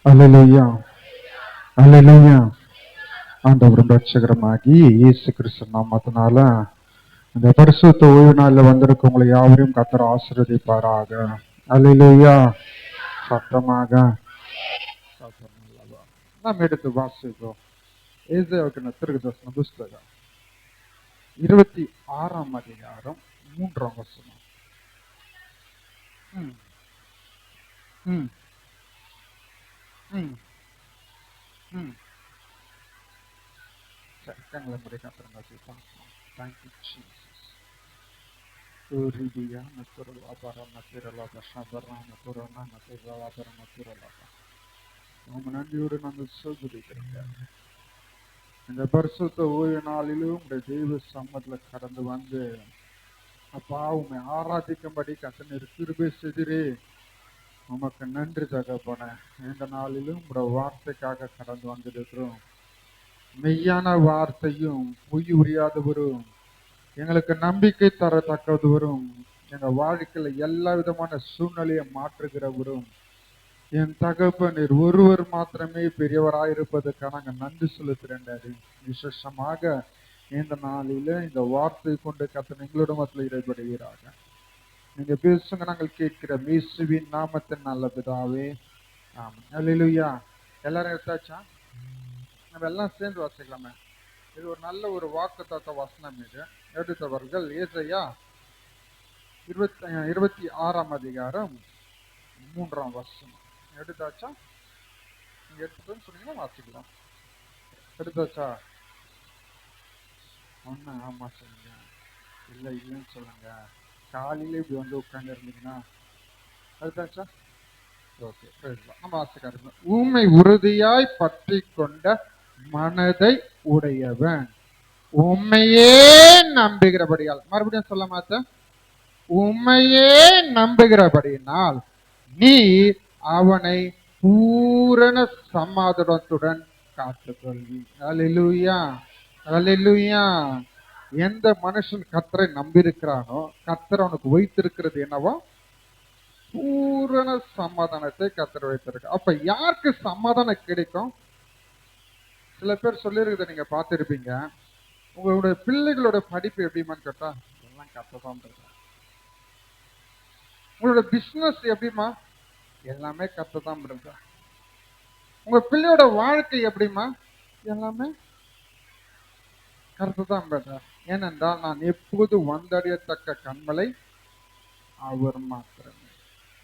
அல்லேலூயா, அல்லேலூயா. ஆண்டவரும் ரட்சகருமாகி இயேசு கிறிஸ்து நாமத்தினால இந்த பரிசுத்த ஓய்வு நாளில் வந்திருக்க உங்களை யாவரையும் கர்த்தர் ஆசீர்வதிப்பாராக. அல்லேலூயா. சத்தமாக சத்தமில்லவா. நாம் எடுத்து வாசிப்போம். ஏசாயாவுக்கு தீர்க்கதரிசன புஸ்தகம் 26ஆம் அதிகாரம் 3ஆம் வசனம். ம், ம், ம், ம். சரி, கண்களை மூடி கர்த்தரை நோக்கி பார்ப்போம். Thank you, Jesus. Uridia naturala bara naturala bashabara naturala naturala bara naturala. உங்க நன்றியோடு நாங்கள் சொல்கிறோம். இந்த பரிசுத்த ஓய்வு நாளிலும் உங்களுடைய தெய்வ சம்மதில் கடந்து வந்து அப்பா உண்மை ஆராதிக்கும்படி கத்தனீர் கிருபை செய்திரே. உமக்கு நன்றி தகப்பன. இந்த நாளிலும் உங்களுடைய வார்த்தைக்காக கடந்து வந்திருக்கிறோம். மெய்யான வார்த்தையும் பொய் உரியாதவரும் எங்களுக்கு நம்பிக்கை தரத்தக்கவரும் எங்க வாழ்க்கையில எல்லா விதமான சூழ்நிலையை மாற்றுகிறவரும் என் தகப்பனீர் ஒருவர் மாத்திரமே பெரியவராயிருப்பதற்காக நாங்கள் நன்றி செலுத்துறேன். விசேஷமாக இந்த நாளில இந்த வார்த்தை கொண்டு கர்த்தர் எங்களோட மத்தியில் இடைபடுகிறாங்க. நீங்க பேசுங்க, நாங்கள் கேட்கிற இயேசுவின் நாமத்தின் நல்ல பிதாவே, ஆமென். அல்லேலூயா. எல்லாரும் எடுத்தாச்சா? நம்ம எல்லாம் சேர்ந்து வாசிக்கலாமே. இது ஒரு நல்ல ஒரு வாக்குத்தத்த வசனம். இது எடுத்தவர்கள் ஏசாயா 26ஆம் அதிகாரம் 3ஆம் வசனம். எடுத்தாச்சா? நீங்க எடுத்துன்னு சொன்னீங்கன்னா வாசிக்கலாம். எடுத்தாச்சா? ஒன்று ஆமா சொல்லுங்க, இல்லை இல்லைன்னு சொல்லுங்க. காலையில இப்படி வந்து உட்கார்ந்து இருந்தீங்கன்னா எடுத்தாச்சா? ஓகே, நம்ம வாசிக்க. ஊமை உறுதியாய் பற்றி கொண்ட மனதை உடையவன் உண்மையே நம்புகிறபடியால், மறுபடியும் சொல்ல மாட்டேன், உண்மையே நம்புகிறபடியினால் நீ அவனை பூரண சமாதானத்துடன் காத்துக்கொள்வி. அல்லேலூயா, அல்லேலூயா. எந்த மனுஷன் கர்த்தரை நம்பியிருக்கிறானோ கர்த்தர் அவனுக்கு வைத்திருக்கிறது என்னவோ பூரண சமாதானத்தை கர்த்தர் வைத்திருக்க. அப்ப யாருக்கு சமாதானம் கிடைக்கும்? சில பேர் சொல்லியிருக்கிறத நீங்க பார்த்திருப்பீங்க. உங்களுடைய பிள்ளைகளோட படிப்பு எப்படிமான்னு கேட்டா எல்லாம் கர்த்தர் தான். உங்களோட பிசினஸ் எப்படிமா? எல்லாமே கர்த்தர் தான் பண்றா. உங்க பிள்ளையோட வாழ்க்கை எப்படிமா? எல்லாமே கர்த்தர் தான் பண்றா. ஏனென்றால் நான் எப்போது வந்தடையத்தக்க கண்மலை அவர் மாத்திரமே.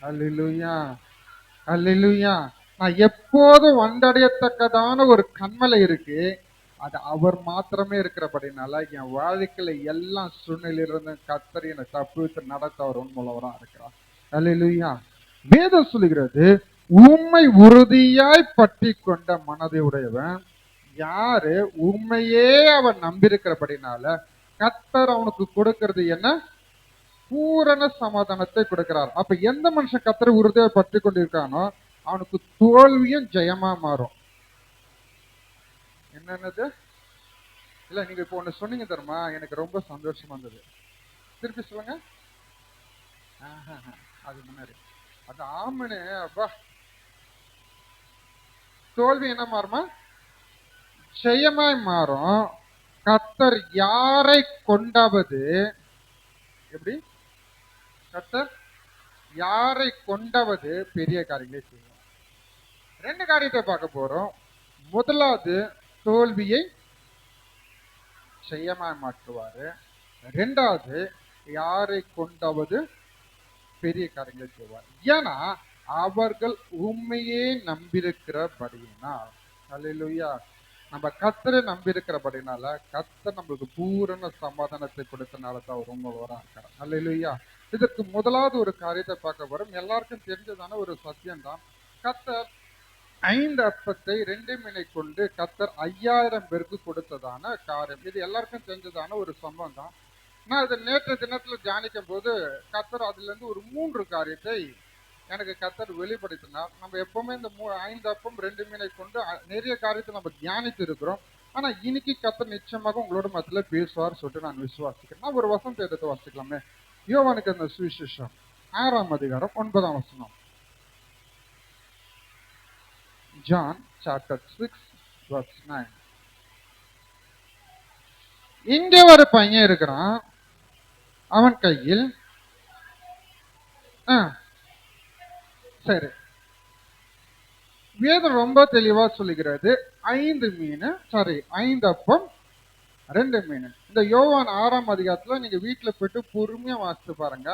அல்லேலூயா, அல்லேலூயா. நான் எப்போதும் வந்தடையத்தக்கதான ஒரு கண்மலை இருக்கு, அது அவர் மாத்திரமே இருக்கிறபடினால என் வாழ்க்கையில எல்லா சூழ்நிலையிலிருந்து கர்த்தர் என்னை தப்புவித்து நடத்த அவர் உண்மையுள்ளவரா இருக்கிறார். அல்லேலூயா. வேதம் சொல்லுகிறது, உண்மை உறுதியாய் பற்றி கொண்ட மனதை உடையவன் யாரு? உண்மையே அவன் நம்பியிருக்கிறபடினால கர்த்தர் அவனுக்கு கொடுக்கிறது என்ன? பூரண சமாதானத்தை கொடுக்கிறார். அப்ப எந்த மனுஷன் கர்த்தரை உறுதியாய் பற்றி கொண்டிருக்கானோ அவனுக்கு தோல்வியும் ஜெயமா மாறும். என்னன்னது? இல்ல, நீங்க இப்போ ஒண்ணு சொன்னீங்க தெரியுமா, எனக்கு ரொம்ப சந்தோஷமா இருந்தது. திருப்பி சொல்லுங்க. அது முன்னாடி அது ஆமனே. அப்பா, தோல்வி என்ன மாறுமா? ஜெயமாய் மாறும். கர்த்தர் யாரை கொண்டாவது எப்படி? கர்த்தர் யாரை கொண்டாவது பெரிய காரியங்களை செய்வார். ரெண்டு காரியத்தை பார்க்க போறோம். முதலாவது, தோல்வியை ஜெயமாய் மாற்றுவாரு. ரெண்டாவது, யாரை கொண்டாவது பெரிய காரியங்களை செய்வார். ஏன்னா அவர்கள் உண்மையே நம்பியிருக்கிறபடியினால். அல்லேலூயா. நம்ம கர்த்தரை நம்பியிருக்கிறபடினால கர்த்தர் நம்மளுக்கு பூரண சமாதானத்தை கொடுத்தனால தான் அவர் உண்மையோரா இருக்கிறார். அல்லேலூயா. இதற்கு முதலாவது ஒரு காரியத்தை பார்க்க வரும். எல்லாருக்கும் தெரிஞ்சதான ஒரு சத்தியம் தான். கர்த்தர் 5 அப்பத்தை 2 மீனை கொண்டு கர்த்தர் 5000 பேருக்கு கொடுத்ததான காரியம். இது எல்லாருக்கும் தெரிஞ்சதான ஒரு சம்பவம் தான். நான் இதை நேற்று தினத்துல தியானிக்கும் போது கர்த்தர் அதுல இருந்து ஒரு 3 காரியத்தை எனக்கு கர்த்தர் வெளிப்படுத்தினார். நம்ம எப்பவுமே இந்த 5 அப்பம் 2 மீனை கொண்டு நிறைய காரியத்தை நம்ம தியானித்து இருக்கிறோம். ஆனா இன்னைக்கு கர்த்தர் நிச்சயமாக உங்களோட மத்தியில பேசுவார் சொல்லிட்டு நான் விசுவாசிக்கிறேன். நான் ஒரு வசனத்தை எடுத்து வாசிக்கலாமே. யோவானுக்கு அந்த சுவிசேஷம் 6ஆம் அதிகாரம் 9ஆம் வசனம். John chapter 6 verse 9. இங்க ஒரு பையன் இருக்கிறான், அவன் கையில் சரி, வேதம் ரொம்ப தெளிவா சொல்லுகிறது, 5 அப்பம் 2 மீன். இந்த யோவான் 6ஆம் அதிகாரத்துல நீங்க வீட்டுல போயிட்டு பொறுமையா வாசித்து பாருங்க.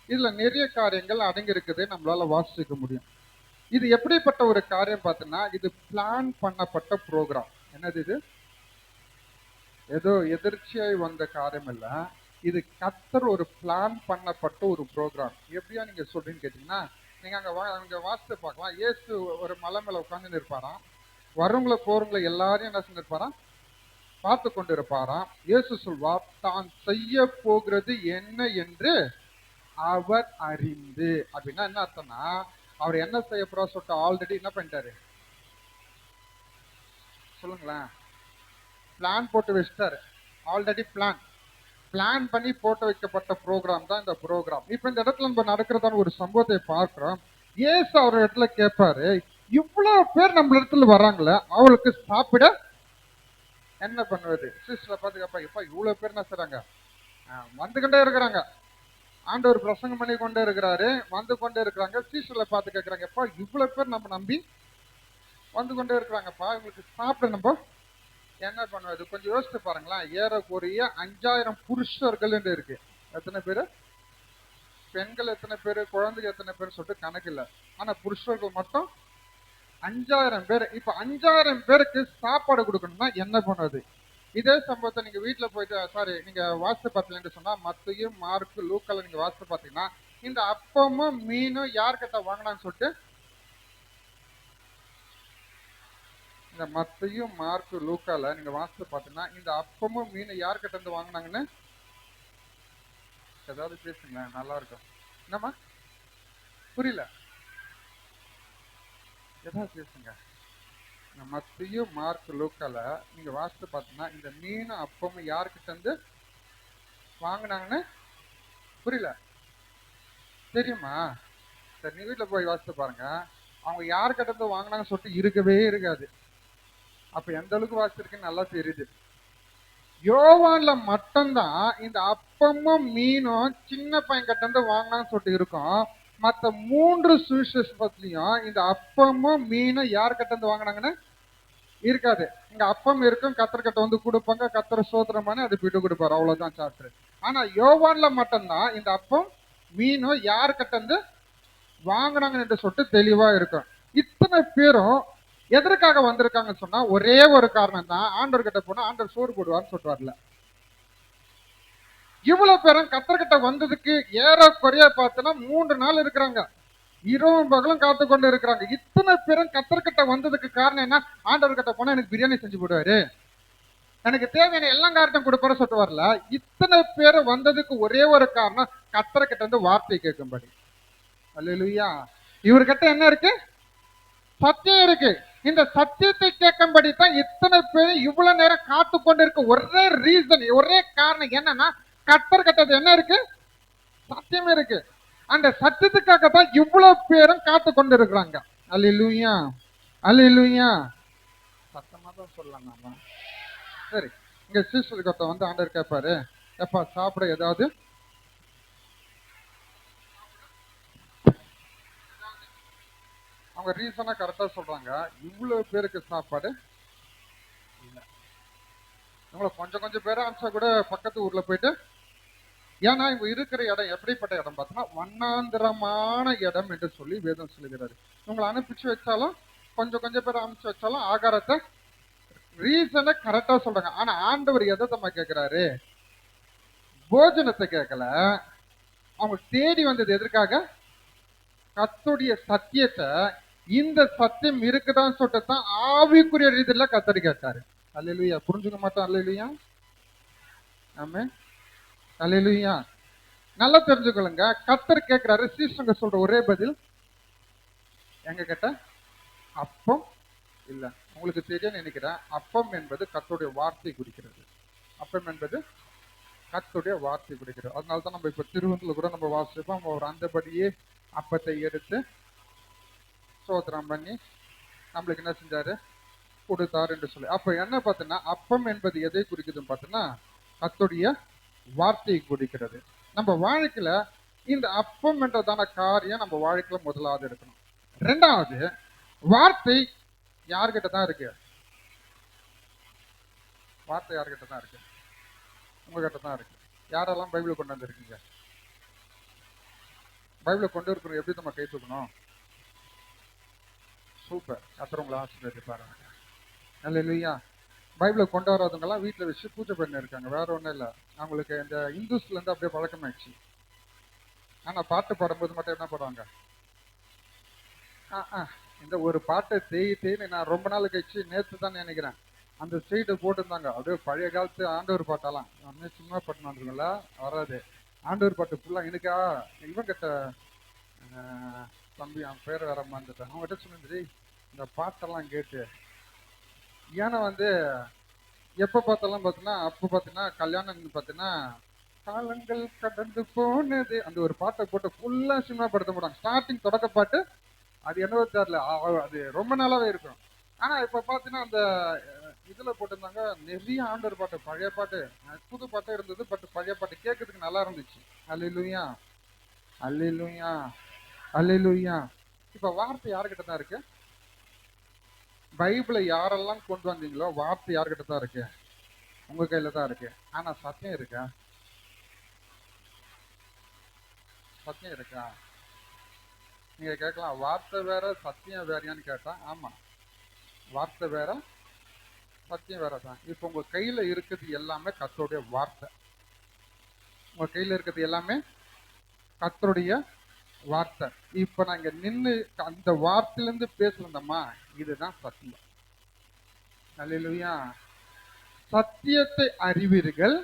இதுல நிறைய காரியங்கள் அடங்கி இருக்குது, நம்மளால வாசிக்க முடியும். இது எப்படிப்பட்ட ஒரு காரியம் பார்த்தீங்கன்னா, இது பிளான் பண்ணப்பட்ட ப்ரோக்ராம். என்னது இது? ஏதோ எதிர்ச்சியாய் வந்த காரியம் இல்ல, இது கர்த்தர் ஒரு பிளான் பண்ணப்பட்ட ஒரு ப்ரோக்ராம். எப்படியா நீங்க சொல்றீங்கன்னு கேட்டீங்கன்னா, நீங்க அங்க வாசித்து பார்க்கலாம். இயேசு ஒரு மலை மேல உட்கார்ந்து இருப்பாராம், வரவங்களை போறவங்களை எல்லாரையும் என்ன செஞ்சிருப்பாராம், பார்த்து கொண்டு இருப்பாராம். இயேசு சொல்வார், தான் செய்ய போகிறது என்ன என்று அவர் அறிந்து. அப்படின்னா என்ன அர்த்தம்னா, அவர் என்ன செய்ய போறா சொல்லிட்டு ஆல்ரெடி என்ன பண்ணிட்டாரு சொல்லுங்களேன், பிளான் போட்டு வச்சிட்டாரு. ஆல்ரெடி பிளான் பண்ணி போட்டு வைக்கப்பட்ட ப்ரோக்ராம் தான் இந்த ப்ரோக்ராம். இப்ப இந்த இடத்துல நம்ம நடக்கிறதான ஒரு சம்பவத்தை பார்க்கிறோம். ஏசு அவர் இடத்துல கேட்பாரு, இவ்வளவு பேர் நம்ம இடத்துல வராங்களே, அவளுக்கு சாப்பிட என்ன பண்ணுவது? சிஸ்டரை பார்த்து கேட்பா, எப்பா இவ்வளவு பேர் என்ன செய்றாங்க, வந்துகிட்டே இருக்கிறாங்க, ஆண்டவர் பிரசங்கம் பண்ணி கொண்டே இருக்கிறாரு, வந்து கொண்டே இருக்கிறாங்க. சீசர்களை பார்த்து கேட்கிறாங்க, எப்பா இவ்வளவு பேர் நம்ம நம்பி வந்து கொண்டே இருக்கிறாங்கப்பா, இவங்களுக்கு சாப்பிட நம்ம என்ன பண்ணுவது? கொஞ்சம் யோசிச்சு பாருங்களேன். ஏறக்குறைய 5000 புருஷர்கள் இருக்கு. எத்தனை பேரு? பெண்கள் எத்தனை பேரு, குழந்தைகள் எத்தனை பேர் சொல்லிட்டு கணக்கு இல்லை. ஆனா புருஷர்கள் மட்டும் 5000 பேர். இப்ப 5000 பேருக்கு சாப்பாடு கொடுக்கணும்னா என்ன பண்ணுவது? இதே சம்பவத்தை நீங்க வீட்டுல போயிட்டு நீங்க வாசித்து பார்த்தீங்கன்னு சொன்னா, மத்தேயு, மார்க்கு, லூக்கால நீங்க வாசித்து பார்த்தீங்கன்னா, இந்த அப்பமும் மீனும் யார்கிட்ட வாங்கினான்னு சொல்லிட்டு, இந்த மத்தேயு, மார்க்கு, லூக்கால நீங்க வாசித்து பார்த்தீங்கன்னா, இந்த அப்பமும் மீனும் யார்கிட்ட இருந்து வாங்கினாங்கன்னு ஏதாவது பேசுங்களேன், நல்லா இருக்கும். என்னம்மா புரியல? ஏதாவது பேசுங்க. இந்த மத்தேயு, மார்க்கு, லூக்கால நீங்க வாசித்து பார்த்தீங்கன்னா, இந்த மீனும் அப்பமும் யார்கிட்ட இருந்து வாங்கினாங்கன்னு புரியல? தெரியுமா? சரி, நீ வீட்டுல போய் வாசித்து பாருங்க. அவங்க யார்கிட்ட இருந்து வாங்கினாங்கன்னு சொல்லிட்டு இருக்கவே இருக்காது. அப்ப எந்த அளவுக்கு வாசிச்சிருக்குன்னு நல்லா தெரியுது. யோவான்ல மட்டும்தான் இந்த அப்பமும் மீனும் சின்ன பையன் கிட்ட இருந்து வாங்கினான்னு சொல்லிட்டு இருக்கும். மற்ற 3 சுவிசேஷத்திலையும் இந்த அப்பமும் மீனும் யார்கிட்ட இருந்து வாங்கினாங்கன்னு இருக்காது. இங்க அப்பம் இருக்கும், கத்தர்கிட்ட வந்து கொடுப்பாங்க, கத்தரை சோதனம் பண்ணி அது விட்டு கொடுப்பாரு, அவ்வளவுதான் சாப்பிட்டு. ஆனா யோவான்ல மட்டும்தான் இந்த அப்பம் மீனும் யார்கிட்ட இருந்து வாங்கினாங்கன்னு என்று சொல்லிட்டு தெளிவா இருக்கும். இத்தனை பேரும் எதற்காக வந்திருக்காங்கன்னு சொன்னா, ஒரே ஒரு காரணம் தான், ஆண்டவர் கிட்ட போனா ஆண்டவர் சோறு போடுவார்னு சொல்லிட்டு வரல. இவ்வளவு பேரும் கத்தர்கிட்ட வந்ததுக்கு ஏறக்குறைய பார்த்தோன்னா 3 நாள் இருக்கிறாங்க, இரவும் பகலும் காத்து கொண்டு இருக்கிறாங்க. இத்தனை பேரும் கத்தர்கிட்ட வந்ததுக்கு காரணம் என்ன? ஆண்டவர் கிட்ட போனா எனக்கு பிரியாணி செஞ்சு போடுவாரு, எனக்கு தேவையான எல்லா காரணம் கொடுப்பாரு சொல்லிட்டு வரல. இத்தனை பேர் வந்ததுக்கு ஒரே ஒரு காரணம், கத்தர்கிட்ட இருந்து வார்த்தை கேட்கும்படி. அல்லேலூயா. இவர்கிட்ட என்ன இருக்கு? சத்தியம் இருக்கு. இந்த சத்தியத்தை கேட்கும்படி தான் இத்தனை பேர் இவ்வளவு நேரம் காத்து கொண்டு இருக்க ஒரே ரீசன், ஒரே காரணம் என்னன்னா, கர்த்தர் கிட்ட என்ன இருக்கு? சத்தியம் இருக்கு. அந்த சத்தியத்துக்காக தான் இவ்வளவு பேரும் காத்து கொண்டு இருக்கிறாங்க. அல்லேலூயா, அல்லேலூயா. சத்தமா தான் சொல்லலாம் நாம. சரி, இங்க சீசர்களுக்கு வந்து ஆண்டவர் கேட்பாரு, எப்பா சாப்பிட ஏதாவது அவங்க ரீசனா கரெக்டா சொல்றாங்க. இவ்வளவு பேருக்கு சாப்பாடு இல்லை. இவங்களை கொஞ்சம் பேரை அனுப்பிச்சா கூட பக்கத்து ஊர்ல போயிட்டு, ஏன்னா இவங்க இருக்கிற இடம் எப்படிப்பட்ட இடம் பார்த்தோம்னா, வண்ணாந்திரமான இடம் என்று சொல்லி வேதம் சொல்லுகிறாரு. இவங்களை அனுப்பிச்சு வச்சாலும் கொஞ்சம் பேரை அனுப்பிச்சு வச்சாலும் ஆகாரத்தை ரீசனை கரெக்டா சொல்றாங்க. ஆனா ஆண்டவர் எதை தம்மா கேட்கிறாரு? போஜனத்தை கேட்கல. அவங்க தேடி வந்தது எதற்காக? கர்த்தருடைய சத்தியத்தை, இந்த சத்தியம் இருக்குதான்னு சொல்லிட்டு தான் ஆவிக்குரிய ரீதியில கத்தரி கேட்டாரு. அல்லேலூயா. புரிஞ்சுக்க மாட்டோம். அல்லேலூயா, ஆமென், அல்லேலூயா. நல்லா தெரிஞ்சுக்கொள்ளுங்க, கர்த்தர் கேட்கிறாரு. சீசங்க சொல்ற ஒரே பதில், எங்க கிட்ட அப்பம் இல்ல. உங்களுக்கு தெரியும் நினைக்கிறேன், அப்பம் என்பது கர்த்தருடைய வார்த்தை குறிக்கிறது. அப்பம் என்பது கர்த்தருடைய வார்த்தை குறிக்கிறது. அதனாலதான் நம்ம இப்ப திருவந்தில கூட நம்ம வாசிப்போம், அவர் அந்தபடியே அப்பத்தை எடுத்து சோதனம் பண்ணி நம்மளுக்கு என்ன செஞ்சாரு? கொடுத்தார் என்று சொல்லி. அப்ப என்ன பார்த்தீங்கன்னா, அப்பம் என்பது எதை குறிக்குதுன்னு பார்த்தீங்கன்னா, கர்த்தருடைய வார்த்தையை குறிக்கிறது. நம்ம வாழ்க்கையில இந்த அப்பம் என்றதான காரியம் நம்ம வாழ்க்கையில முதலாவது இருக்கணும். ரெண்டாவது, வார்த்தை யார்கிட்ட தான் இருக்கு? வார்த்தை யார்கிட்ட தான் இருக்கு? உங்ககிட்ட தான் இருக்கு. யாரெல்லாம் பைபிளை கொண்டு வந்திருக்கீங்க? பைபிளை கொண்டு இருக்கிற எப்படி நம்ம கை தூக்கணும்? சூப்பர், கர்த்தர் உங்களை ஆசீர்வதிப்பாரு. அல்லேலூயா. பைபிளை கொண்டு வராதவங்கெல்லாம் வீட்டில் வச்சு பூஜை பண்ணி இருக்காங்க, வேற ஒன்றும் இல்லை. அவங்களுக்கு இந்த இந்துஸ்ல இருந்து அப்படியே பழக்கமாயிடுச்சு. ஆனா பாட்டு பாடும்போது மட்டும் என்ன பாடுவாங்க? இந்த ஒரு பாட்டை தேய்ன்னு நான் ரொம்ப நாள் கழிச்சு நேற்று தான் நினைக்கிறேன் அந்த ஸ்ட்ரீட்டை போட்டுருந்தாங்க. அப்படியே பழைய காலத்து ஆண்டவர் பாட்டெல்லாம் சும்மா பாட்டு வந்துருங்களா வராது. ஆண்டவர் பாட்டு ஃபுல்லாக எனக்கா இவன் கிட்ட தம்பி அவன் பேர் வேற மறந்துட்டேன். அவங்ககிட்ட சொன்னது இந்த பாட்டெல்லாம் கேட்டு. ஏன்னா வந்து எப்போ பார்த்தாலும் பார்த்தீங்கன்னா, அப்போ பார்த்தீங்கன்னா கல்யாணம் பார்த்தீங்கன்னா காலங்கள் கடந்து போனது அந்த ஒரு பாட்டை போட்டு ஃபுல்லாக சினிமா படுத்த மாட்டாங்க. ஸ்டார்டிங் தொடக்க பாட்டு அது என்னவோ தெரியல, அது ரொம்ப நாளாவே இருக்கும். ஆனா இப்ப பாத்தீங்கன்னா அந்த இதுல போட்டிருந்தாங்க நிறைய ஆண்டவர் பாட்டு, பழைய பாட்டு, புது பாட்டு இருந்தது. பட் பழைய பாட்டு கேட்கறதுக்கு நல்லா இருந்துச்சு. அல்லேலூயா, அல்லேலூயா, அல்லேலூயா. இப்ப வார்த்தை யாருக்கிட்ட தான் இருக்கு? பைபிளை யாரெல்லாம் கொண்டு வந்தீங்களோ வார்த்தை யாருக்கிட்ட தான் இருக்கு? உங்க கையில தான் இருக்கு. ஆனா சத்தியம் இருக்கா? சத்தியம் இருக்கா? நீங்க கேட்கலாம், வார்த்தை வேற சத்தியம் வேறையான்னு கேட்டா, ஆமா, வார்த்தை வேற சத்தியம் வேற தான். இப்ப உங்க கையில இருக்கிறது எல்லாமே கர்த்தருடைய வார்த்தை. உங்க கையில இருக்கிறது எல்லாமே கர்த்தருடைய வார்த்தை. இப்ப நாங்க நின்று அந்த வார்த்தையில இருந்து பேசுறோம்மா, இதுதான் சத்தியம். அல்லேலூயா. சத்தியத்தை அறிவீர்கள்.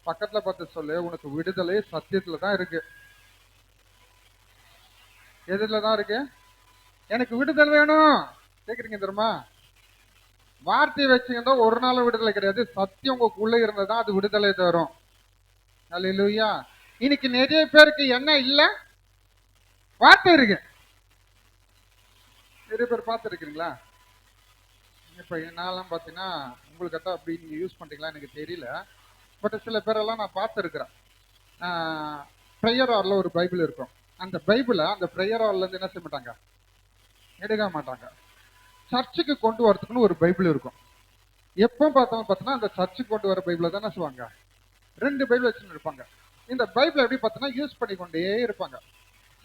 பக்கத்துல பார்த்து சொல்லு, உனக்கு விடுதலை சத்தியத்துல தான் இருக்கு. எதுலதான் இருக்கு? எனக்கு விடுதலை வேணும் கேக்குறீங்க தெரியுமா? வார்த்தையை வச்சுக்கிட்டா ஒரு நாள் விடுதலை கிடையாது. சத்தியம் உங்களுக்குள்ள இருந்ததுதான் அது விடுதலை தரும். அல்லேலூயா. இன்னைக்கு நிறைய பேருக்கு என்ன இல்ல? வார்த்தை இருக்கு. நிறைய பேர் பார்த்துருக்கீங்களா? இப்ப நான்லாம் பாத்தீங்கன்னா, உங்களுக்கு அப்படி நீங்க யூஸ் பண்றீங்களா எனக்கு தெரியல. பட் சில பேரெல்லாம் நான் பார்த்துருக்கிறேன். ப்ரேயர் ஹால்ல ஒரு பைபிள் இருக்கும். அந்த பைபிளை அந்த ப்ரேயர் ஹால்ல இருந்து என்ன செய்ய மாட்டாங்க, எடுக்க மாட்டாங்க. சர்ச்சுக்கு கொண்டு வரதுக்குன்னு ஒரு பைபிள் இருக்கும். எப்போ பார்த்தாலும் பார்த்தோன்னா அந்த சர்ச்சுக்கு கொண்டு வர பைபிளை தான் என்ன செய்வாங்க, 2 பைபிள் வச்சுன்னு இருப்பாங்க. இந்த பைபிள் எப்படி பார்த்தோன்னா யூஸ் பண்ணிக்கொண்டே இருப்பாங்க.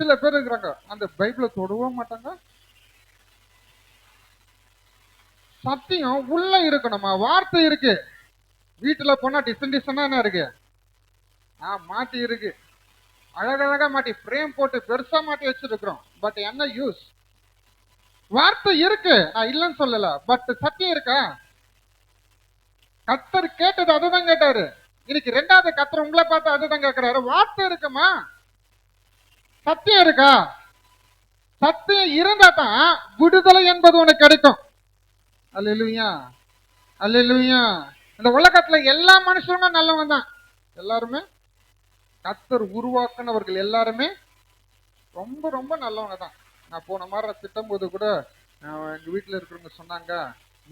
சில பேர் இருக்கிறாங்க அந்த பைபிளை தொடவும் மாட்டாங்க. சத்தியம் உள்ள இருக்கணுமா? வார்த்தை இருக்கு. வீட்டுல போனா டிசனா என்ன இருக்கு? மாட்டி இருக்கு, அழகழகா மாட்டி ஃப்ரேம் போட்டு பெருசா மாட்டி வச்சிருக்கிறோம். பட் என்ன யூஸ்? வார்த்தை இருக்கு, நான் இல்லைன்னு சொல்லல. பட் சத்தியம் இருக்கா? கர்த்தர் கேட்டது அதுதான் கேட்டாரு. இன்னைக்கு 2வது கர்த்தர் உங்களை பார்த்து அதுதான் கேட்கிறாரு. வார்த்தை இருக்குமா? சத்தியம் இருக்கா? சத்தியம் இருந்தா தான் விடுதலை என்பது உனக்கு கிடைக்கும். அல்லேலூயா, அல்லேலூயா. இந்த உலகத்துல எல்லா மனுஷனும் நல்லவன் தான். எல்லாருமே கர்த்தர் உருவாக்குனவர்கள் எல்லாருமே ரொம்ப ரொம்ப நல்லவங்க தான். நான் போன மாதிரி திட்டம் போது கூட எங்க வீட்டுல இருக்கிறவங்க சொன்னாங்க,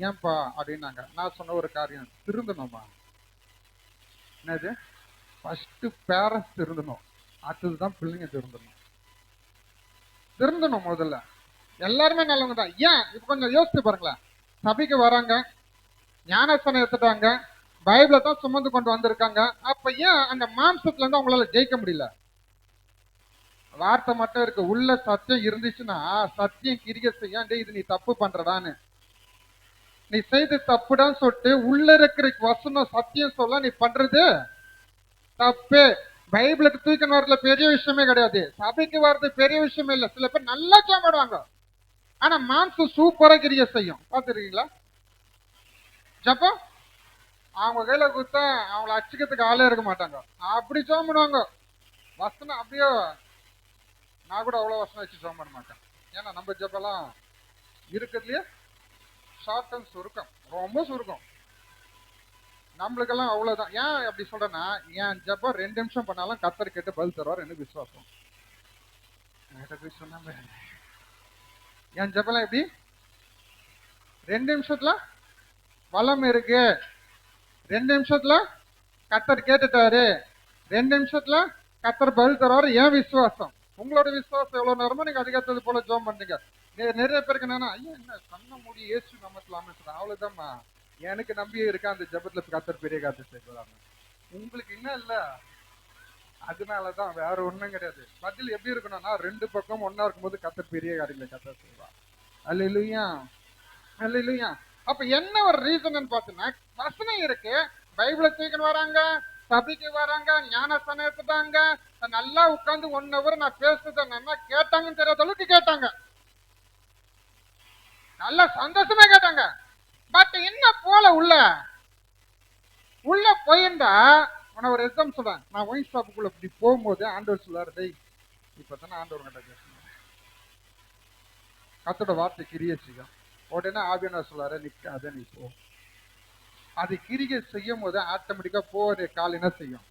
ஏன்பா அப்படின்னாங்க. நான் சொன்ன ஒரு காரியம், திருந்தணுமா? என்னது? ஃபர்ஸ்ட் பேரண்ட்ஸ் திருந்தணும், அடுத்ததுதான் பிள்ளைங்க திருந்தணும். திருந்தணும் முதல்ல. எல்லாருமே நல்லவங்க தான். ஏன் இப்ப கொஞ்சம் யோசிச்சு பாருங்களேன். சபைக்கு வராங்க, ஞானஸ்தானம் எடுத்துட்டாங்க, பைபிளை தான் சுமந்து கொண்டு வந்திருக்காங்க. அப்ப ஏன் அந்த மாம்சத்துல இருந்து அவங்களால ஜெயிக்க முடியல? வார்த்தை மட்டும் இருக்கு, உள்ள சத்தியம் இருந்துச்சுன்னா சத்தியம் கிரியை செய்ய, இது நீ தப்பு பண்றடான்னு, நீ செய்து தப்புடான்னு சொல்லிட்டு உள்ள இருக்கிற வசனம் சத்தியம் சொல்ல நீ பண்றது தப்பு. பைபிளுக்கு தூக்கணும் வரல பெரிய விஷயமே கிடையாது. சபைக்கு வர்றது பெரிய விஷயமே இல்லை. சில பேர் நல்லா சாப்பிடுவாங்க, ஆனா மாம்சம் சூப்பரா கிரியை செய்யும். பார்த்துருக்கீங்களா? ஜப்பம் அவங்க கையில கொடுத்தா அவங்கள அச்சுக்கிறதுக்கு ஆளே இருக்க மாட்டாங்க. அப்படி ஜோம் பண்ணுவாங்க. வசனம் அப்படியே, நான் கூட அவ்வளோ வசனம் வச்சு ஜோம் பண்ண மாட்டேன். ஏன்னா நம்ம ஜப்பெல்லாம் இருக்கிறதுலயே ஷார்ட் அண்ட் சுருக்கம், ரொம்ப சுருக்கம். நம்மளுக்கெல்லாம் அவ்வளவுதான். ஏன் அப்படி சொல்றேன்னா, என் ஜப்பம் 2 நிமிஷம் பண்ணாலும் கர்த்தர் கேட்டு பதில் தருவார், எனக்கு விசுவாசம். என் ஜப்பெல்லாம் எப்படி 2 நிமிஷத்துல வளம் இருக்கு, 2 நிமிஷத்துல கத்தர் கேட்டுட்டாரு, 2 நிமிஷத்துல கத்தர் பதில் தருவாரு. ஏன் விசுவாசம், உங்களோட விசுவாசம் எவ்வளவு நேரமோ நீங்க அதுக்கேற்றது போல ஜோம் பண்ணீங்க. நிறைய பேருக்கு என்னன்னா, ஐயா என்ன கண்ண மூடி ஏசு நாமத்துல அமைச்சது, அவ்வளவுதான்மா, எனக்கு நம்பிக்கை இருக்கா அந்த ஜபத்துல கத்தர் பெரிய காத்து செய்வாங்க. உங்களுக்கு என்ன இல்ல, அதனாலதான், வேற ஒண்ணும் கிடையாது. பதில் எப்படி இருக்கணும்னா, 2 பக்கம் ஒன்னா இருக்கும்போது கத்தர் பெரிய காரியங்களை கத்தர் செய்வா. அல்லேலூயா, அல்லேலூயா. அப்ப என்ன ஒரு ரீசன் பாத்தீங்கன்னா, வசனம் இருக்கு, பைபிளை தூக்கின்னு வராங்க, சபைக்கு வராங்க, ஞானஸ்தானம் எடுத்துட்டாங்க, நல்லா உட்கார்ந்து 1 hour நான் பேசுறது என்ன கேட்டாங்கன்னு தெரியாத அளவுக்கு கேட்டாங்க, நல்லா சந்தோஷமா கேட்டாங்க. பட் என்ன போல உள்ள போயிருந்தா, நான் ஒரு எக்ஸாம் சொல்றேன். நான் ஒயின் ஷாப்புக்குள்ள இப்படி போகும்போது ஆண்டவர் சொல்லாரு, டேய் இப்பதானே ஆண்டவர் கிட்ட பேசணும், கத்தோட வார்த்தை கிரியை செய்யும். உடனே ஆவியானவர் சொல்லாரு, நிக்காத நீ போ. அது கிரியை செய்யும் போது ஆட்டோமேட்டிக்கா போற கால் என்ன செய்யும்,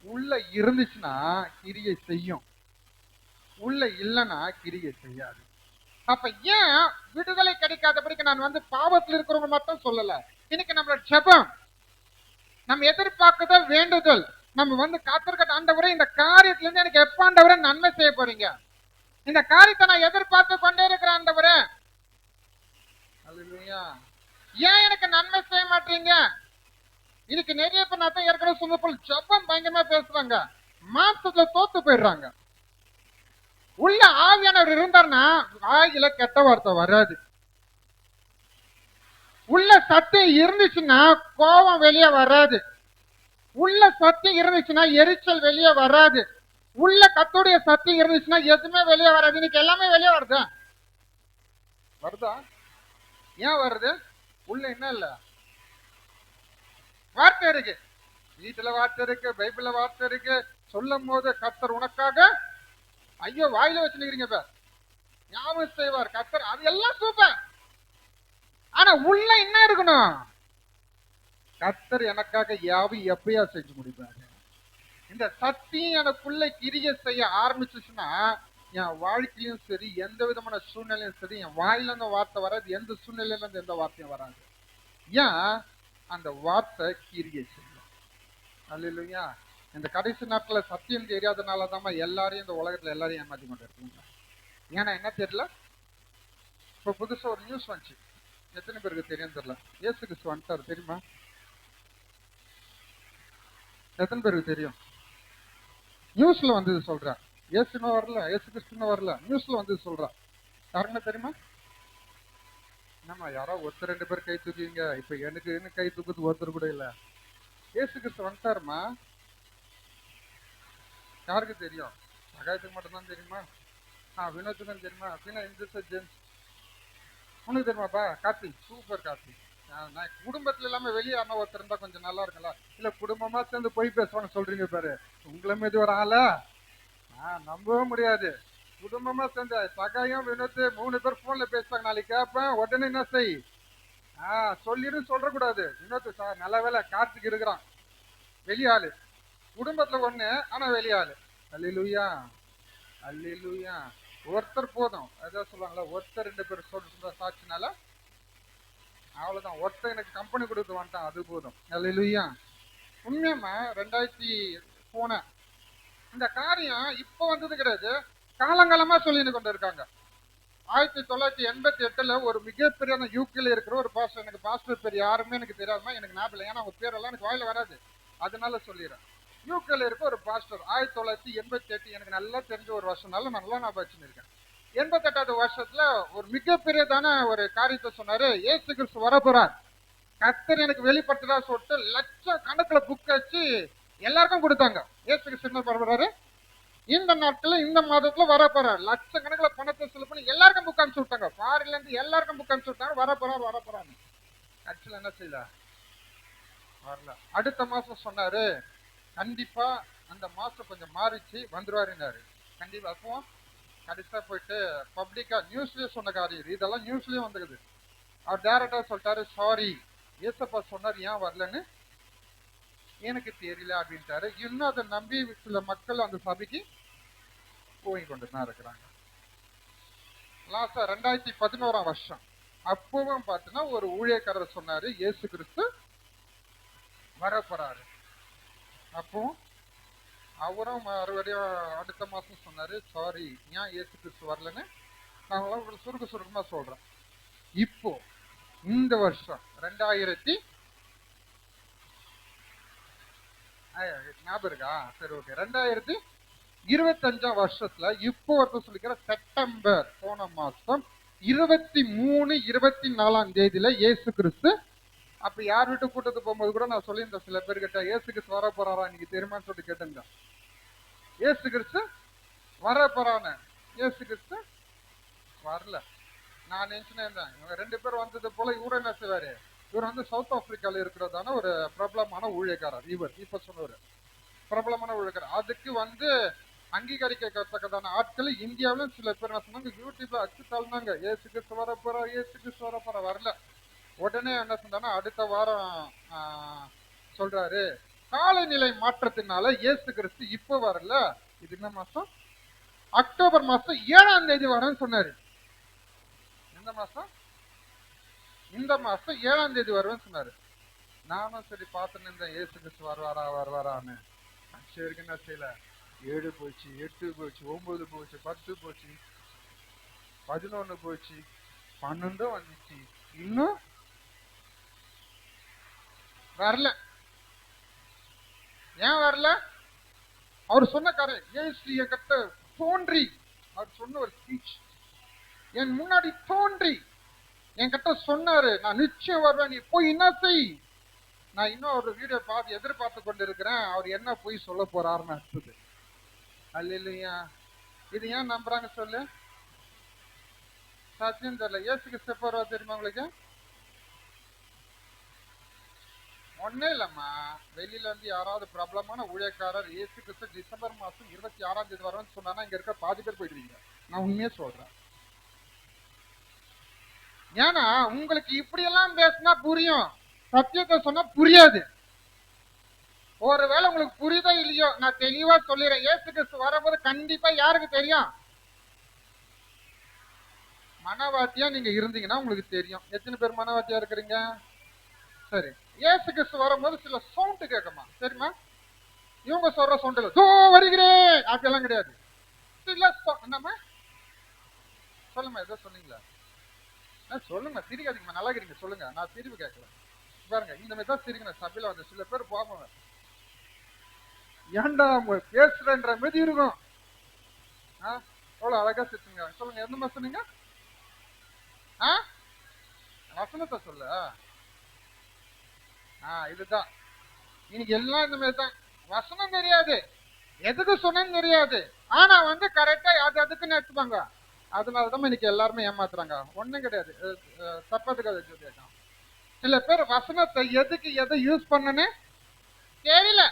உள்ள இருந்துச்சுன்னா கிரியை செய்யும், உள்ள இல்லைன்னா கிரியை செய்யாது. அப்ப ஏன் விடுதலை கிடைக்காதபடிக்கு நான் பாவத்தில் இருக்கிறவங்க மட்டும் சொல்லல, இன்னைக்கு நம்மளோட ஜெபம், நம்ம எதிர்பார்க்குத வேண்டுதல், நம்ம காத்திருக்க ஆண்டவரே இந்த காரியத்துல இருந்து எனக்கு எப்ப ஆண்டவரே நன்மை செய்ய போறீங்க, இந்த காரியத்தை நான் எதிர்பார்த்து கொண்டே இருக்கிறேன் ஆண்டவரே, அல்லேலூயா, ஏன் எனக்கு நன்மை செய்ய மாட்டீங்க. இதுக்கு நிறைய பேர் நான் ஏற்கனவே சொன்ன போல ஜெபம் பயங்கரமா பேசுறாங்க, மாசத்துல தோத்து போயிடுறாங்க. உள்ள ஆவியானவர் இருந்தார்னா வாயில கெட்ட வார்த்தை வராது, உள்ள சத்தியம் இருந்துச்சுன்னா கோபம் வெளியே வராது, உள்ள சத்தியம் இருந்துச்சுன்னா எரிச்சல் வெளியே வராது, உள்ள கத்தோடைய சத்தியம் இருந்துச்சுன்னா எதுவுமே வெளியே வராது. இன்னைக்கு எல்லாமே வெளியே வருதா, ஏன் வருது, உள்ள என்ன இல்ல, வார்த்தை இருக்கு, வீட்டுல வார்த்தை இருக்கு, பைபிள்ல வார்த்தை இருக்கு, சொல்லும் போது கத்தர் உனக்காக, ஐயோ வாயில வச்சுருக்கீங்க ஞாபகம் செய்வார் கத்தர், அது எல்லாம் சூப்பர். ஆனா உள்ள என்ன இருக்கணும், கத்தர் எனக்காக யாவும் எப்பயா செஞ்சு முடிப்பாரு. இந்த சத்தியம் எனக்குள்ள கிரியை செய்ய ஆரம்பிச்சுச்சுன்னா என் வாழ்க்கையும் சரி, எந்த விதமான சூழ்நிலையும் சரி, என் வாயில இருந்து வார்த்தை வராது, எந்த சூழ்நிலையில இருந்து எந்த வார்த்தையும் வராது. ஏன், அந்த வார்த்தை கிரியை செய்யும். அல்லேலூயா. இந்த கடைசி நாட்கள சத்தியம் தெரியாதனாலதான் எல்லாரையும் இந்த உலகத்துல எல்லாரையும் ஏமாத்தி கொண்டு இருக்காங்க. ஏன்னா என்ன தெரியல, இப்ப புதுசா ஒரு நியூஸ் வந்துச்சு, எத்தனை பேருக்கு தெரியும் தெரியல, இயேசு கிறிஸ்து வந்துட்டாரு தெரியுமா, எத்தனை பேருக்கு தெரியும், நியூஸ்ல வந்தது சொல்ற, இயேசுன்னு வரல, இயேசு கிறிஸ்துன்னு வரல, நியூஸ்ல வந்தது சொல்ற, யாருன்னு தெரியுமா, நம்ம யாரோ ஒருத்தர் 2 பேர் கை தூக்குவீங்க, இப்ப எனக்கு கை தூக்குறது ஒருத்தர் கூட இல்ல, இயேசு கிறிஸ்து வந்துட்டாருமா, யாருக்கு தெரியும், சகாயத்துக்கு மட்டும்தான் தெரியுமா, வினோத்துக்கு தெரியுமா, ஜேம்ஸ் உனக்கு தெரியுமாப்பா, கார்த்தி சூப்பர் கார்த்தி, நான் குடும்பத்துல இல்லாம வெளியே அண்ணா ஒருத்தர் இருந்தா கொஞ்சம் நல்லா இருக்குல்ல, இல்ல குடும்பமா சேர்ந்து போய் பேசுவாங்க சொல்றீங்க பாரு, உங்களை மீது ஒரு ஆள நம்பவே முடியாது. குடும்பமா சேர்ந்து சகாயம் வினோத்து 3 பேர் போன்ல பேசுவாங்க, நாளைக்கு கேட்பேன், உடனே என்ன செய், சொல்லிடு சொல்ற கூடாது, வினோத்து நல்ல வேலை கார்த்திக் இருக்கிறான், வெளியாளு, குடும்பத்துல ஒண்ணு ஆனா வெளியாளு. அல்லேலூயா, அல்லேலூயா. ஒருத்தர் போதும், அதான் சொல்லுவாங்களா, ஒருத்தர் 2 பேர் சொல்ற சாட்சினால அவ்வளவுதான், ஒருத்தர் எனக்கு கம்பெனி கொடுத்து வந்துட்டான் அது போதும். அல்லேலூயா. உண்மையாமா 2000 போன இந்த காரியம் இப்ப வந்தது கிடையாது, காலங்காலமா சொல்லிட்டு கொண்டு இருக்காங்க. 1988 ஒரு மிகப்பெரிய யூகேல இருக்கிற ஒரு பாஸ்டர், எனக்கு பாஸ்டர் பேர் யாருமே எனக்கு தெரியாதுமா, எனக்கு ஞாபகம் இல்லை, ஏன்னா அவங்க பேரெல்லாம் எனக்கு வாயில வராது, அதனால சொல்லிடுறேன். யூகேல இருக்க ஒரு பாஸ்டர் 1988, எனக்கு நல்லா தெரிஞ்ச ஒரு வருஷம்னால நல்லா நான் வச்சுருக்கேன். 88வது வருஷத்துல ஒரு மிகப்பெரியதான ஒரு காரியத்தை சொன்னாரு, இயேசு கிறிஸ்து வரப்போறார், கர்த்தர் எனக்கு வெளிப்பட்டதா சொல்லிட்டு லட்ச கணக்குல புக் வச்சு எல்லாருக்கும் கொடுத்தாங்க. இயேசு கிறிஸ்து என்ன வரப்போறாரு, இந்த நாட்கள்ல இந்த மாதத்துல வரப்போறாரு, லட்சக்கணக்குல பணத்தை செலவு பண்ணி எல்லாருக்கும் புக் அனுப்பிச்சு விட்டாங்க, ஃபாரின்ல இருந்து எல்லாருக்கும் புக் அனுப்பிச்சு விட்டாங்க, வரப்போறாரு. ஆக்சுவலா என்ன செய்யல, வரல. அடுத்த மாசம் சொன்னாரு, கண்டிப்பா அந்த மாசம் கொஞ்சம் மாறிச்சு வந்துருவாருன்னாரு, கண்டிப்பா. அப்போ கடைசியா போயிட்டு பப்ளிக்கா நியூஸ்லயே சொன்ன காரியம், இதெல்லாம் நியூஸ்லயும் வந்துக்குது. அவர் டைரக்டா சொல்லிட்டாரு, சாரி ஏசப்பா சொன்னார், ஏன் வரலன்னு எனக்கு தெரியல அப்படின்ட்டாரு. இன்னும் அதை நம்பி சில மக்கள் அந்த சபைக்கு போய் கொண்டு தான் இருக்கிறாங்க. லாஸ்டா 2011 வருஷம் அப்பவும் பார்த்தீங்கன்னா ஒரு ஊழியக்காரர் சொன்னாரு இயேசு கிறிஸ்து வரப்போறாரு. அப்போ அவரும் மறுபடியும் அடுத்த மாசம் சொன்னாரு, சாரி ஏன் இயேசு கிறிஸ்து வரலன்னு நான் சுருக்கமா சொல்றேன். இப்போ இந்த வருஷம் 2000 ஞாபகம் இருக்கா? சரி, ஓகே. 2025 வருஷத்துல இப்போ ஒருத்தர் சொல்லிக்கிற செப்டம்பர் போன மாசம் 23, 24 தேதியில இயேசு கிறிஸ்து, அப்ப யார் வீட்டு கூட்டத்து போகும்போது கூட நான் சொல்லியிருந்தேன், சில பேர் கிட்ட இயேசு கிறிஸ்து வர போறாரா இன்னைக்கு தெரியுமான்னு சொல்லிட்டு கேட்டிருந்தேன். இயேசு கிறிஸ்து வர போறான்னு. இயேசு கிறிஸ்து வரல. நான் நினைச்சுனே இருந்தேன், இவங்க 2 பேர் வந்தது போல இவரு என்ன செய்வாரு, இவர் வந்து சவுத் ஆப்பிரிக்கால இருக்கிறதான ஒரு பிரபலமான ஊழியக்காரர். இவர் இப்ப சொன்னவர் பிரபலமான ஊழியக்காரர். அதுக்கு வந்து அங்கீகரிக்கத்தக்கதான ஆட்கள் இந்தியாவிலும் சில பேர் என்ன சொன்னாங்க, யூடியூப்ல அச்சு தள்ளினாங்க, இயேசு கிறிஸ்து வர போறா, இயேசு கிறிஸ்து வர போறா. வரல. உடனே என்ன சொன்னா, அடுத்த வாரம் சொல்றாரு, காலநிலை மாற்றத்தினால இயேசு கிறிஸ்து இப்ப வரல, இது என்ன மாசம், அக்டோபர் மாசம் 7ஆம் தேதி வரேன்னு சொன்னாரு. இந்த மாசம் 7ஆம் தேதி வருவேன்னு சொன்னாரு. நானும் சரி பார்த்துன்னு இருந்தேன், இயேசு கிறிஸ்து வருவாரான்னு. சரி, என்ன செய்யல, 7 போச்சு, 8 போச்சு, 9 போச்சு, 10 போச்சு, 11 போச்சு, 12 வந்துச்சு, இன்னும் வரல. ஏன் வரல? அவர் சொன்ன கரை ஏசு என்கிட்ட தோன்றி, அவர் சொன்ன ஒரு ஸ்பீச் என் முன்னாடி தோன்றி என்கிட்ட சொன்னாரு, நான் நிச்சயம் வருவேன், நீ போய் என்ன செய். நான் இன்னும் ஒரு வீடியோ பார்த்து எதிர்பார்த்து கொண்டு இருக்கிறேன், அவர் என்ன போய் சொல்ல போறாருன்னு அடுத்தது. அல்லேலூயா. இது ஏன் நம்புறாங்க சொல்லு? சத்தியம் தெரியல. இயேசுக்கு எப்ப வருவா தெரியுமா உங்களுக்கு? ஒன்னே இல்லம்மா, வெளியில வந்து யாராவது பிரபலமான ஊழியக்காரர் இயேசு கிறிஸ்து டிசம்பர் மாசம் 26ஆம் தேதி வரும்னு சொன்னா இங்க இருக்க பாதி பேர் போயிடுவீங்க. நான் உண்மையே சொல்றேன். ஏன்னா உங்களுக்கு இப்படி எல்லாம் பேசினா புரியும், சத்தியத்தை சொன்னா புரியாது. ஒருவேளை உங்களுக்கு புரியுதோ இல்லையோ, நான் தெளிவா சொல்லிடுறேன், இயேசு கிறிஸ்து வரும்போது கண்டிப்பா யாருக்கு தெரியும்? மனவாட்டியா நீங்க இருந்தீங்கன்னா உங்களுக்கு தெரியும். எத்தனை பேர் மனவாட்டியா இருக்கிறீங்க? சரி, இயேசு கிறிஸ்து வரும்போது சில சவுண்ட் கேட்குமா தெரியுமா? இவங்க சொல்ற சவுண்ட் தோ வருகிறேன் அப்படியெல்லாம் கிடையாது. என்னம்மா சொல்லுமா, ஏதோ சொன்னீங்களா? சொல்லுங்க, சிரிக்காதீங்கம்மா, நல்லா இருக்கிறீங்க, சொல்லுங்க. நான் சிரிப்பு கேட்கல. பாருங்க, இந்த மாதிரி தான் சிரிக்கணும். சபையில வந்து சில பேர் போவாங்க, ஏன்டா பேசுறன்ற மாதிரி இருக்கும். எவ்வளவு அழகா சிரிச்சுங்க. சொல்லுங்க, எந்த மாதிரி சொன்னீங்க? வசனத்தை சொல்ல. இதுதான் இன்னைக்கு எல்லாம் இந்த மாதிரி தான். வசனம் தெரியாது, எதுக்கு சொன்னு தெரியாது, ஆனா வந்து கரெக்டா அது அதுக்குன்னு எடுத்துப்பாங்க. அதனாலதான் இன்னைக்கு எல்லாருமே ஏமாத்துறாங்க. ஒண்ணும் கிடையாது, தப்பதுக்கு கேட்கும். சில பேர் வசனத்தை எதுக்கு எதை யூஸ் பண்ணனு தெரியல,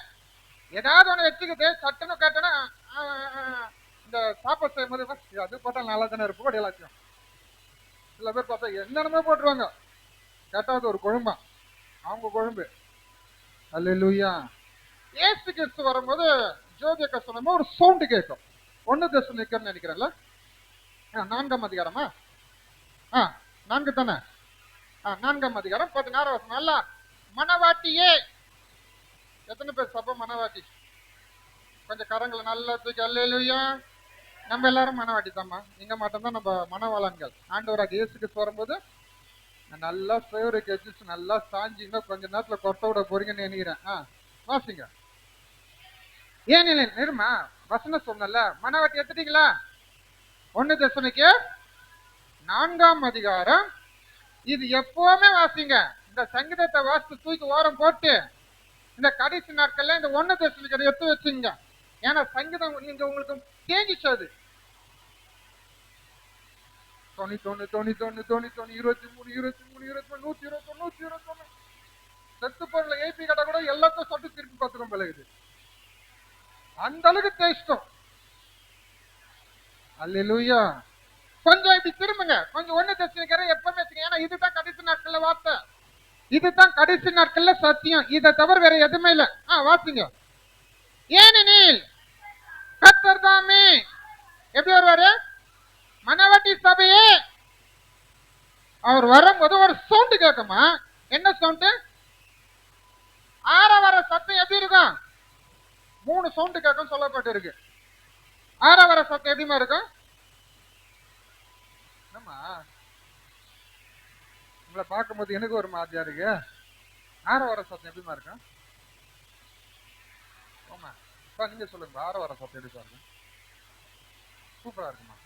ஏதாவது ஒண்ணு வச்சுக்கிட்டு சட்டன்னு கேட்டனா இந்த சாப்பாடு செய்யும் போது அது போட்டா நல்லா தானே இருப்போம் எல்லாத்தையும். சில பேர் பார்த்தா என்னென்னமே போட்டுருவாங்க, கேட்டாவது ஒரு குழம்பா அவங்க குழம்பு. அல்லேலூயா. இயேசு கிறிஸ்து வரும்போது ஜோதியக்க சொன்ன ஒரு சவுண்ட் கேட்கும். 1 தெசலோனிக்கேயர்னு நினைக்கிறேன்ல, 4ஆம் அதிகாரமா? 4 தானே? 4ஆம் அதிகாரம் 16 வசனம். நல்லா மனவாட்டியே. எத்தனை பேர் சபை மனவாட்டி? கொஞ்சம் கரங்களை நல்லா தூக்கி. அல்லேலூயா. நம்ம எல்லாரும் மனவாட்டி தாம்மா, நீங்க மட்டும்தான் நம்ம மனவாளன்கள். ஆண்டவராக இயேசு கிறிஸ்து வரும்போது நல்லா ஃபேவருக்கு வச்சு நல்லா சாஞ்சி இன்னும் கொஞ்ச நேரத்துல கொட்ட விட போறீங்கன்னு நினைக்கிறேன். வாசிங்க. ஏன் இல்லை நிருமா வசனம் சொன்னல, மனவாட்டி எடுத்துட்டீங்களா? 1 தெசலோனிக்கேயர் 4ஆம் அதிகாரம். இது எப்பவுமே வாசிங்க. இந்த சங்கீதத்தை வாசித்து தூக்கி ஓரம் போட்டு இந்த கடைசி நாட்கள்ல இந்த 1 தெசலோனிக்கேயர் எடுத்து வச்சுங்க. ஏன்னா சங்கீதம் நீங்க உங்களுக்கு தேங்கிச்சது. 91, 91, 93, 23, 23, 21, 121 செத்து பொருளை ஏபி கடை கூட எல்லாத்தையும் சொட்டு திருப்பி பார்த்துக்கும் பிள்ளைகுது. அந்த அளவுக்கு தேஷ்டம். அல்லேலூயா. கொஞ்சம் இப்படி திரும்புங்க, கொஞ்சம் 1 தெசலோனிக்கேயர் எப்பவுமே வச்சுங்க. ஏன்னா இதுதான் கடைசி நாட்கள்ல வார்த்தை, இதுதான் கடைசி நாட்கள்ல சத்தியம். இதை தவிர வேற எதுவுமே இல்ல. வாசிங்க. ஏனெனில் கர்த்தர் தாமே எப்படி வருவாரு? மனவாட்டி சபையே அவர் அவர் வரும்போது ஒரு சவுண்ட் கேட்குமா? என்ன சவுண்ட்? ஆரவார சத்தம் எப்படி இருக்கும்? 3 சவுண்ட் கேட்கும் சொல்லப்பட்டு இருக்கு. ஆரவார சத்தம் எப்படிமா இருக்கும்? ஆமா, உங்களை பார்க்கும்போது எனக்கு ஒரு மாதிரியா இருக்கு. ஆரவார சத்தம் எப்படிமா இருக்கும்? ஆமா, நீங்க சொல்லுங்க, ஆரவார சத்தம் எப்படி பாருங்க? சூப்பரா இருக்குமா?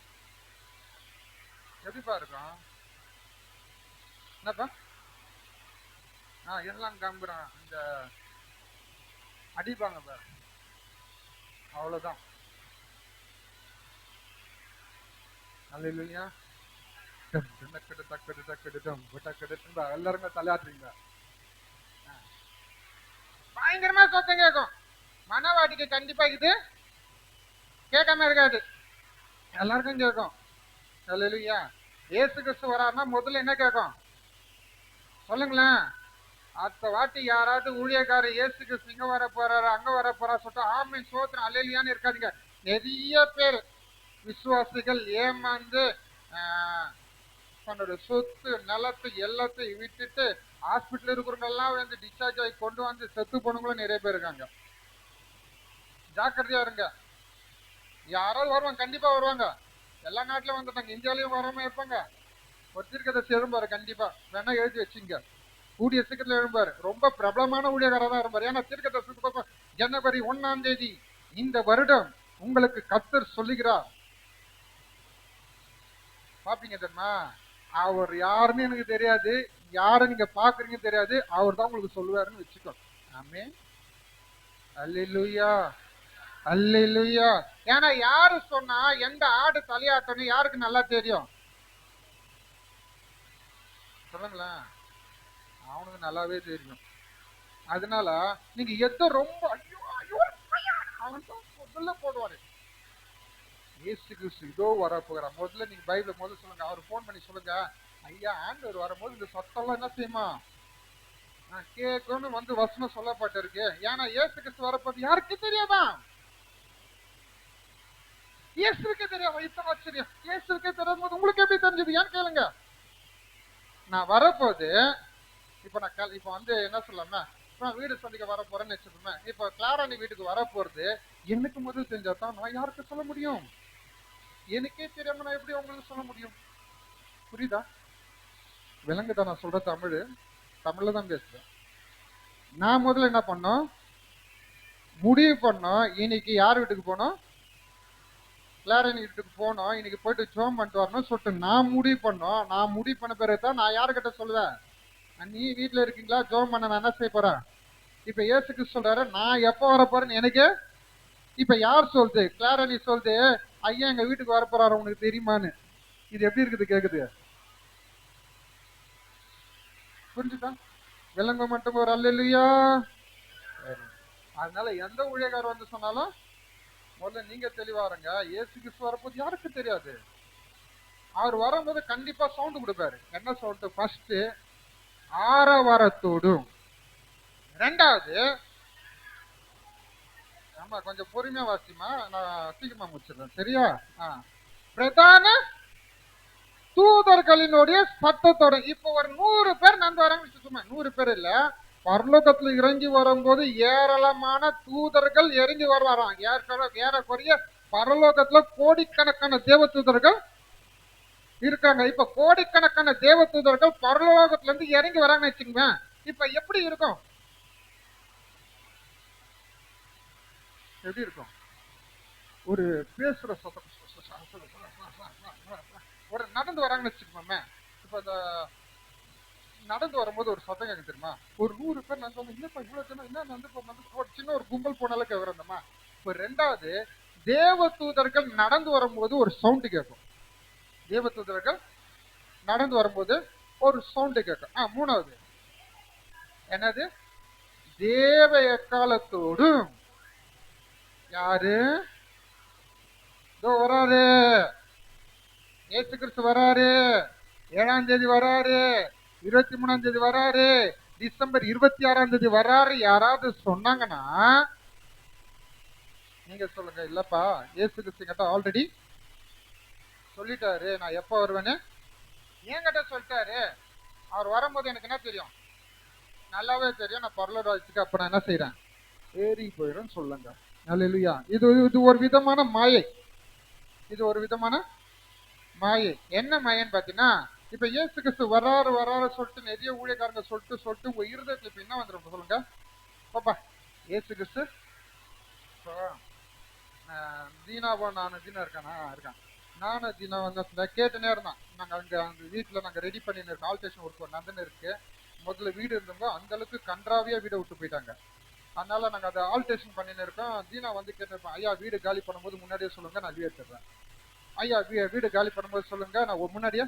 எப்படிப்பா இருக்கும்? என்னப்பா? எல்லாம் கம்புறான், இந்த அடிப்பாங்க பாரு, அவ்வளவுதான். அல்லேலூயா. எல்லாருமே தலையாட்டுறீங்க. பயங்கரமா சத்தம் கேட்கும். மனவாட்டிக்கு கண்டிப்பா இது கேட்காம இருக்காது, எல்லாருக்கும் கேட்கும். அல்லேலூயா. இயேசு கிறிஸ்து வராருன்னா முதல்ல என்ன கேட்கும் சொல்லுங்களேன்? அடுத்த வாட்டி யாராவது ஊழியக்காரர் இயேசு கிறிஸ்து இங்க வர போறாரு அங்க வர போறா சொல்லிட்டு ஆமீன் சோத்திரம் அல்லேலூயான்னு இருக்காதுங்க. நிறைய பேர் விசுவாசிகள் ஏமாந்து தன்னோட சொத்து நிலத்தை எல்லாத்தையும் விட்டுட்டு ஹாஸ்பிட்டல் இருக்கிறவங்க எல்லாம் வந்து டிஸ்சார்ஜ் ஆகி கொண்டு வந்து செத்து போனவங்களும் நிறைய பேர் இருக்காங்க. ஜாக்கிரதையா இருங்க. யாராவது வருவாங்க, கண்டிப்பா வருவாங்க. எல்லா நாட்டிலும் வந்துட்டாங்க, இந்தியாவிலயும் வராம இருப்பாங்க. ஒரு தீர்க்கதரிசி எழும்பாரு, கண்டிப்பா வேணா எழுதி வச்சுங்க. கூடிய சீக்கிரத்துல எழும்பாரு. ரொம்ப பிரபலமான ஊழியக்காரா தான் இருப்பாரு. ஏன்னா தீர்க்கதரிசி ஜனவரி 1ஆம் தேதி இந்த வருடம் உங்களுக்கு கர்த்தர் சொல்லுகிறார். பாப்பீங்க தெரியுமா? அவர் யாருன்னு எனக்கு தெரியாது, யாரை நீங்க பாக்குறீங்க தெரியாது, அவர் தான் உங்களுக்கு சொல்லுவாருன்னு வச்சுக்கோ. ஆமென். அல்லேலூயா, அல்லேலூயா. ஏன்னா யாரு சொன்னா எந்த ஆடு தலையாட்டணும் யாருக்கு நல்லா தெரியும்? சொல்லுங்களேன். அவனுக்கு நல்லாவே தெரியும். அதனால நீங்க எதோ ரொம்ப ஐயோ ஐயோ அவன் முதல்ல போடுவாரு. இயேசு கிறிஸ்து இதோ வர போகிறார். முதல்ல நீங்க பைபிள முதல்ல சொல்லுங்க. அவர் போன் பண்ணி சொல்லுங்க, ஐயா ஆண்டவர் வரும்போது இந்த சத்தம்லாம் என்ன செய்யுமா கேட்கணும்னு வந்து வசனம் சொல்லப்பட்டிருக்கு. ஏன்னா இயேசு கிறிஸ்து வரப்போது யாருக்கு தெரியாதா? இயேசுக்கே தெரியாதா? இத்தனை ஆச்சரியம். இயேசுக்கே தெரியாத போது உங்களுக்கு எப்படி தெரிஞ்சது? ஏன்னு கேளுங்க. நான் வரப்போது இப்ப நான் இப்ப வந்து என்ன சொல்லலாம்னா, வீடு சந்திக்க வர போறேன்னு வச்சுக்கோங்க. இப்ப கிளாராணி வீட்டுக்கு வர போறது எனக்கு முதல் தெரிஞ்சாதான் நான் யாருக்கு சொல்ல முடியும்? எனக்கே தெரியாம நான் எப்படி உங்களுக்கு சொல்ல முடியும்? புரியுதா? விலங்குதான் நான் சொல்ற தமிழ்ல தான் பேசுறேன். நான் முதல்ல என்ன பண்ணோம், முடிவு பண்ணோம் இன்னைக்கு யார் வீட்டுக்கு போனோம்? கிளாராணி வீட்டுக்கு போனோம். இன்னைக்கு போயிட்டு ஜோம் பண்ணிட்டு வரணும்னு சொல்லிட்டு நான் முடிவு பண்ணோம். நான் முடிவு பண்ண பிறகுதான் நான் யாருக்கிட்ட சொல்லுவேன், நீ வீட்டுல இருக்கீங்களா ஜோம் பண்ண நான் என்ன செய்ய போறேன்? இப்ப ஏசுக்கு சொல்றாரு நான் எப்ப வர போறேன்னு எனக்கு இப்ப யார் சொல்லுது? கிளாராணி சொல்லுது, ஐயா எங்க வீட்டுக்கு வர போறாரு உனக்கு தெரியுமான்னு. இது எப்படி இருக்குது கேக்குது? புரிஞ்சுதா? விலங்கு மட்டும் ஒரு அல்லேலூயா. அதனால எந்த ஊழியக்காரர் வந்து சொன்னாலும் முதல்ல நீங்க தெளிவாருங்க. இயேசு கிறிஸ்து வரப்போது யாருக்கு தெரியாது. அவர் வரும்போது கண்டிப்பா சவுண்ட் கொடுப்பாரு. என்ன சவுண்ட்? ஃபர்ஸ்ட் ஆரவாரத்தோடும், ரெண்டாவது ஆமா கொஞ்சம் பொறுமையா வாசிமா, நான் சீக்கிரமா முடிச்சிடுறேன் சரியா? பிரதான தூதர்களினுடைய சத்தத்தோட. இப்ப ஒரு 100 பேர் நந்து வராங்க, சும்மா 100 பேர் இல்ல, பரலோகத்துல இறங்கி வரும்போது ஏராளமான தூதர்கள் இறங்கி வருவாராம். ஏறக்குறைய பரலோகத்துல கோடிக்கணக்கான தேவ தூதர்கள் இருக்காங்க. இப்ப கோடிக்கணக்கான தேவ தூதர்கள் பரலோகத்துல இருந்து இறங்கி வராங்கன்னு வச்சுக்கோங்க. இப்ப எப்படி இருக்கும்? எப்படி இருக்கும்? ஒரு பேசுற சத்தம், ஒரு நடந்து வராங்கன்னு வச்சுக்கோமே. இப்ப இந்த நடந்து வரும்போது ஒரு சத்தம் கேட்க தெரியுமா? ஒரு 100 பேர் நடந்து இல்லப்பா இவ்வளவு ஜனம் என்ன நடந்து ஒரு சின்ன ஒரு கும்பல் போனாலும் கேட்கறோம்மா. இப்ப ரெண்டாவது தேவ தூதர்கள் நடந்து வரும்போது ஒரு சவுண்ட் கேட்கும். தேவ தூதர்கள் நடந்து வரும்போது ஒரு சவுண்ட் கேட்கும். மூணாவது என்னது? தேவ எக்காலத்தோடு யாரு வராரு? இயேசு கிறிஸ்து வராரு. 7ஆம் தேதி வராரு, 23ஆம் தேதி வராரு, டிசம்பர் 26ஆம் தேதி வராரு. யாராவது சொன்னாங்கன்னா நீங்க சொல்லுங்க, இல்லப்பா இயேசு கிறிஸ்து கிட்ட ஆல்ரெடி சொல்லிட்டாரு நான் எப்ப வருவேன்னு. என்கிட்ட சொல்லிட்டாரு. அவர் வரும்போது எனக்கு என்ன தெரியும்? நல்லாவே தெரியும். நான் பரலோகத்துக்கு அப்ப நான் என்ன செய்யறேன்? ஏறி போயிடும் சொல்லுங்க. அல்லேலூயா. இது இது ஒரு விதமான மாயை. இது ஒரு விதமான மாயை. என்ன மாயன்னு பாத்தீங்கன்னா, இப்ப இயேசு கிறிஸ்து வராரு சொல்லிட்டு நிறைய ஊழியக்காரங்க சொல்லிட்டு உங்க இருதயத்துல இப்ப என்ன வந்துடும் சொல்லுங்க பாப்பா? இயேசு கிறிஸ்து தீனாவோ தீனா இருக்கான். நானும் தீனா வந்து கேட்டுனே இருந்தான். நாங்க அந்த வீட்டுல நாங்க ரெடி பண்ணின்னு இருக்கோம். ஆல்டேஷன் ஒர்க் நடந்துன்னு இருக்கு. முதல்ல வீடு இருந்தவங்க அந்த அளவுக்கு கன்றாவியா வீடை விட்டு போயிட்டாங்க. அதனால நாங்க அதை ஆல்டேஷன் பண்ணின்னு இருக்கோம். தீனா வந்து கேட்டிருப்பேன், ஐயா வீடு காலி பண்ணும்போது முன்னாடியே சொல்லுங்க, நான் லீவ் எடுத்துடுறேன். ஐயா வீடு காலி பண்ணும்போது சொல்லுங்க, நான் முன்னாடியே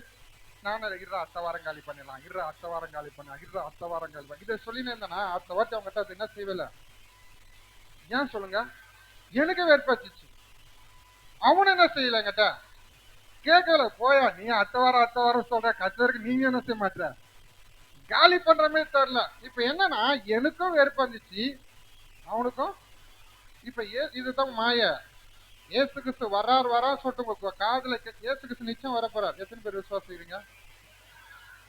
நானும் அடுத்த வாரம் காலி பண்ணிடலாம், அடுத்த வாரம் காலி பண்ணலாம், அடுத்த வாரம் காலி பண்ண இதை சொல்லினே இருந்தேன்னா அடுத்த வாரத்தை அவங்ககிட்ட அது என்ன செய்யல. ஏன் சொல்லுங்க? எனக்கு வேறுபாச்சிச்சு. அவனு என்ன செய்யல என்கிட்ட கேட்கல. போயா நீ அடுத்த வாரம் சொல்ற, கத்தருக்கு நீங்க என்ன செய்ய மாட்ட, காலி பண்ற மாதிரி தெரியல. இப்ப என்னன்னா எனக்கும் வெறுப்பாந்துச்சு, அவனுக்கும். இப்ப இதுதான் மாய. ஏசு கிறிஸ்து வரா சொல்லிட்டு காதுல ஏசு கிறிஸ்து நிச்சயம் வர போறார். எத்தனை பேர் விசுவாசிக்கிறீங்க?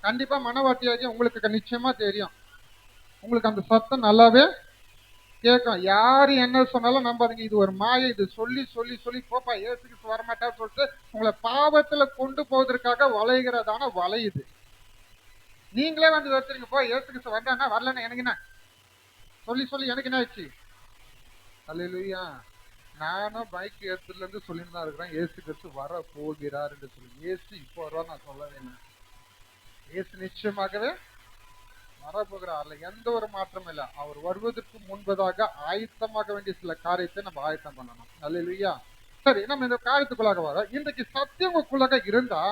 கண்டிப்பா மனவாட்டியாகி உங்களுக்கு நிச்சயமா தெரியும். உங்களுக்கு அந்த சத்தம் நல்லாவே கேட்கும். யாரு என்ன சொன்னாலும் நம்பாதீங்க. இது ஒரு மாயை. இது சொல்லி சொல்லி சொல்லி போப்பா ஏசு கிறிஸ்து வரமாட்டான்னு சொல்லிட்டு உங்களை பாவத்துல கொண்டு போவதற்காக வளைகிறதான வலை இது. நீங்களே வந்து வச்சுருங்க, போ ஏசு கிறிஸ்து வந்தானா வரலன்னா எனக்கு என்ன சொல்லி சொல்லி எனக்கு என்ன ஆச்சு? அல்லேலூயா. நானும் பைக் ஏத்துல இருந்து சொல்லிட்டு தான் இருக்கிறேன், ஏசு கிறிஸ்து வர போகிறார் என்று சொல்லி. ஏசு இப்போ வர நான் சொல்ல வேணும். ஏசு நிச்சயமாகவே வரப்போகிறார். அதுல எந்த ஒரு மாற்றமும் இல்லை. அவர் வருவதற்கு முன்பதாக ஆயத்தமாக வேண்டிய சில காரியத்தை நம்ம ஆயத்தம் பண்ணணும். அல்லேலூயா. சரி, நம்ம இந்த காரியத்துக்குள்ளாக வர, இன்றைக்கு சத்தியங்களுக்குள்ளாக இருந்தா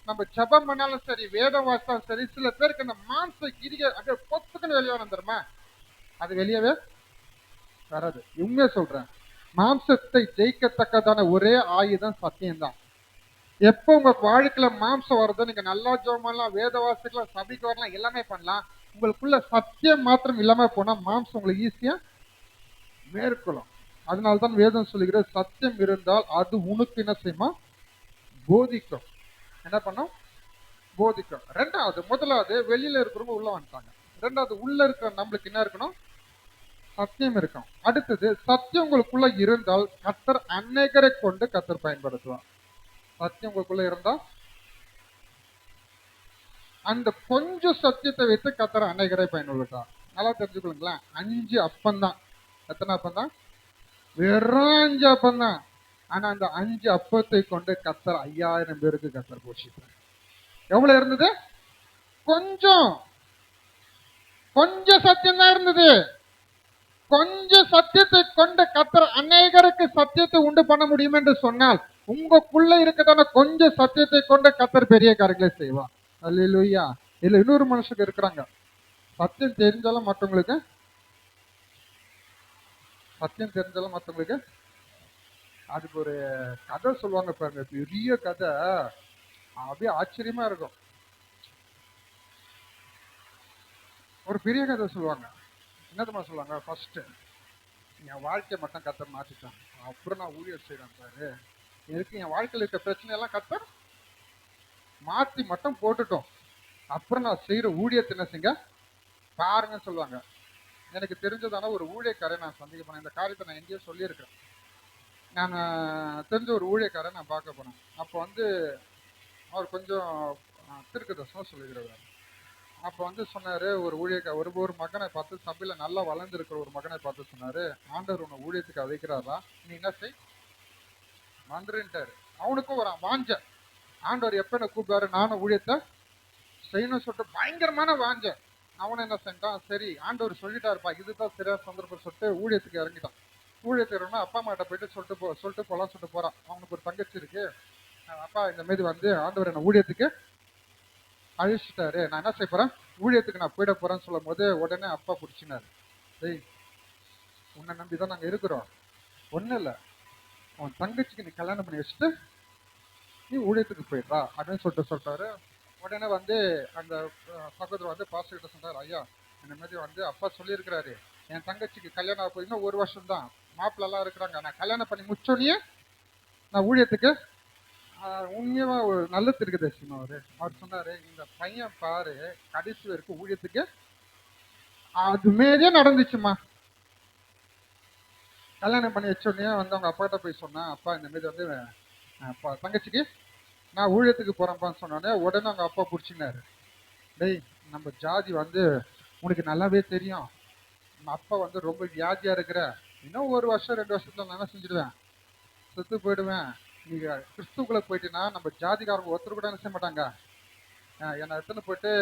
நம்ம ஜபம் பண்ணாலும் சரி, வேதம் வாசித்தாலும் சரி, சில பேருக்கு இந்த மாம்ச கிரியை அப்படியே பொத்துக்குன்னு வெளியே வந்துருமா? அது வெளியவே வராது. உண்மையா சொல்றேன். மாம்சத்தை ஜெயிக்கத்தக்கதான ஒரே ஆயுதம் சத்தியம்தான். எப்போ உங்க வாழ்க்கையில மாம்சம் வருதோ நீங்க நல்லா ஜெபம் பண்ணலாம், வேத வாசிக்கலாம், சபைக்கு வரலாம், எல்லாமே பண்ணலாம். உங்களுக்குள்ள சத்தியம் மாத்திரம் இல்லாம போனா மாம்சம் உங்களுக்கு ஈஸியா மேற்கொள்ளும். அதனால்தான் வேதம் சொல்லுகிற, சத்தியம் இருந்தால் அது உனக்கு என்ன செய்யுமா? போதிக்கும். என்ன பண்ணும்? போதிக்கும். முதலாவது வெளியில இருக்கிறவங்க உள்ள வந்துட்டாங்க. ரெண்டாவது உள்ள இருக்கிற நம்மளுக்கு என்ன இருக்கணும்? சத்தியம் இருக்கும். அடுத்தது சத்தியம் உங்களுக்குள்ள இருந்தால் கர்த்தர் அநேகரை கொண்டு கர்த்தர் பயன்படுத்துவார். சத்தியம் உங்களுக்குள்ள இருந்தா அந்த கொஞ்சம் சத்தியத்தை வைத்து கர்த்தர் அநேகரை பயன்படுத்தார். நல்லா தெரிஞ்சுக்கொள்ளுங்களேன். 5 அப்பந்தான். எத்தனை அப்பந்தான்? வெறும் 5 அப்பந்தான். ஆனா அந்த 5 அப்பத்தை கொண்டு கர்த்தர் 5000 பேருக்கு கர்த்தர் போஷித்தார். எவ்வளவு இருந்தது? கொஞ்சம் சத்தியம் தான் இருந்தது. கொஞ்சம் சத்தியத்தை கொண்டு கர்த்தர் அநேகருக்கு சத்தியத்தை உண்டு பண்ண முடியும் என்று சொன்னால், உங்களுக்குள்ள இருக்கதான கொஞ்சம் சத்தியத்தை கொண்டு கர்த்தர் பெரிய காரியங்களை செய்வார். அல்லேலூயா. இதுல இன்னொரு மனுஷங்க இருக்கிறாங்க. சத்தியம் தெரிஞ்சாலும் மற்றவங்களுக்கு அதுக்கு ஒரு கதை சொல்லுவாங்க பாருங்க, பெரிய கதை. அப்படியே ஆச்சரியமா இருக்கும். ஒரு பெரிய கதை சொல்லுவாங்க. என்னதுமா சொல்லுவாங்க? ஃபர்ஸ்ட் என் வாழ்க்கையை மட்டும் கர்த்தர் மாற்றிட்டான், அப்புறம் நான் ஊழியர் செய்யறேன் பாரு. எனக்கு என் வாழ்க்கையில் இருக்க பிரச்சனை எல்லாம் கர்த்தர் மாற்றி மட்டும் போட்டுட்டோம், அப்புறம் நான் செய்யற ஊழியத்தை என்ன செய்யுங்க பாருங்கன்னு சொல்லுவாங்க. எனக்கு தெரிஞ்சதான ஒரு ஊழியக்காரை நான் சந்திக்க போனேன். இந்த காரியத்தை நான் எங்கேயோ சொல்லியிருக்கிறேன். நான் தெரிஞ்ச ஒரு ஊழியக்காரை நான் பார்க்க போனேன். அப்போ வந்து அவர் கொஞ்சம் தீர்க்கதரிசனம் சொல்லிக்கிறவர். அப்போ வந்து சொன்னாரு, ஒரு மகனை பார்த்து, சபையில நல்லா வளர்ந்துருக்கிற ஒரு மகனை பார்த்து சொன்னாரு, ஆண்டவர் உன்னை ஊழியத்துக்கு அழைக்கிறாரா, நீ என்ன செய் வந்துருன்ட்டாரு. அவனுக்கும் ஒரு வாஞ்ச, ஆண்டவர் எப்ப என்ன கூப்பிடாரு நானும் ஊழியத்தை செய்யணும்னு சொல்லிட்டு பயங்கரமான வாஞ்ச. அவனை என்ன செஞ்சான், சரி ஆண்டவர் சொல்லிட்டாருப்பா, இதுதான் சரியா சந்தர்ப்பம் சொல்லிட்டு ஊழியத்துக்கு இறங்கிட்டான். ஊழியத்துக்கு இறங்கினா அப்பா அம்மாட்ட போயிட்டு சொல்லிட்டு போலாம் சொல்லிட்டு போறான். அவனுக்கு ஒரு தங்கச்சி இருக்கு. அப்பா இந்த மாதிரி வந்து ஆண்டவர் என்ன ஊழியத்துக்கு அழிச்சிட்டாரு, நான் என்ன செய்ய போறேன், ஊழியத்துக்கு நான் போயிட போறேன்னு சொல்லும் போது உடனே அப்பா பிடிச்சினாரு. டேய், உன்னை நம்பிதான் நாங்க இருக்கிறோம், ஒண்ணு இல்ல, உன் தங்கச்சிக்கு நீ கல்யாணம் பண்ணி வச்சுட்டு நீ ஊழியத்துக்கு போயிடுறா அப்படின்னு சொல்லிட்டாரு. உடனே வந்து அந்த சகோதரர் வந்து பாஸ்டர் கிட்ட சொன்னார், ஐயா இந்த மாதிரி வந்து அப்பா சொல்லியிருக்கிறாரு, என் தங்கச்சிக்கு கல்யாணம் போயின்னா 1 வருஷம் தான், மாப்பிள்ள எல்லாம் இருக்கிறாங்க, நான் கல்யாணம் பண்ணி முடிச்சோடனே நான் ஊழியத்துக்கு உண்மையா ஒரு நல்ல தீர்க்கதரிசிமா அவர் சொன்னாரு, இந்த பையன் பாரு கடைசி வரைக்கும் ஊழியத்துக்கு அது மாரியே நடந்துச்சுமா. கல்யாணம் பண்ணி வச்ச உடனே வந்து அவங்க அப்பாட்ட போய் சொன்னா, அப்பா இந்த மாரி வந்து அப்பா தங்கச்சிக்கு நான் ஊழியத்துக்கு போறேன்ப்பான்னு சொன்னோடனே உடனே அவங்க அப்பா பிடிச்சினாரு. டேய், நம்ம ஜாதி வந்து உனக்கு நல்லாவே தெரியும், நம்ம அப்பா வந்து ரொம்ப வியாதியா இருக்கிற, இன்னும் 1 வருஷம் 2 வருஷத்துல நான் என்ன செஞ்சிடுவேன், செத்து போயிடுவேன். நீங்க கிறிஸ்துக்குள்ள போயிட்டீங்கன்னா நம்ம ஜாதிக்காரங்க ஒருத்தர் கூட என்ன செய்ய மாட்டாங்க, என்னை எடுத்துன்னு போயிட்டு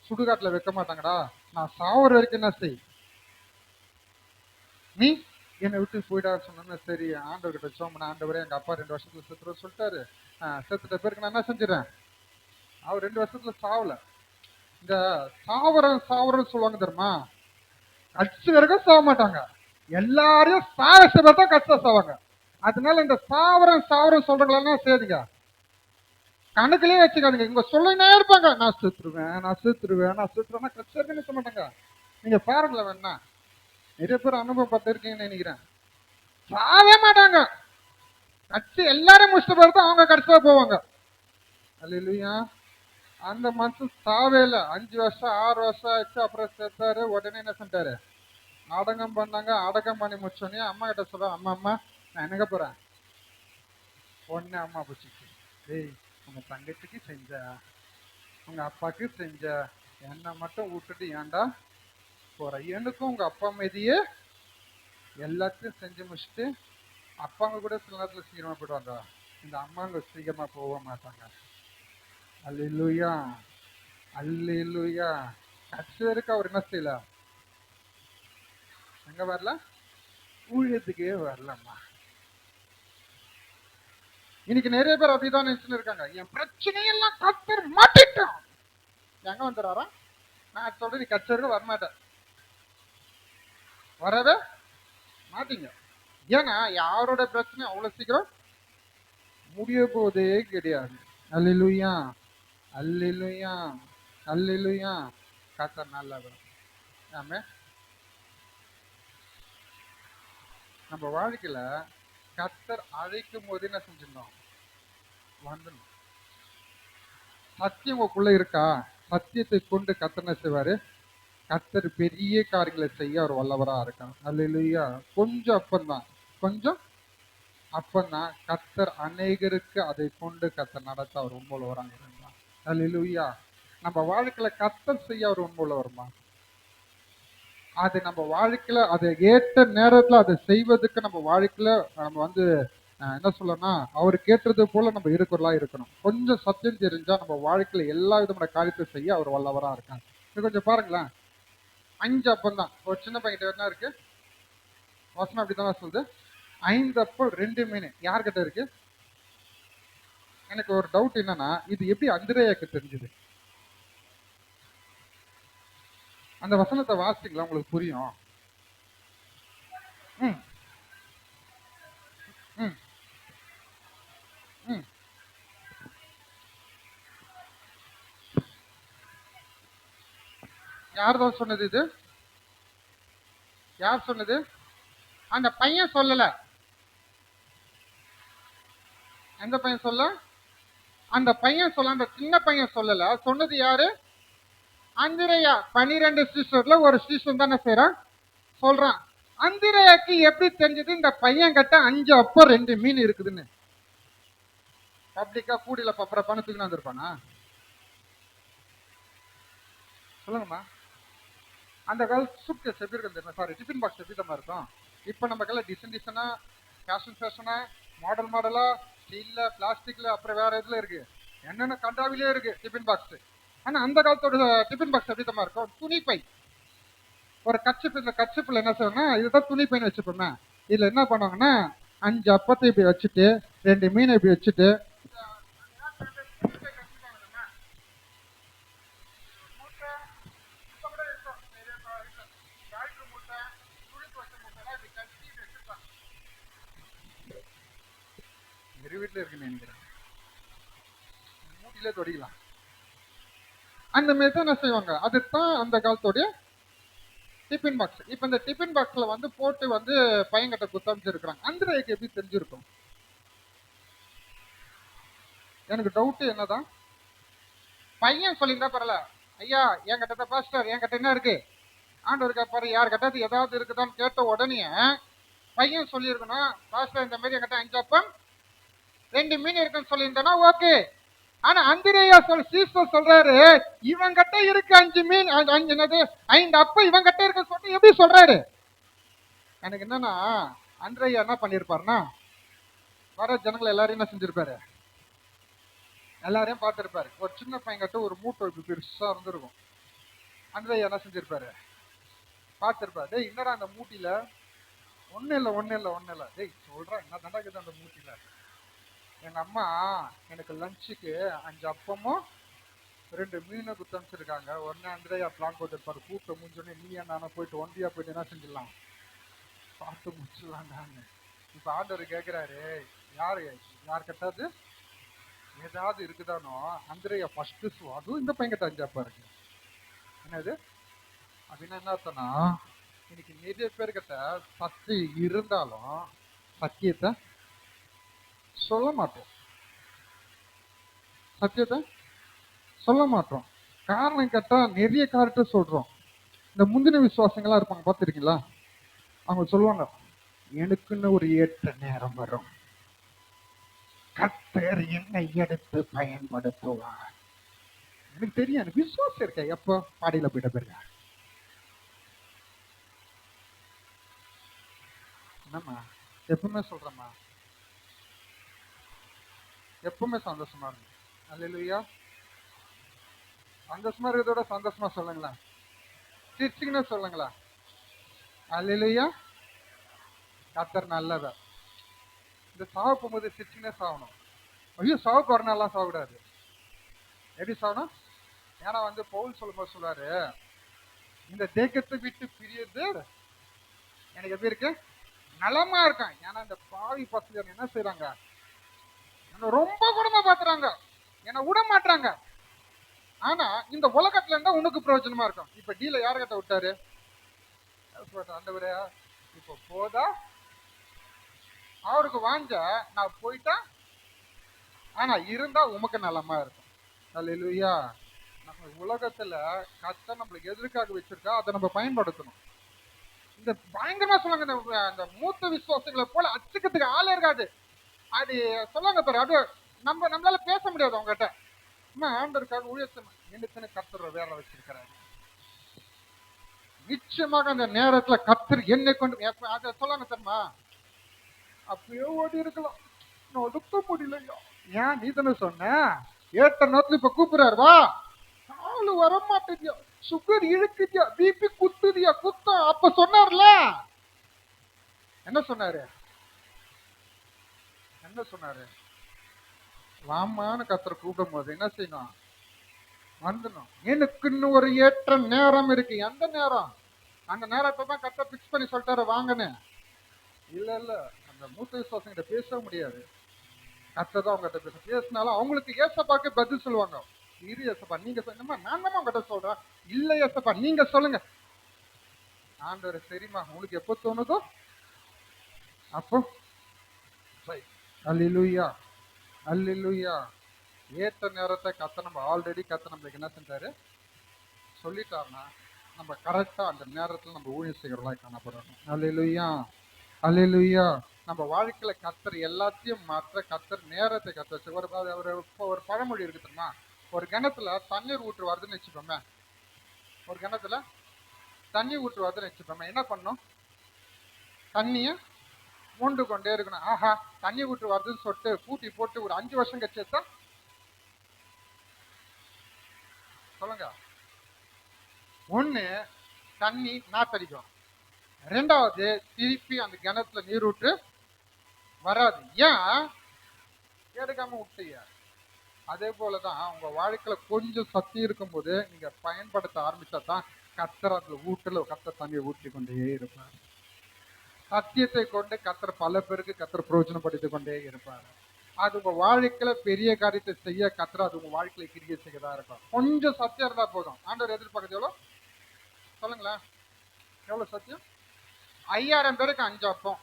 சுடுகாட்டுல வைக்க மாட்டாங்கடா, நான் சாவர வரைக்கும் என்ன செய், நீ என்னை விட்டு போயிடான்னு சொன்னோன்னு, சரி ஆண்டவர்கிட்ட சோமன, ஆண்டவரே எங்க அப்பா 2 வருஷத்துல செத்துருன்னு சொல்லிட்டாரு, செத்துட்ட பேருக்கு நான் என்ன செஞ்சிடறேன், அவர் 2 வருஷத்துல சாவல. இந்த சாவரன்னு சொல்லுவாங்க தெரியுமா, கட்சி வரைக்கும் சாக மாட்டாங்க, எல்லாரையும் சாக தான் கட்சியா சாவாங்க. அதனால இந்த சாவரம் சொல்றீங்களா சேதுங்க, கணக்குலயே வச்சுக்காதுங்க. இங்க சொல்லினே இருப்பாங்க, நான் செத்துருவேன் கட்சி வரைக்கும் நிற்க மாட்டாங்க. நீங்க பாருங்களேன் வேணா, நிறைய பேர் அனுபவம் பார்த்துருக்கீங்கன்னு நினைக்கிறேன். சாவே மாட்டாங்க, கட்சி எல்லாரும் முடிச்சுட்டு போறது அவங்க கடைசியா போவாங்க. அல்லேலூயா. அந்த மனுஷன் சாவே இல்லை, 5 வருஷம் 6 வருஷம் ஆச்சு, அப்புறம் செத்தாரு. உடனே என்ன செஞ்சாரு, அடக்கம் பண்ணாங்க. அடக்கம் பண்ணி முடிச்சோடனே அம்மா கிட்ட சொல்ல, அம்மா நான் என்னங்க போறேன். உடனே அம்மா பிடிச்சிச்சு, டேய் உங்க தங்கச்சிக்கு செஞ்ச, உங்க அப்பாக்கு செஞ்ச, என்னை மட்டும் விட்டுட்டு ஏன்டா போற, எனக்கும் உங்க அப்பா மீதியே எல்லாத்தையும் செஞ்சு முடிச்சுட்டு, அப்பாங்க கூட சில நேரத்துல சீக்கிரமா போயிடுவாங்க, இந்த அம்மாங்க சீக்கிரமா போக மாட்டாங்க. அல்லேலூயா அல்லேலூயா. கடைசி வரைக்கும் அவர் என்ன செய்யல, எங்க வரல, ஊழியத்துக்கே வரலம்மா. இன்னைக்கு நிறைய பேர் அப்படிதான் நினைச்சுன்னு இருக்காங்க, என் பிரச்சனையெல்லாம் கத்தர் மாட்டிட்டான். எங்க வந்துடுறாரா, நான் சொல்றேன், நீ கட்சி வரைக்கும் வரமாட்டேன், வரவே மாட்டீங்க. ஏன்னா யாரோட பிரச்சனை அவ்வளவு சீக்கிரம் முடிய போதே கிடையாது. அல்லேலூயா அல்லேலூயா அல்லேலூயா. கர்த்தர் நல்லவர். ஆமே. நம்ம வாழ்க்கையில கர்த்தர் அழைக்கும் போது என்ன செஞ்சிடணும், வந்துடணும். சத்தியம் உங்களுக்குள்ள இருக்கா, சத்தியத்தை கொண்டு கர்த்தர் என்ன செய்வாரு, கர்த்தர் பெரிய காரியங்களை செய்ய அவர் வல்லவரா இருக்கான். அல்லேலூயா. கொஞ்சம் அப்பந்தான் கர்த்தர் அநேகருக்கு அதை கொண்டு கர்த்தர் நடத்த அவர் உண்மையுள்ளவராக இருந்தார். அல்லேலூயா. நம்ம வாழ்க்கையில கர்த்தர் செய்ய அவர் உண்மையுள்ளவருமா, அது நம்ம வாழ்க்கையில அதை ஏற்ற நேரத்துல அதை செய்வதற்கு நம்ம வாழ்க்கையில நம்ம வந்து என்ன சொல்லணும்னா, அவர் கேட்டது போல நம்ம இருக்கிறதா இருக்கணும். கொஞ்சம் சத்தியம் தெரிஞ்சா நம்ம வாழ்க்கையில எல்லா விதமான காரியத்தை செய்ய அவர் வல்லவரா இருக்காங்க. இது கொஞ்சம் பாருங்களேன், 5 அப்பந்தான். ஒரு சின்ன பையன் என்ன இருக்கு, வசனம் அப்படிதான் சொல்லுது, 5 அப்பம் 2 மீன். யார்கிட்ட இருக்கு? எனக்கு ஒரு டவுட் என்னன்னா, இது எப்படி அந்திரேயாக்கு தெரிஞ்சது? அந்த வசனத்தை வாசிங்களா, உங்களுக்கு புரியும். யார்தான் சொன்னது இது, யார் சொன்னது? அந்த பையன் சொல்லல. எந்த பையன் சொல்ல? அந்த பையன் சொல்ல, அந்த சின்ன பையன் சொல்லல. சொன்னது யாரு? அந்திரேயா. 12 சிஸ்டர்ல ஒரு சிஸ்டர் தானே செய்யறான் சொல்றான். அந்திரேயாக்கு எப்படி தெரிஞ்சது இந்த பையன் கிட்ட 5 அப்பம் 2 மீன் இருக்குதுன்னு? பப்ளிக்கா கூடியில பப்பர பணத்துக்கு வந்திருப்பானா? சொல்லுங்கம்மா. அந்த காலத்து சூட்கேஸ் எப்படி இருக்கும், சாரி டிஃபன் பாக்ஸ் எப்படி தான் இருக்கும். இப்போ நம்ம கையில டிசைனா ஃபேஷனா மாடலா ஸ்டீல்ல பிளாஸ்டிக்ல அப்புறம் வேற எதுல இருக்கு, என்னென்ன கண்டாவிலே இருக்கு டிஃபன் பாக்ஸ். ஆனா அந்த காலத்தோட டிஃபன் பாக்ஸ் எப்படி தான் இருக்கும், துணிப்பை. ஒரு கச்சிப்பு, இந்த கச்சிப்புல என்ன செய்வாங்கன்னா, இதுதான் துணிப்பைன்னு வச்சுப்போமே. இதுல என்ன பண்ணுவாங்கன்னா, 5 அப்பத்தை இப்படி வச்சுட்டு 2 மீனை இப்படி வச்சுட்டு வீட்டுல இருக்குன்னு நினைக்கிறேன், மூட்டிலே தொடிக்கலாம். அந்த மாதிரி தான் என்ன செய்வாங்க, அதுதான் அந்த காலத்தோடைய டிஃபின் பாக்ஸ். இப்ப இந்த டிஃபின் பாக்ஸ்ல வந்து போட்டு வந்து பையன்கிட்ட குத்தமிச்சிருக்கிறாங்க. அந்திரேயாக்கு எப்படி தெரிஞ்சிருக்கும்? எனக்கு டவுட் என்னதான், பையன் சொல்லியிருந்தா பரல, ஐயா என்கிட்ட பாஸ்டர் என்கிட்ட என்ன இருக்கு ஆண்டவர் கேட்பாரு, யார் கிட்ட ஏதாவது இருக்குதான்னு கேட்ட உடனே பையன் சொல்லியிருக்கணும், பாஸ்டர் இந்த மாதிரி என்கிட்ட 5 அப்பம் 2 மீன் இருக்குன்னு சொல்லியிருந்தேன்னா ஓகே. ஆனா அந்திரேயா சீஸ்டர் சொல்றாரு, இவங்கிட்ட இருக்கு 5 மீன் 5 அப்பம் இவங்கிட்ட இருக்கு சொல்லிட்டு எப்படி சொல்றாரு? எனக்கு என்னன்னா, அந்திரேயா என்ன பண்ணிருப்பாருன்னா, வர ஜனங்களை எல்லாரையும் என்ன செஞ்சிருப்பாரு, எல்லாரையும் பார்த்திருப்பாரு. ஒரு சின்ன பையன்கிட்ட ஒரு மூட்டை பெருசா இருந்திருக்கும். அந்திரேயா என்ன செஞ்சிருப்பாரு, பார்த்திருப்பாரு. டேய் என்னடா அந்த மூட்டில? ஒண்ணு இல்ல டேய் சொல்றேன் என்ன நடக்குது அந்த மூட்டில? எங்க அம்மா எனக்கு லஞ்சுக்கு 5 அப்பமும் 2 மீனை குத்து அனுப்பிச்சிருக்காங்க. உடனே அந்திரேயா பிளான் போட்டுருப்பாரு, கூட்ட முடிஞ்சோடனே நீயா நானும் போயிட்டு ஒண்டியா போயிட்டு என்ன செஞ்சிடலாம், பார்த்து முடிச்சிடலான்னு. இப்ப ஆண்டவர் கேட்கிறாரு, யார் கட்டாது ஏதாவது இருக்குதானோ அந்திரேயா ஃபர்ஸ்ட் அதுவும் இந்த பையன் கிட்ட 5 அப்பா இருக்கு. என்னது அப்படின்னா என்ன அர்த்தம்னா, இன்னைக்கு நிறைய பேர்கிட்ட சக்தி இருந்தாலும் சத்தியத்தை சொல்ல மாட்டோம், சத்தியத்தை சொல்ல மாட்டோம். காரணம் கேட்டா நிறைய காரியத்தை சொல்றோம். இந்த முந்தின விசுவாசங்களா இருப்பாங்க பார்த்துருக்கீங்களா, அவங்க சொல்லுவாங்க, எனக்குன்னு ஒரு ஏற்ற நேரம் வரும், கர்த்தர் என்னை எடுத்து பயன்படுத்துவார். எனக்கு தெரியும், எனக்கு விசுவாசம் இருக்க. எப்போ பாடியில போயிட்ட பிறகு என்னம்மா எப்பவுமே சொல்றேம்மா, எப்பவுமே சந்தோஷமா இருக்கு. அல்லேலூயா. சந்தோஷமா இருக்கிறதோட சந்தோஷமா சொல்லுங்களா, சிரிச்சிங்கன்னு சொல்லுங்களா. அல்லேலூயா. கர்த்தர் நல்லவர். இந்த சாவு போகும்போது சிரிச்சிங்கன்னே சாகணும். ஐயோ சாவுக்கு ஒரு நாள்லாம் சாகக்கூடாது. எப்படி சாகணும்? ஏன்னா பவுல் சொல்லும்போது சொல்றாரு, இந்த தேக்கத்தை விட்டு பிரியது எனக்கு எப்படி இருக்கு, நலமா இருக்கான். ஏன்னா இந்த பாவி பசங்க என்ன செய்யறாங்க, ரொம்ப குடும்பம் பாக்குறாங்க, என்ன விட மாட்டாங்க. ஆனா இந்த உலகத்துல இருந்தா உனக்கு பிரயோஜனமா இருக்கும். இப்ப டீல யாருக்கிட்ட விட்டாரு, ஆண்டவரே இப்ப போதா அவருக்கு வாஞ்ச நான் போயிட்டா, ஆனா இருந்தா உமக்கு நலமா இருக்கும். அல்லேலூயா. நம்ம உலகத்துல கர்த்தர் நம்மளுக்கு எதற்காக வச்சிருக்கா அதை நம்ம பயன்படுத்தணும். இந்த பயங்கரமா சொல்லுங்க, அந்த மூத்த விசுவாசங்களை போல அச்சுக்கிறதுக்கு ஆளே இருக்காது. அது சொல்லுங்க பாரு, அது நம்மளால பேச முடியாது அவங்ககிட்ட. ஆண்டருக்காக ஊழியத்தை என்னத்தனை கர்த்தர் வேற வச்சிருக்கிறாரு. நிச்சயமாக அந்த நேரத்துல கர்த்தர் என்னை கொண்டு அதை சொல்லுங்க தெரியுமா, அப்பயே ஓடி இருக்கலாம், நான் ஒதுக்க முடியலையா. ஏன் நீ தானே சொன்ன, ஏற்ற நேரத்துல இப்ப கூப்பிடுறாரு, வா காலு வர மாட்டேதியா, சுகர் இழுக்குதியா, பிபி குத்துதியா, குத்தம். அப்ப சொன்னார்ல, என்ன சொன்னாரு, என்ன சொன்னாரு, வாமான்னு கர்த்தரை கூப்பிடும் போது என்ன செய்யணும், வந்துடணும். எனக்கு இன்னும் ஒரு ஏற்ற நேரம் இருக்கு. எந்த நேரம்? அந்த நேரத்தை தான் கர்த்தர் பிக்ஸ் பண்ணி சொல்லிட்டாரு வாங்கன்னு. இல்ல இல்ல, அந்த மூத்த விசுவாசங்கிட்ட பேச முடியாது. கர்த்தர் தான் அவங்ககிட்ட பேசினாலும் அவங்களுக்கு ஏசப்பாக்கு பதில் சொல்லுவாங்க. இரு ஏசப்பா நீங்க சொன்னமா, நான் தான் உங்ககிட்ட சொல்றேன். இல்ல ஏசப்பா நீங்க சொல்லுங்க. ஆண்டவர் சரிமா உங்களுக்கு எப்போ தோணுதோ அப்போ. அல்லேலூயா, அல்லேலூயா. ஏற்ற நேரத்தை கர்த்தர் நம்ம ஆல்ரெடி கர்த்தர் நம்மளுக்கு என்ன செஞ்சாரு சொல்லிட்டாருன்னா, நம்ம கரெக்டா அந்த நேரத்துல நம்ம ஊழியம் செய்யறதா காணப்படணும். அல்லேலூயா, அல்லேலூயா. நம்ம வாழ்க்கையில கர்த்தர் எல்லாத்தையும் மாற்ற கர்த்தர் நேரத்தை கத்த ஒரு பழமொழி இருக்கு தெரியுமா, ஒரு கிணத்துல தண்ணீர் ஊற்று வருதுன்னு வச்சுப்போமே, ஒரு கிணத்துல தண்ணி ஊற்று வருதுன்னு வச்சுப்போமே, என்ன பண்ணும், தண்ணிய மூண்டு கொண்டே இருக்கணும். ஆஹா தண்ணி ஊற்று வருதுன்னு சொல்லிட்டு பூட்டி போட்டு ஒரு 5 வருஷம் கழிச்சா சொல்லுங்க, ஒண்ணு தண்ணி நாத்தடிக்கும், 2வது திருப்பி அந்த கிணத்துல நீர் ஊற்று வராது. ஏன் எடுக்காம விட்டீங்க. அதே போலதான் உங்க வாழ்க்கையில கொஞ்சம் சக்தி இருக்கும் போது நீங்க பயன்படுத்த ஆரம்பிச்சாதான் கர்த்தர் அதுல ஊட்டல கர்த்தர் தண்ணியை ஊற்றி கொண்டே இருப்பார். சத்தியத்தை கொண்டு கர்த்தர் பல பேருக்கு கர்த்தர் பிரயோஜனப்படுத்திக் கொண்டே இருப்பார். அது உங்க வாழ்க்கையில பெரிய காரியத்தை செய்ய கர்த்தர் அது உங்க வாழ்க்கையில கிரியை செய்யதான் இருக்கும். கொஞ்சம் சத்தியம் இருந்தா போதும். ஆண்டவர் எதிர்பார்க்கறது எவ்வளவு சொல்லுங்களேன், எவ்வளவு சத்தியம்? 5000 பேருக்கு 5 அப்பம்,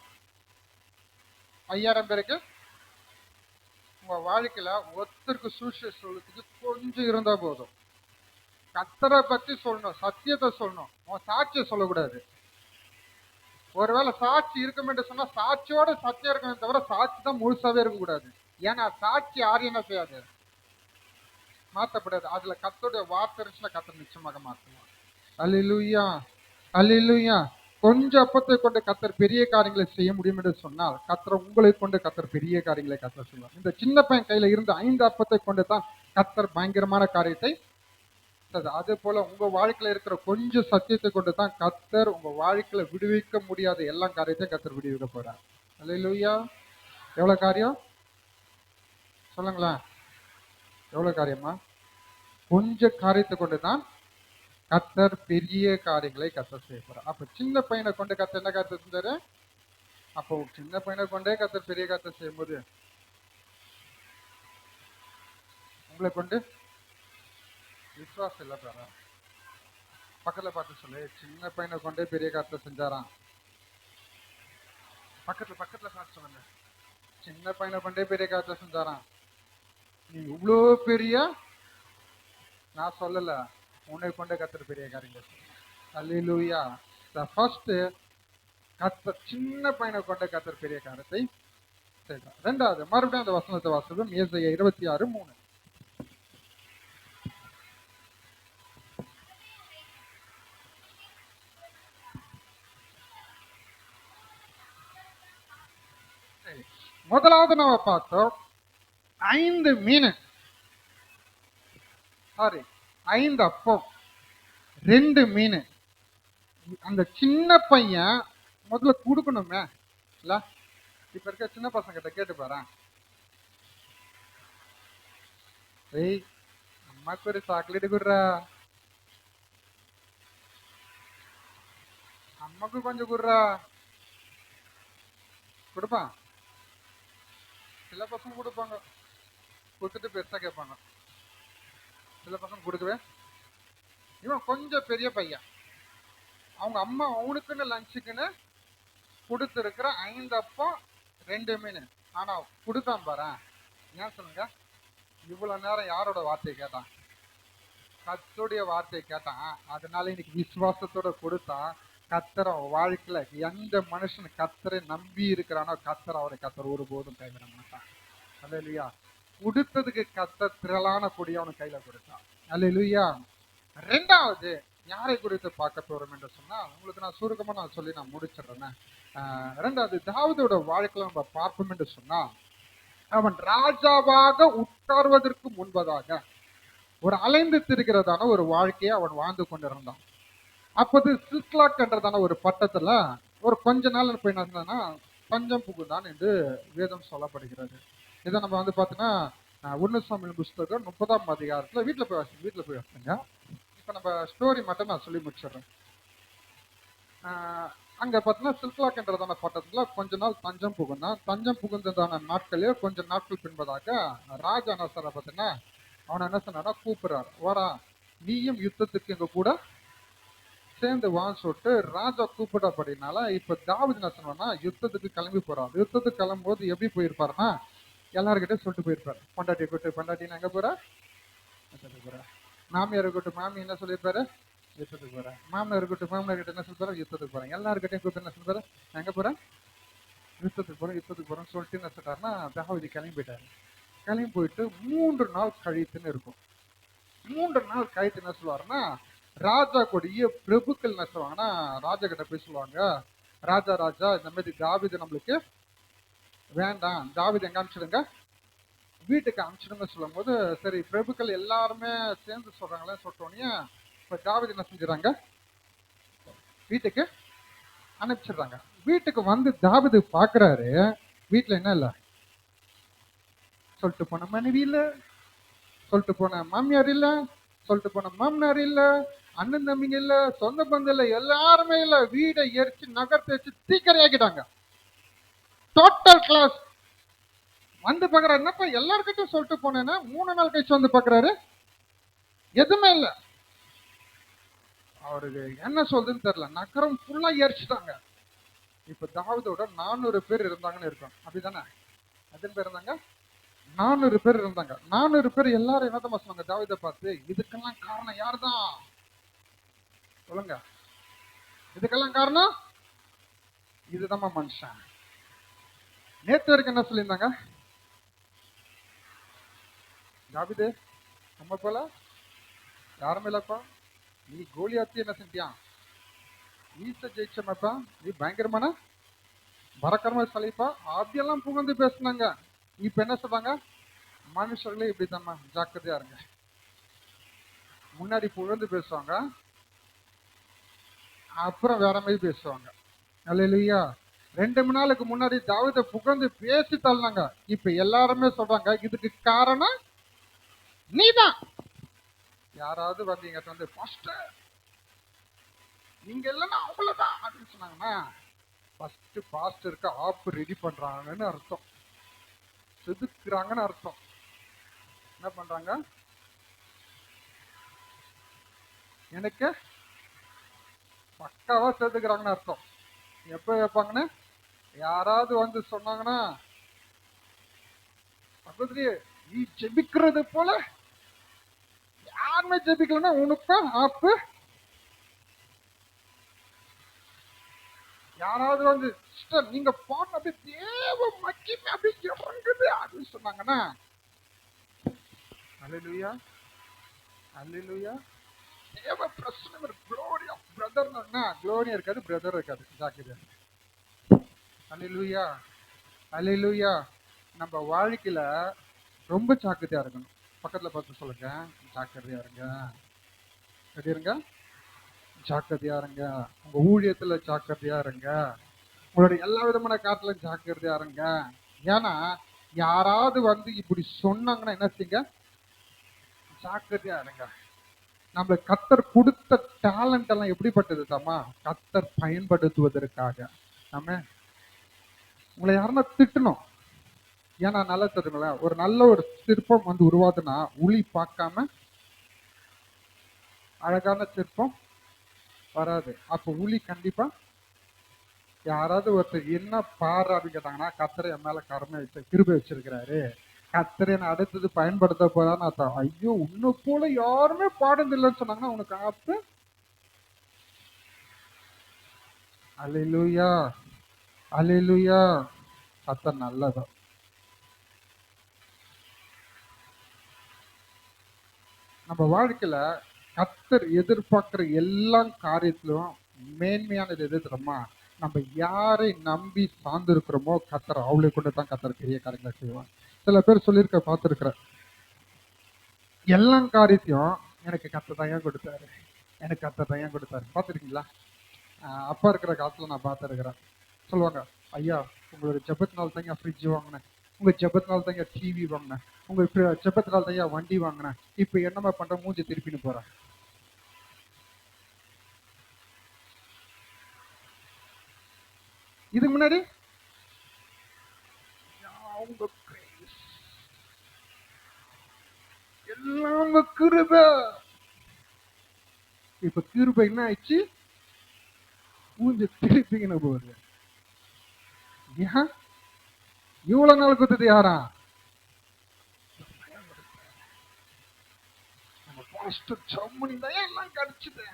5000 பேருக்கு உங்க வாழ்க்கையில ஒருத்தருக்கு சுவிசேஷம் சொல்றதுக்கு கொஞ்சம் இருந்தா போதும். கர்த்தரை பத்தி சொல்லணும், சத்தியத்தை சொல்லணும், உன் சாட்சியை சொல்லக்கூடாது. ஒருவேளை சாட்சி இருக்குமே சொன்னா சாட்சியோட சத்தியம் இருக்கணும் தவிர சாட்சி தான் முழுசாவே இருக்கக்கூடாது. ஏன்னா சாட்சி யாரும் என்ன செய்யாது, மாற்றப்படாது. அதுல கர்த்தருடைய வார்த்தை இருந்துச்சுன்னா கர்த்தர் நிச்சயமாக மாற்றுவான். அல்லேலூயா, அல்லேலூயா. கொஞ்சம் அப்பத்தை கொண்டு கர்த்தர் பெரிய காரியங்களை செய்ய முடியும் என்று சொன்னால் கர்த்தர் உங்களை கொண்டு கர்த்தர் பெரிய காரியங்களை கர்த்தர் செய்வார். இந்த சின்ன பையன் கையில இருந்த 5 அப்பத்தை கொண்டு தான் கர்த்தர் பயங்கரமான காரியத்தை செய்தார். அதே போல உங்க வாழ்க்கையில இருக்கிற கொஞ்சம் சத்தியத்தை கொண்டு தான் கர்த்தர் உங்க வாழ்க்கையில விடுவிக்க முடியாத எல்லா காரியத்தையும் கர்த்தர் விடுவிக்க போறார். அல்லேலூயா. எவ்வளவு காரியம் சொல்லுங்களேன், எவ்வளவு காரியமா? கொஞ்ச காரியத்தை கொண்டுதான் கர்த்தர் பெரிய காரியங்களை கர்த்தர் செய்ய போறார். அப்ப சின்ன பையனை கொண்டு கர்த்தர் என்ன காரியத்தை செஞ்சாரு? அப்போ சின்ன பையனை கொண்டே கர்த்தர் பெரிய காரியத்தை செய்யும் போது உங்களை கொண்டு விசுவாசம் இல்ல பாரு. பக்கத்துல பார்த்து சொல்லு, சின்ன பையனை கொண்டே பெரிய காரியத்தை செஞ்சாராம். பக்கத்துல பார்த்து சொல்லுங்க, சின்ன பையனை கொண்டே பெரிய காரியத்தை செஞ்சாராம். நீ இவ்வளோ பெரிய, நான் சொல்லல, உன்னை கொண்டே கர்த்தர் பெரிய காரியங்கள். அல்லேலூயா. ஃபர்ஸ்ட் கர்த்தர் சின்ன பையனை கொண்ட கர்த்தர் பெரிய காரியத்தை செய்தார். ரெண்டாவது மறுபடியும் அந்த வசனத்தை வாசிப்போம். ஏசாயா 26:3. முதலாவது நம்ம பார்த்தோம் 5 மீன், சாரி 5 அப்பம் 2 மீன். அந்த சின்ன பையன் முதல்ல கொடுக்கணுமே இல்ல? இப்ப இருக்க சின்ன பசங்க கிட்ட கேட்டு பாரு, ஏய் அம்மாக்கு ஒரு சாக்லேட் குடுறா, அம்மாக்கு கொஞ்சம் குடுறா, கொடுப்பான். சில பசங்க கொடுப்பாங்க, கொடுத்துட்டு பெருசா கேட்பாங்க. சில பசங்க கொடுக்கவே, இவன் கொஞ்சம் பெரிய பையன், அவங்க அம்மா அவனுக்குன்னு லஞ்சுக்குன்னு கொடுத்துருக்கிற 5 அப்பம் 2 மீன். ஆனா கொடுத்தான் பாரு. ஏன் சொல்லுங்க, இவ்வளவு நேரம் யாரோட வார்த்தையை கேட்டான்? கர்த்தருடைய வார்த்தையை கேட்டான். அதனால இன்னைக்கு விசுவாசத்தோட கொடுத்தான். கர்த்தர் வாழ்க்கையில எந்த மனுஷன் கர்த்தரை நம்பி இருக்கிறானோ கர்த்தர் அவரை கர்த்தர் ஒருபோதும் கைவிட மாட்டான். அல்லேலூயா. கொடுத்ததுக்கு கர்த்தர் திரளான கொடி அவனுக்கு கையில கொடுத்தான். அல்லேலூயா. ரெண்டாவது யாரை குறித்து பார்க்க போறோம் என்று சொன்னா, உங்களுக்கு நான் சுருக்கமா நான் சொல்லி நான் முடிச்சிடுறேன். ரெண்டாவது தாவீதோட வாழ்க்கையில நம்ம பார்ப்போம் என்று சொன்னா, அவன் ராஜாவாக உட்கார்வதற்கு முன்பதாக ஒரு அலைந்து திரிகிறதான ஒரு வாழ்க்கையை அவன் வாழ்ந்து கொண்டிருந்தான். அப்போது சிக்லாக் என்றதான ஒரு பட்டத்துல ஒரு கொஞ்ச நாள் போய் என்ன பஞ்சம் புகுந்தான் என்று வேதம் சொல்லப்படுகிறது. இதை நம்ம வந்து பார்த்தோன்னா 1 சாமுவேல் புஸ்தகம் 30ஆம் அதிகாரத்துல வீட்டுல போய் வாசிங்க. இப்ப நம்ம ஸ்டோரி மட்டும் நான் சொல்லி முடிச்சிடுறேன். அங்க பார்த்தீங்கன்னா சில்க்லாக் என்றதான பட்டத்துல கொஞ்ச நாள் தஞ்சம் புகுந்தான். தஞ்சம் புகுந்ததான நாட்களே கொஞ்ச நாட்கள் பின்பதாக ராஜா என்ன சார் பார்த்தீங்கன்னா அவனை என்ன சொன்னா கூப்பிடுறாரு, வரா நீயும் யுத்தத்துக்கு எங்க கூட சேர்ந்து வான்னு சொல்லிட்டு ராஜா கூப்பிடப்படினால இப்ப தாவீது என்ன சொன்னா யுத்தத்துக்கு கிளம்பி போறான். யுத்தத்துக்கு கிளம்பும் போது எப்படி போயிருப்பாருன்னா எல்லாருக்கிட்ட சொல்லிட்டு போயிருப்பாரு, பொண்டாட்டியை கூட்டு பொண்டாட்டின்னு எங்க போற யுத்தத்துக்கு போற, மாமியாரை கூட்டு மாமி என்ன சொல்லியிருப்பாரு யுத்தத்துக்கு போறேன், மாமனார் கூட்டு மாமனார் கிட்ட என்ன சொல்லிப்பாரு யுத்தத்துக்கு போறேன், எல்லாருக்கிட்டையும் கூப்பிட்டு என்ன சொல்லிப்பாரு எங்க போறேன் யுத்தத்துக்கு போறேன்னு சொல்லிட்டு என்ன சொல்லிட்டாருன்னா தாவீது கிளம்பி போயிட்டாரு. கிளம்பி போயிட்டு 3 நாள் கழித்துன்னு இருக்கும். 3 நாள் கழித்து என்ன சொல்லுவாருன்னா ராஜா கூடிய பிரபுக்கள் என்ன சொல்லுவாங்கன்னா ராஜா கிட்ட போய் சொல்லுவாங்க, ராஜா இந்த மாதிரி தாவீது நம்மளுக்கு வேண்டாம், தாவீது எங்க அனுப்பிச்சிடுங்க வீட்டுக்கு அனுப்பிச்சிடுங்க சொல்லும் போது சரி பிரபுக்கள் எல்லாருமே சேர்ந்து சொல்றாங்களே சொல்லிட்டோன்னே இப்ப தாவீது என்ன செஞ்சுறாங்க வீட்டுக்கு அனுப்பிச்சிடுறாங்க. வீட்டுக்கு வந்து தாவீது பாக்குறாரு, வீட்டுல என்ன இல்ல, சொல்லிட்டு போன மனைவி இல்ல, சொல்லிட்டு போன மாமியார் இல்ல, சொல்லிட்டு போன மாமனார் இல்ல, அண்ணன் தம்பிங்க இல்ல, சொந்த பந்தம் இல்ல, எல்லாருமே இல்ல. வீடை எரிச்சு நகர்த்தி வச்சு தீக்கரையாக்கிட்டாங்க. டோட்டல் கிளாஸ் வந்து பாக்குறாரு, என்னப்பா எல்லாருக்கிட்டும் சொல்லிட்டு போனேன்னா 3 நாள் கழிச்சு வந்து பாக்குறாரு எதுவுமே இல்ல. அவருக்கு என்ன சொல்றதுன்னு தெரியல, நகரம் ஃபுல்லா எரிச்சுட்டாங்க. இப்ப தாவீதோட 400 பேர் இருந்தாங்கன்னு இருக்கும், அப்படிதானே? எத்தனை பேர் இருந்தாங்க? 400 பேர் இருந்தாங்க. 400 பேர் எல்லாரும் என்னதான் சொன்னாங்க தாவீதை பார்த்து, இதுக்கெல்லாம் காரணம் யாருதான் சொல்லுங்க? இதுக்கெல்லாம் காரணம் இதுதான் மனுஷன். நேற்று வரைக்கும் என்ன சொல்லியிருந்தாங்க? தாவீது நம்ம போல யாருமே இல்லப்பா, நீ கோலியாத்தி என்ன செஞ்சியான், ஈச ஜெயிச்சமப்பா, நீ பயங்கரமான பரக்கரமசாலிப்பா அப்படியெல்லாம் புகழ்ந்து பேசினாங்க. இப்ப என்ன சொல்றாங்க? மனுஷர்களே இப்படித்தாம்மா, ஜாக்கிரதையா இருங்க. முன்னாடி புகழ்ந்து பேசுவாங்க, அப்புறம் வேற மாதிரி பேசுவாங்க. அல்லேலூயா. 2 நாளுக்கு முன்னாடி தாவீதை புகழ்ந்து பேசி தள்ளினாங்க. இப்ப எல்லாருமே சொல்றாங்க இதுக்கு காரணம் நீதான். யாராவது வந்தீங்க வந்து பாஸ்டர் நீங்க இல்லைன்னா அவ்வளவுதான் அப்படின்னு சொன்னாங்கன்னா, ஃபர்ஸ்ட் பாஸ்டருக்கு ஆப்பு ரெடி பண்றாங்கன்னு அர்த்தம், செதுக்குறாங்கன்னு அர்த்தம். என்ன பண்றாங்க? எனக்கு பக்காவா செதுக்குறாங்கன்னு அர்த்தம். எப்ப வைப்பாங்கன்னு யாராவது வந்து சொன்னாங்கன்னா, சகோதரி நீ ஜெபிக்கிறது போல யாருமே ஜெபிக்கலன்னா உனக்கு ஆப்பு. யாராவது வந்து சிஸ்டர் நீங்க பாட்டு அப்படி தேவ மகிமை அப்படி இறங்குது அப்படின்னு சொன்னாங்கன்னா, அல்லேலூயா அல்லேலூயா, தேவ பிரசன்னம், க்ளோரி ஆஃப் பிரதர்னா க்ளோரி இருக்காது, பிரதர் இருக்காது, ஜாக்கிரதையா. அல்லேலூயா அல்லேலூயா. நம்ம வாழ்க்கையில ரொம்ப ஜாக்கிரதையா இருக்கணும். பக்கத்துல பார்த்து சொல்லுங்க, ஜாக்கிரதையா இருங்க. எப்படி இருங்க? ஜாக்கிரதையா இருங்க. உங்க ஊழியத்துல ஜாக்கிரதையா இருங்க. உங்களுடைய எல்லா விதமான காட்டுல ஜாக்கிரதையா இருங்க. ஏன்னா யாராவது வந்து இப்படி சொன்னாங்கன்னா என்ன செய்யுங்க? ஜாக்கிரதையா இருங்க. நம்ம கர்த்தர் கொடுத்த டேலண்ட் எல்லாம் எப்படிப்பட்டது தாமா? கர்த்தர் பயன்படுத்துவதற்காக. நம்ம உங்களை யாருன்னா திட்டணும், ஏன்னா நல்லா தெரியுங்களேன், ஒரு நல்ல ஒரு சிற்பம் வந்து உருவாதுன்னா உளி பார்க்காம அழகான சிற்பம் வராது. அப்ப உளி கண்டிப்பா யாராவது ஒருத்தர் என்ன பாரு அப்படின்னு கேட்டாங்கன்னா, கர்த்தர் என் மேல கருணை கிருபை வச்சிருக்கிறாரு, கர்த்தர் என்ன அடுத்தது பயன்படுத்த போறான்னு அர்த்தம். ஐயோ உன்னை போல யாருமே பாடுதில்லைன்னு சொன்னாங்கன்னா உனக்கு ஆப்பு. அல்லேலூயா அல்லேலூயா. கர்த்தர் நல்லதா. நம்ம வாழ்க்கையில கர்த்தர் எதிர்பார்க்கிற எல்லா காரியத்திலும் மேன்மையானது எது தெரியுமா? நம்ம யாரை நம்பி சார்ந்து இருக்கிறோமோ கர்த்தர் அவளை கொண்டு தான் கர்த்தர் பெரிய காரியங்களை செய்வாங்க. சில பேர் சொல்லியிருக்க பார்த்துருக்கிறேன், எல்லா காரியத்தையும் எனக்கு கர்த்தர் தான் ஏன் கொடுத்தாரு, எனக்கு கர்த்தர் தான் ஏன் கொடுத்தாரு. பார்த்துருக்கீங்களா? அப்பா இருக்கிற காலத்துல நான் பார்த்துருக்கிறேன். சொல்லுவாங்க, ஐயா உங்களோட ஜெபத்தினால தாங்க ஃப்ரிட்ஜ் வாங்கினேன், உங்க ஜெபத்தினால தாங்க டிவி வாங்கினேன், உங்க ஜெபத்தினால தாங்க வண்டி வாங்கினேன், இப்ப என்னமா பண்ற மூஞ்சி திருப்பின்னு போறேன். இதுக்கு முன்னாடி அவங்க எல்லாம் கிருபை. இப்ப கிருபை என்ன ஆயிடுச்சு? மூஞ்சி திருப்பிங்கன்னு போகுது. ஏன் இவ்வளவு நாள் கொடுத்தது யாரா? நம்ம பாஸ்டர் ஜெர்மனி தான் எல்லாம் கிடைச்சது,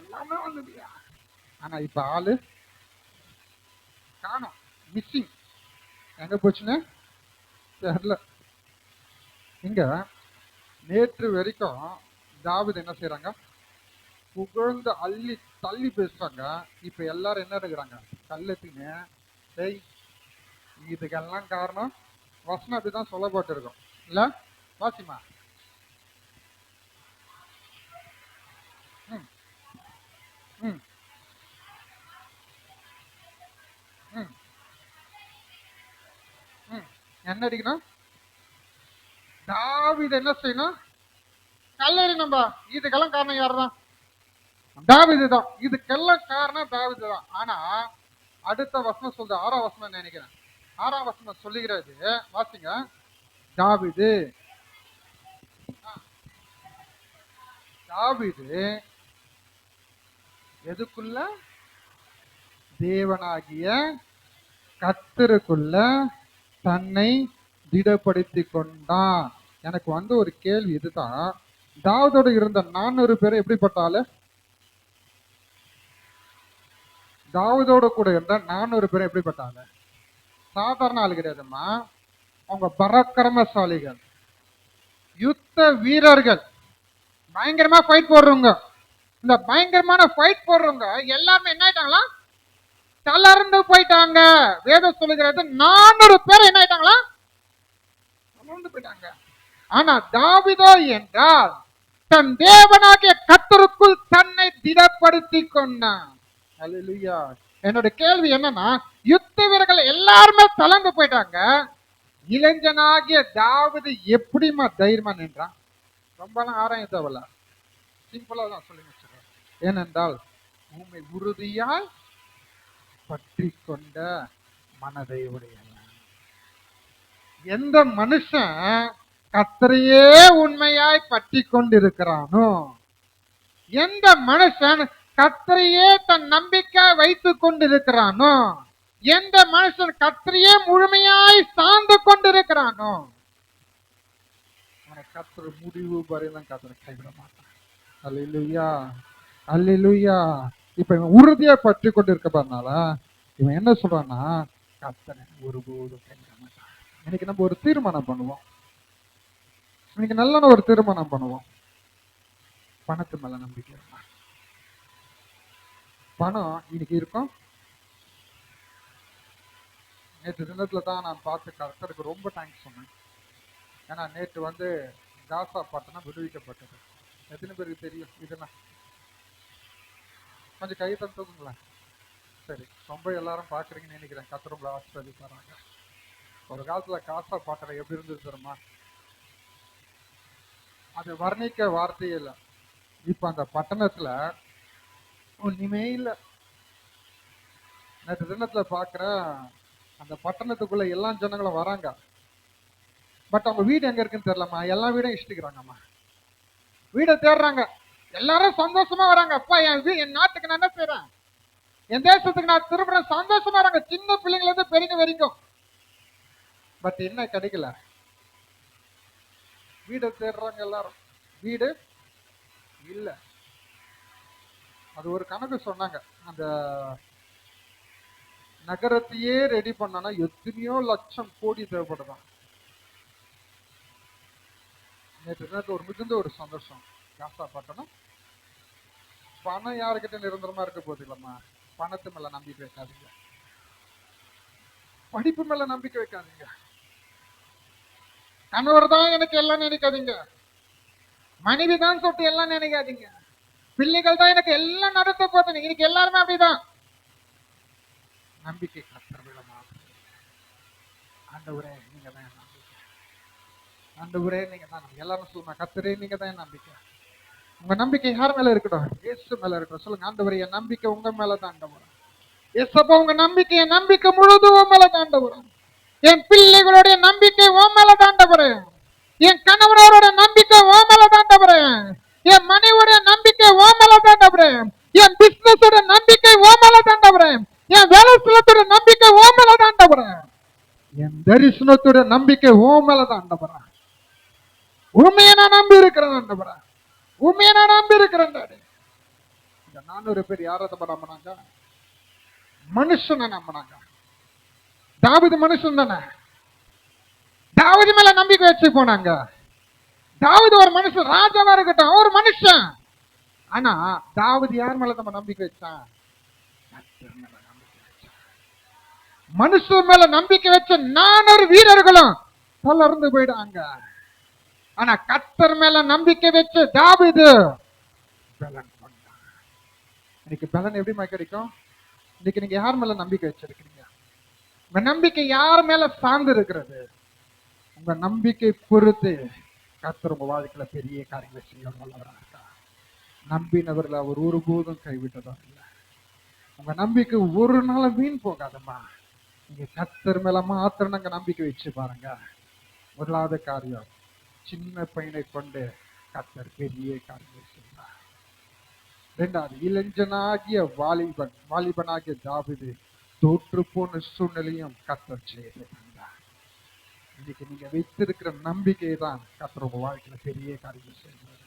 எல்லாமே வந்ததுயா. ஆனா இப்ப ஆளு காணோம், மிஸ்ஸிங். எங்க போச்சுன்னு தெரியல. இங்க நேற்று வரைக்கும் தாவீது என்ன செய்யறாங்க? புகழ்ந்து அள்ளி தள்ளி பேசுறாங்க. இப்ப எல்லாரும் என்ன எடுக்கிறாங்க? கல்லத்துங்க. டேய் இதுக்கெல்லாம் காரணம் வசனம் அப்படிதான் சொல்லப்பட்டு இருக்கும் இல்ல? வாசிமா. ம் ம் ம் ம் என்ன அடிக்கணும்? தாவீது என்ன செய்யணும்? கல்லறி. நம்ம இதுக்கெல்லாம் காரணம் யாருதான்? தாவீது தான். இதுக்கெல்லாம் காரணம் தாவீது தான். ஆனா அடுத்த வசனம் சொல்ற 6ஆம் வசனம் நினைக்கிறேன். 6ஆம் வசனம் சொல்லுகிறது, வாசிங்க. தாவீது தாவீது எதுக்குள்ள? தேவனாகிய கர்த்தருக்குள்ள தன்னை திடப்படுத்தி கொண்டான். எனக்கு ஒரு கேள்வி இதுதான், தாவீதோடு இருந்த 400 பேர் எப்படிப்பட்ட ஆளு? தாவீதோட கூட இருந்த 400 பேர் எப்படிப்பட்ட ஆளு? சாதாரண ஆளு கிடையாதும்மா. அவங்க பராக்கிரமசாலிகள், யுத்த வீரர்கள், பயங்கரமா ஃபைட் போடுறவங்க. இந்த பயங்கரமான ஃபைட் போடுறவங்க எல்லாமே என்ன ஆயிட்டாங்களா? தளர்ந்து போயிட்டாங்க. வேதம் சொல்லுகிறது 400 பேர் என்ன ஆயிட்டாங்களா? தளர்ந்து போயிட்டாங்க. ஆனா தாவீதோ என்றால் தன் தேவனாகிய கர்த்தருக்குள் தன்னை திடப்படுத்தி கொண்டான். அல்லேலூயா. என்னோட கேள்வி என்னன்னா, யுத்த வீரர்கள் எல்லாருமே தளர்ந்து போயிட்டாங்க, இளைஞனாகிய தாவீது எப்படிமா தைரியமா நின்றான்? ரொம்பலாம் ஆராய தேவையில்ல, சிம்பிளா தான் சொல்லி முடிச்சிடுறேன். ஏனென்றால் உண்மை உறுதியாய் பற்றி கொண்ட மனதை உடையவன். எந்த மனுஷன் கர்த்தரையே உண்மையாய் பற்றி கொண்டிருக்கிறானோ, எந்த மனுஷன் கர்த்தரையே தன் நம்பிக்கை வைத்துக் கொண்டிருக்கிறானோ, எந்த மனுஷன் கர்த்தரையே முழுமையாய் சார்ந்து கொண்டிருக்கிறானோ, அவனை கர்த்தர் முடிவு வரையிலும் கர்த்தரை கைவிட மாட்டான். அல்லேலூயா, அல்லேலூயா. இப்ப இவன் உறுதியா பற்றி கொண்டு இருக்கப்பறனால இவன் என்ன சொல்றான்னா, கர்த்தரை ஒருபோதும் கைவிட மாட்டான். இன்னைக்கு நம்ம ஒரு தீர்மானம் பண்ணுவோம். இன்னைக்கு நல்ல ஒரு தீர்மானம் பண்ணுவோம். பணத்து மேல நம்பிக்கை இருந்தா, பணம் இன்னைக்கு இருக்கும். நேற்று தினத்துல தான் நான் பார்த்து கர்த்தருக்கு ரொம்ப தேங்க்ஸ் சொன்னேன். ஏன்னா நேற்று காசா பட்டணம் விடுவிக்கப்பட்டது. எத்தனை பேருக்கு தெரியும் இதெல்லாம்? கொஞ்சம் கை தந்துங்களேன். சரி, ரொம்ப எல்லாரும் பாக்குறீங்கன்னு நினைக்கிறேன். கர்த்தர் உங்களை ஆசீர்வதிப்பாராங்க. ஒரு காலத்துல காசா பட்டணம் எப்படி இருந்தது தெரியுமா? அது வர்ணிக்க வார்த்தையே இல்லை. இப்ப அந்த பட்டணத்துல ஒண்ணுமே இல்லை. நேற்று தினத்துல பாக்குற அந்த பட்டணத்துக்குள்ள எல்லா ஜனங்களும் வராங்க. பட் அவங்க வீடு எங்க இருக்குன்னு தெரியலம்மா. எல்லா வீடும் இஷ்டிக்கிறாங்கம்மா. வீடை தேடுறாங்க. எல்லாரும் சந்தோஷமா வராங்க. அப்பா, என் நாட்டுக்கு நான் என்ன செய்யறேன், என் தேசத்துக்கு நான் திரும்புறேன், சந்தோஷமா வராங்க. சின்ன பிள்ளைங்கள இருந்து பெரியங்க வரைக்கும். பட் என்ன கிடைக்கல? வீடு தேடுறாங்க எல்லாரும், வீடு இல்ல. அது ஒரு கணக்கு சொன்னாங்க, அந்த நகரத்தையே ரெடி பண்ணா எத்தனையோ லட்சம் கோடி தேவைப்படுதான். நேற்று ஒரு மிகுந்த ஒரு சந்தோஷம். காசா பட்டணம். பணம் யாருக்கிட்ட நிரந்தரமா இருக்க போகுது இல்லம்மா. பணத்து மேல நம்பிக்கை வைக்காதீங்க, படிப்பு மேல நம்பிக்கை வைக்காதீங்க, கணவர் தான் எனக்கு எல்லாம் நினைக்காதீங்க, மனைவி தான் சொல்லிட்டு எல்லாம் நினைக்காதீங்க, பிள்ளைகள் தான் எனக்கு எல்லாம் நடத்த போகுது. இன்னைக்கு எல்லாருமே அப்படிதான். நம்பிக்கை கர்த்தர் விடமா. ஆண்டவரே நீங்க தான் நம்பிக்கை, ஆண்டவரே நீங்க தான். எல்லாரும் சொல்லுங்க, கர்த்தரே நீங்க தான் நம்பிக்கை. உங்க நம்பிக்கை யார் மேல இருக்கட்டும்? இயேசு மேல இருக்கட்டும். சொல்லுங்க, ஆண்டவரே என் நம்பிக்கை உங்க மேலதான் ஆண்டவரே. ஏசப்பா, உங்க நம்பிக்கை முழுதும் உன் மேலதான் ஆண்டவரே. என் பிள்ளைகளுடைய நம்பிக்கை உன் மேலதான் ஆண்டவரே. என் கணவரோட நம்பிக்கை உன் மேலதான் ஆண்டவரே. என் மனைவியோட நம்பிக்கை உன் மேலதான் ஆண்டவரே. என் பிசினஸோட நம்பிக்கை உன் மேலதான் ஆண்டவரே. என் வேலை ஸ்தலத்தோட நம்பிக்கை உன் மேலதான் ஆண்டவரே. என் தரிசனத்தோட நம்பிக்கை உன் மேலதான் ஆண்டவரே. உண்மையை நான் நம்பி இருக்கிறேன் ஆண்டவரே, உண்மையை நான் நம்பி இருக்கிறேன். இந்த 400 பேர் யாரை நம்பினாங்க? மனுஷனை நம்பினாங்க. தாவீது மனுஷன் தானே, தாவீது மேல நம்பிக்கை வச்சு போனாங்க. தாவீது ஒரு மனுஷன், ராஜாவா இருக்கட்டும், ஒரு மனுஷன். ஆனா தாவீது யார் மேல நம்ம நம்பிக்கை வச்சான்? மனுஷன் மேல நம்பிக்கை வச்ச 400 வீரர்களும் தளர்ந்து போயிடாங்க. ஆனா கர்த்தர் மேல நம்பிக்கை வச்சு தாவீது பலன் கொண்டான். இன்னைக்கு பலன் எப்படிமா கிடைக்கும்? இன்னைக்கு நீங்க யார் மேல நம்பிக்கை வச்சிருக்கீங்க? உங்க நம்பிக்கை யார் மேல சார்ந்து இருக்கிறது? உங்க நம்பிக்கை பொறுத்து கர்த்தர் உங்க வாழ்க்கையில பெரிய காரியங்களை செய்ய வல்லவராக இருக்கார். நம்பினவர்கள் அவர் ஒருபோதும் கைவிட்டதா இல்லை. உங்க நம்பிக்கை ஒரு நாள் வீண் போகாதம்மா. நீங்க கர்த்தர் மேல மாத்திரம் நாங்க நம்பிக்கை வச்சு பாருங்க. முதலாவது காரியம், சின்ன பையனை கொண்டு கர்த்தர் பெரிய காரியங்களை செய்வார். இரண்டாவது, இளைஞனாகிய வாலிபனாகிய தாவீது தோற்று போன சூழ்நிலையும் கர்த்தர் செய்து தந்தார். இன்னைக்கு நீங்க வைத்திருக்கிற நம்பிக்கை தான் கர்த்தர் உங்க வாழ்க்கையில பெரிய காரியம் செய்கிறார்.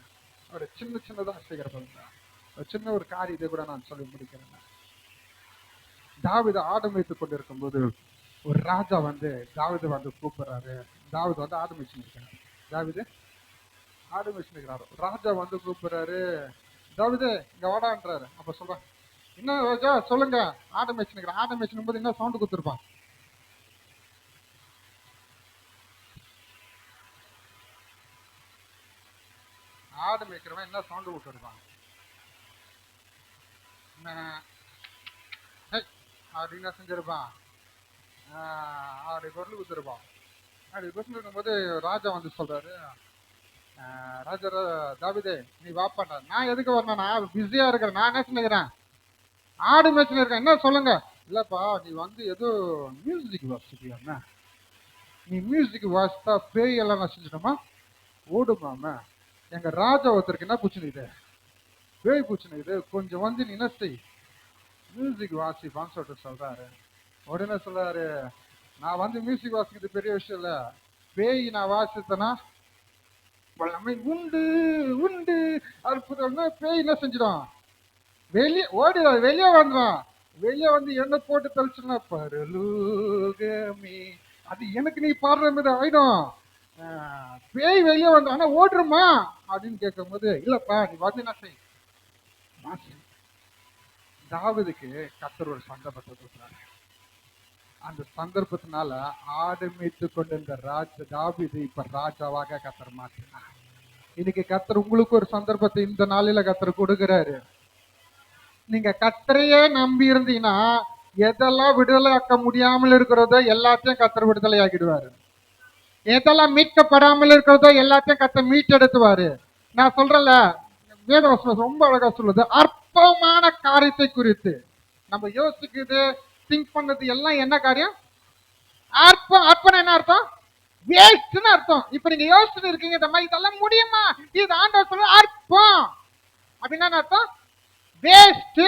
ஒரு சின்னதா செய்கிறதா ஒரு சின்ன ஒரு காரியத்தை கூட நான் சொல்லி முடிக்கிறேன். தாவீது ஆடு மேய்த்துக் கொண்டிருக்கும் போது ஒரு ராஜா தாவீது கூப்பிடுறாரு. தாவீது ஆடு மேய்ச்சிருக்காரு. தாவீது ஆடு மேய்ச்சிருக்கிறாரு. ராஜா கூப்பிடுறாரு, தாவீது இங்க வாடான்றாரு. அப்ப சொல்றான், என்ன ராஜா சொல்லுங்க. ஆடு மேய்ச்சிருக்கிறேன். ஆடு மேய்ச்சினும் போது என்ன சவுண்ட் கொடுத்துருப்பான்? ஆடு மேய்க்கிறவன் என்ன சவுண்ட் கொடுத்துருப்பான்? அப்படின்னு செஞ்சிருப்பான். அப்படி பொருள் கொடுத்துருப்பான். அப்படி கொண்டு இருக்கும்போது ராஜா சொல்றாரு, ராஜா தாவீதே நீ வாப்பாண்டா. நான் எதுக்கு வரணும்? நான் பிஸியா இருக்கிறேன். நான் என்ன செஞ்சுக்கிறேன்? ஆடு மேய்ச்சின்னு இருக்கேன். என்ன சொல்லுங்க? இல்லப்பா நீ ஏதோ மியூசிக் வாசிக்கியா? நீ மியூசிக் வாசித்தா பேய் எல்லாம் நான் செஞ்சிட்டோமா ஓடுமாம. எங்க ராஜா ஒருத்தருக்கு என்ன பூச்சினுக்குது? பேய் பூச்சினுக்குது. கொஞ்சம் நீ என்ன செய், மியூசிக் வாசிப்பான்னு சொல்லிட்டு சொல்றாரு. உடனே சொல்றாரு, நான் மியூசிக் வாசிக்கிறது பெரிய விஷயம் இல்ல, பேய் நான் வாசித்தேன்னா உண்டு உண்டு அற்புதம். பேய் என்ன செஞ்சிடும்? வெளியே ஓடிடும், வெளியே வந்துடும். வெளியே என்ன போட்டு தெளிச்சுனா பரலோகமே, அது எனக்கு நீ பாடுற மாதிரி ஆயிடும். பேய் வெளியே வந்து ஆனா ஓடுறமா அப்படின்னு கேட்கும் போது, இல்லப்பா நீ என்ன செய். தாவீதுக்கு கர்த்தர் ஒரு சந்தர்ப்பத்தை கொடுக்குறாரு. அந்த சந்தர்ப்பத்தினால ஆடு மேய்த்து கொண்டிருந்த தாவீது இப்ப ராஜாவாக கர்த்தர் மாற்றினார். இன்னைக்கு கர்த்தர் உங்களுக்கு ஒரு சந்தர்ப்பத்தை இந்த நாளில கர்த்தர் கொடுக்கிறாரு. நீங்க கர்த்தரையே நம்பி இருந்தீங்கன்னா எதெல்லாம் விடுதலை ஆக்க முடியாமல் இருக்கிறதோ எல்லாத்தையும் கர்த்தர் விடுதலை ஆக்கிடுவாரு. எதெல்லாம் மீட்கப்படாமல் இருக்கிறதோ எல்லாத்தையும் கர்த்தர் மீட்டெடுத்துவாரு. நான் சொல்றேன்ல, வேதவசனம் ரொம்ப அழகா சொல்லுது, அற்பமான காரியத்தை குறித்து நம்ம யோசிக்குது திங்க் பண்ணது எல்லாம் என்ன காரியம்? அற்பம். அற்பம் என்ன அர்த்தம்? வேஸ்ட்னு அர்த்தம். இப்ப நீங்க யோசிச்சுட்டு இருக்கீங்க, இந்த மாதிரி இதெல்லாம் முடியுமா? இது ஆண்டவர் சொல்ற அற்பம் அப்படின்னா அர்த்தம் வேஸ்ட்.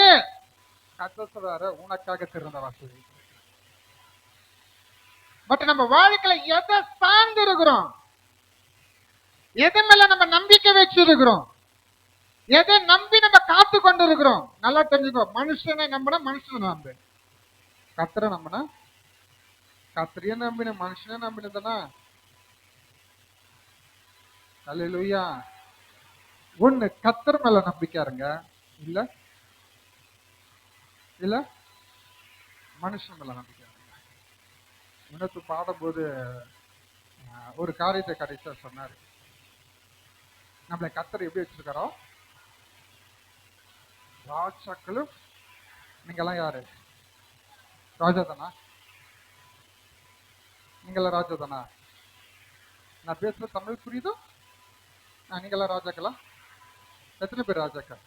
கர்த்தர் சொல்றாரு, உனக்காக திறந்த வாசல். பட் நம்ம வாழ்க்கையில எதை சார்ந்து இருக்கிறோம்? எது மேல நம்ம நம்பிக்கை வச்சிருக்கிறோம்? எதை நம்பி நம்ம காத்து கொண்டு இருக்கிறோம்? நல்லா தெரிஞ்சுக்கோ, மனுஷனை நம்பினா மனுஷனை நம்பு, கர்த்தரை நம்பினா கர்த்தரையே நம்பின மனுஷனே நம்பினதுனா அல்லேலூயா. ஒண்ணு கர்த்தர் மேல நம்பிக்கை இருங்க, இல்ல இல்ல மனுஷன் மேல நம்பிக்கை. உனக்கு பாடும்போது ஒரு காரியத்தை கடைசியா சொன்னாரு, நம்மளை கர்த்தர் எப்படி வச்சிருக்காரோ ராஜாக்களும். நீங்கெல்லாம் யாரு? ராஜா தானா? நீங்களாம் ராஜா தானா? நான் பேசுற தமிழ் புரியுதோ? நீங்களாம் ராஜாக்களா? எத்தனை பேர் ராஜாக்கள்?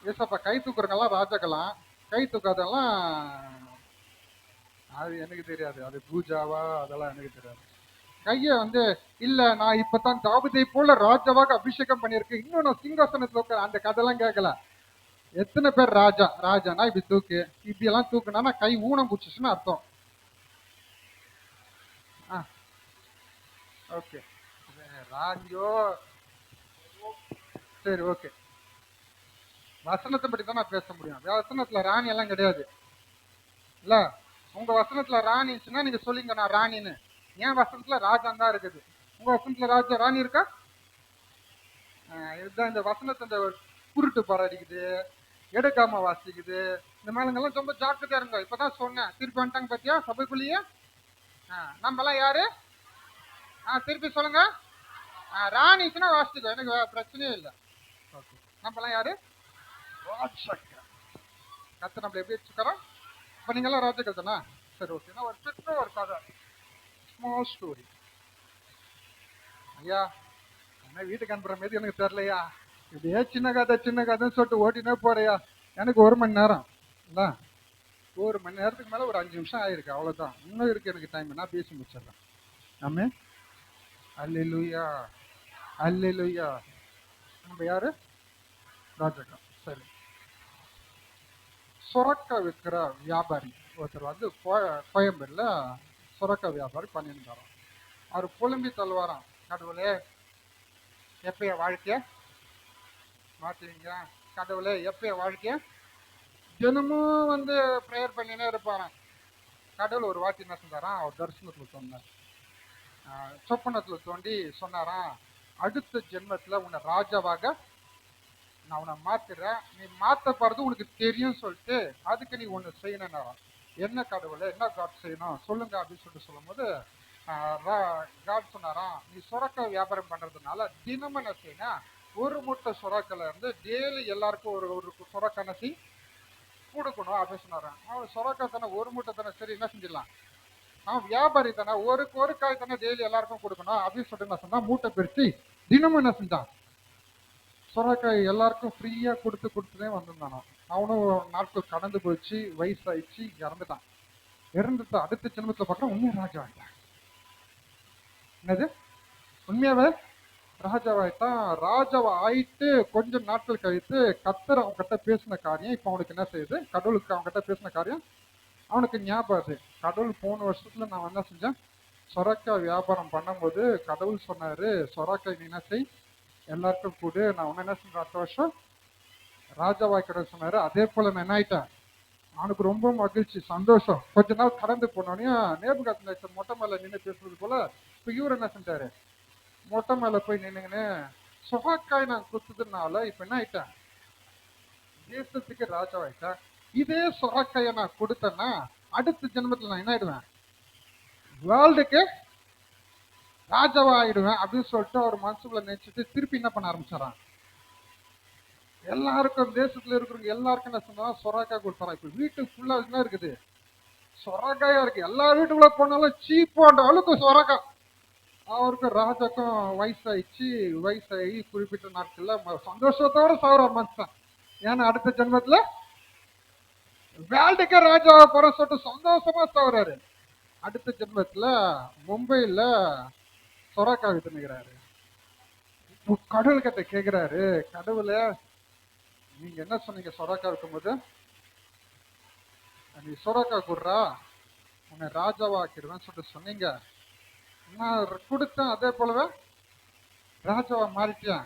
ஏசப்பா கை தூக்குறவங்கெல்லாம் ராஜாக்கலாம், கை தூக்காதெல்லாம் அது எனக்கு தெரியாது. அது பூஜாவா அதெல்லாம் எனக்கு தெரியாது. கைய இல்ல நான் இப்பதான் தாவீதை போல ராஜாவாக அபிஷேகம் பண்ணியிருக்கேன், இன்னும் நான் சிங்காசனத்துல உட்கார, அந்த கதையெல்லாம் கேட்கல. எத்தனை பேர் ராஜா? ராஜானா இப்படி தூக்கு, இப்படி எல்லாம் தூக்குனா கை ஊனம் பிடிச்சிச்சுன்னு அர்த்தம். ஓகே ராஜோ, சரி ஓகே. வசனத்தை பற்றி தான் நான் பேச முடியும். வசனத்துல ராணி எல்லாம் கிடையாது இல்ல. உங்க வசனத்துல ராணி இருந்துச்சுன்னா நீங்க சொல்லிங்க நான் ராணின்னு. என் வசனத்துல ராஜா தான் இருக்குது. உங்க வசனத்துல ராஜா ராணி இருக்கா? இதுதான் இந்த வசனத்தை இந்த குருட்டு பாராடிக்குது, எடுக்காம வாசிக்குது, இந்த மேலங்கெல்லாம் ரொம்ப ஜாக்கிரதையா இருங்க. இப்பதான் சொன்னேன், திருப்பி வந்துட்டாங்க பாத்தியா சபைக்குள்ளேயே. நம்ம எல்லாம் யாரு? திருப்பி சொல்லுங்க. ராணிச்சுன்னா வாசிச்சுக்கோ, எனக்கு பிரச்சனையே இல்லை. நம்ம எல்லாம் யாரு? கர்த்தர் நம்மள எப்படி வச்சுக்கிறோம்? இப்ப நீங்க எல்லாம் ராஜாக்கள் தானே? சரி ஓகே. நான் ஒரு சின்ன ஒரு கதை, ஸ்மால் ஸ்டோரி. ஐயா என்ன வீட்டுக்கு அனுப்புற மாதிரி எனக்கு தெரியலையா, இப்படியே சின்ன கதைன்னு சொல்லிட்டு ஓட்டினே போறியா. எனக்கு 1 மணி நேரம் இல்ல, 1 மணி நேரத்துக்கு மேல ஒரு 5 நிமிஷம் ஆயிருக்கு, அவ்வளவுதான். இன்னும் இருக்கு எனக்கு டைம், நான் பேசி முடிச்சிடறேன். ஆமே. அல்லேலூயா அல்லேலூயா. நம்ம யாரு? ராஜாக்கள். சரி, சுரக்கா விற்கிற வியாபாரி ஒருத்தர் கோயம்பேடுல சுரக்க வியாபாரம் பண்ணியிருந்தாராம். அவர் புலம்பி தள்ளுவாராம், கடவுளே எப்ப என் வாழ்க்கைய மாத்துவீங்க, கடவுளே எப்ப என் வாழ்க்கைய. தினமும் வந்து ப்ரேயர் பண்ணினே இருப்பாராம். கடவுள் ஒரு வாட்டி என்ன செஞ்சாராம், அவர் தரிசனத்துல சொன்னார், சொப்பனத்துல தோண்டி சொன்னாராம், அடுத்த ஜென்மத்துல உன்னை ராஜாவாக நான் உன்னை மாத்துறேன், நீ மாத்த போறது உனக்கு தெரியும் சொல்லிட்டு அதுக்கு நீ ஒண்ணு செய்யணும். என்ன கடவுளை என்ன காட் செய்யணும் சொல்லுங்க அப்படின்னு சொல்லிட்டு சொல்லும் போது காட் சொன்னாராம், நீ சுரக்க வியாபாரம் பண்றதுனால தினமும் என்ன செய்யணும், ஒரு மூட்டை சுரக்கல இருந்து டெய்லி எல்லாருக்கும் ஒரு ஒரு சுரக்க நசி கொடுக்கணும் அப்படின்னு சொன்னாராம். அவன் சுரக்கா தானே, ஒரு மூட்டை தானே, சரி என்ன செஞ்சிடலாம், அவன் வியாபாரி தானே, ஒரு காய் தானே டெய்லி எல்லாருக்கும் கொடுக்கணும் அப்படின்னு சொல்லிட்டு என்ன சொன்னா, மூட்டை பிரிச்சு தினமும் என்ன செஞ்சான், சுரக்காய் எல்லாருக்கும் ஃப்ரீயா கொடுத்துனே வந்திருந்தானோ. அவனும் நாட்கள் கடந்து போயிடுச்சு, வயசாயிடுச்சு, இறந்துட்டான். இறந்துட்டு அடுத்த ஜென்மத்துல பார்க்க உண்மையா ராஜா ஆயிட்டான். என்னது உண்மையாவே ராஜாவாயிட்டான். ராஜாவா ஆயிட்டு கொஞ்ச நாட்கள் கழித்து கத்தர் அவங்க கிட்ட பேசின காரியம் இப்ப அவனுக்கு என்ன செய்யுது, கடவுளுக்கு அவங்க கிட்ட பேசின காரியம் அவனுக்கு ஞாபகம். கடவுள் போன வருஷத்துல நான் என்ன செஞ்சேன், சொரக்காய் வியாபாரம் பண்ணும்போது கடவுள் சொன்னாரு, சொரக்காய் நீ என்ன செய் எல்லாருக்கும் கூட, நான் உன்ன என்ன செஞ்சேன் அடுத்த வருஷம் ராஜாவாய் கடவுள் சொன்னாரு. அதே போல நான் என்ன ஆயிட்டேன், அவனுக்கு ரொம்ப மகிழ்ச்சி சந்தோஷம். கொஞ்ச நாள் கடந்து போனோடனே நேபுகாத்நேச்சர் மொட்டை மேல நின்று பேசுறது போல இப்ப இவர் என்ன செஞ்சாரு, மொட்டை மேல போய் நின்னுங்கன்னு சொரக்காய் நான் குத்துறதுனால இப்ப என்ன ஆயிட்டேன், தேசத்துக்கு ராஜாவாயிட்டேன். இதே சொரக்காய நான் கொடுத்தேன்னா அடுத்த ஜென்மத்துல நான் என்ன ஆயிடுவேன், வேர்ல்டுக்கு ராஜாவா ஆயிடுவேன் அப்படின்னு சொல்லிட்டு அவர் மனசுக்குள்ள நினைச்சிட்டு திருப்பி என்ன பண்ண ஆரம்பிச்சாராம், எல்லாருக்கும் தேசத்துல இருக்கிறவங்க எல்லாருக்கும் என்ன சொன்னா சொரக்காய் கொடுத்தாரா. இப்ப வீட்டுக்கு ஃபுல்லா என்ன இருக்குது, சொரக்காயா இருக்கு. எல்லா வீட்டுக்குள்ள போனாலும் சீப்பாண்ட அளவுக்கு சொரக்காய். அவருக்கு ராஜாக்கும் வயசாகி குறிப்பிட்ட நாட்கள்ல சந்தோஷத்தோட சாகுறார் மனுஷன். ஏன்னா அடுத்த ஜென்மத்துல வேல்டுக்கே ராஜாவை போற சொல்லிட்டு சந்தோஷமா சாகுறாரு. அடுத்த ஜென்மத்துல மும்பைல சொரக்காய் வித்துனுகிறாரு. கடவுள் கிட்ட கேக்குறாரு, கடவுளை நீங்க என்ன சொன்னீங்க சொரக்காய் இருக்கும்போது, நீ சொரக்காய் குடுறா உன்னை ராஜாவா ஆக்கிடுவேன்னு சொல்லிட்டு சொன்னீங்க, நான் கொடுத்தேன், அதே போலவே ராஜாவா மாறிட்டேன்.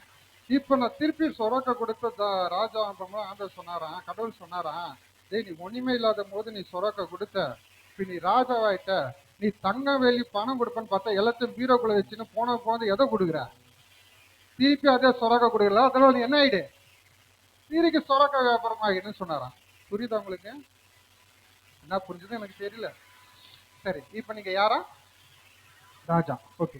இப்ப நான் திருப்பி சொரக்காய் கொடுத்த ராஜா ஆண்டவர் சொன்னாராம், கடவுள் சொன்னாராம், டேய் நீ ஒண்ணுமே இல்லாத போது நீ சொரக்காய் கொடுத்த, இப்ப நீ ராஜாவாயிட்ட, நீ தங்கம் வேலி பணம் கொடுப்பேன்னு பார்த்தா எல்லாத்தையும் பீரோக்குள்ள வச்சுன்னு போது எதை கொடுக்குற, திருப்பி அதே சொரக்காய் கொடுக்கல, அதெல்லாம் நீ என்ன ஆயிடு, திருப்பி சொரக்காய் வியாபாரம் ஆகிடுன்னு சொன்னாராம். புரியுதா உங்களுக்கு? என்ன புரிஞ்சது எனக்கு தெரியல. சரி, இப்ப நீங்க யாரா, ராஜா. ஓகே,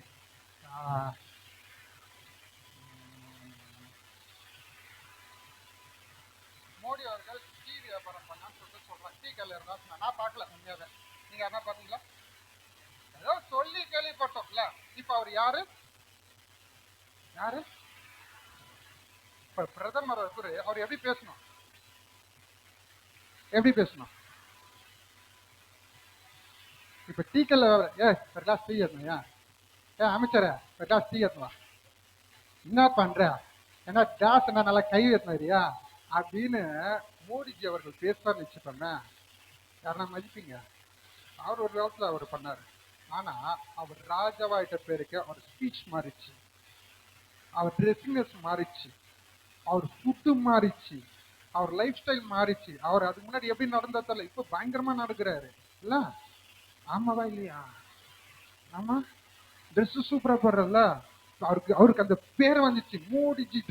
மோடி அவர்கள் டீ வியாபாரம் பண்ணான்னு சொல்லிட்டு சொல்றாங்க. டீ கல்ல இருந்தா நான் பார்க்கல உண்மையாவே, நீங்க என்ன பாத்தீங்களா? ஏதோ சொல்லி கேள்விப்பட்டோம்ல. இப்ப அவர் யாரு, இப்ப பிரதமர் அவர் எப்படி பேசணும், இப்ப டீ கல்ல ஒரு கிளாஸ் டீ ஏத்தனையா, அமைச்சர ஒரு கிளாஸ் டீ ஏத்தலாம், என்ன பண்ற, என்ன கிளாஸ் என்ன நல்லா கை ஏத்தினா அப்படின்னு மோடிஜி அவர்கள் பேசுவார்னு வச்சுப்போமே, யாரா மதிப்பீங்க? அவர் ஒரு காலத்துல அவர் பண்ணாரு. ஆனா அவர் ராஜாவாயிட்ட பேருக்கு அவர் ஸ்பீச் மாறிச்சு, அவர் ட்ரெஸ்ஸிங்னஸ் மாறிச்சு, அவர் ஃபுட்டு மாறிச்சு, அவர் லைஃப் ஸ்டைல் மாறிச்சு. அவர் அதுக்கு முன்னாடி எப்படி நடந்ததில்ல, இப்ப பயங்கரமா நடக்கிறாரு இல்ல? ஆமாவா இல்லையா? ஆமா, ட்ரெஸ் சூப்பரா போடுறல, அவருக்கு அந்த பேரை வந்துச்சு மோடிஜி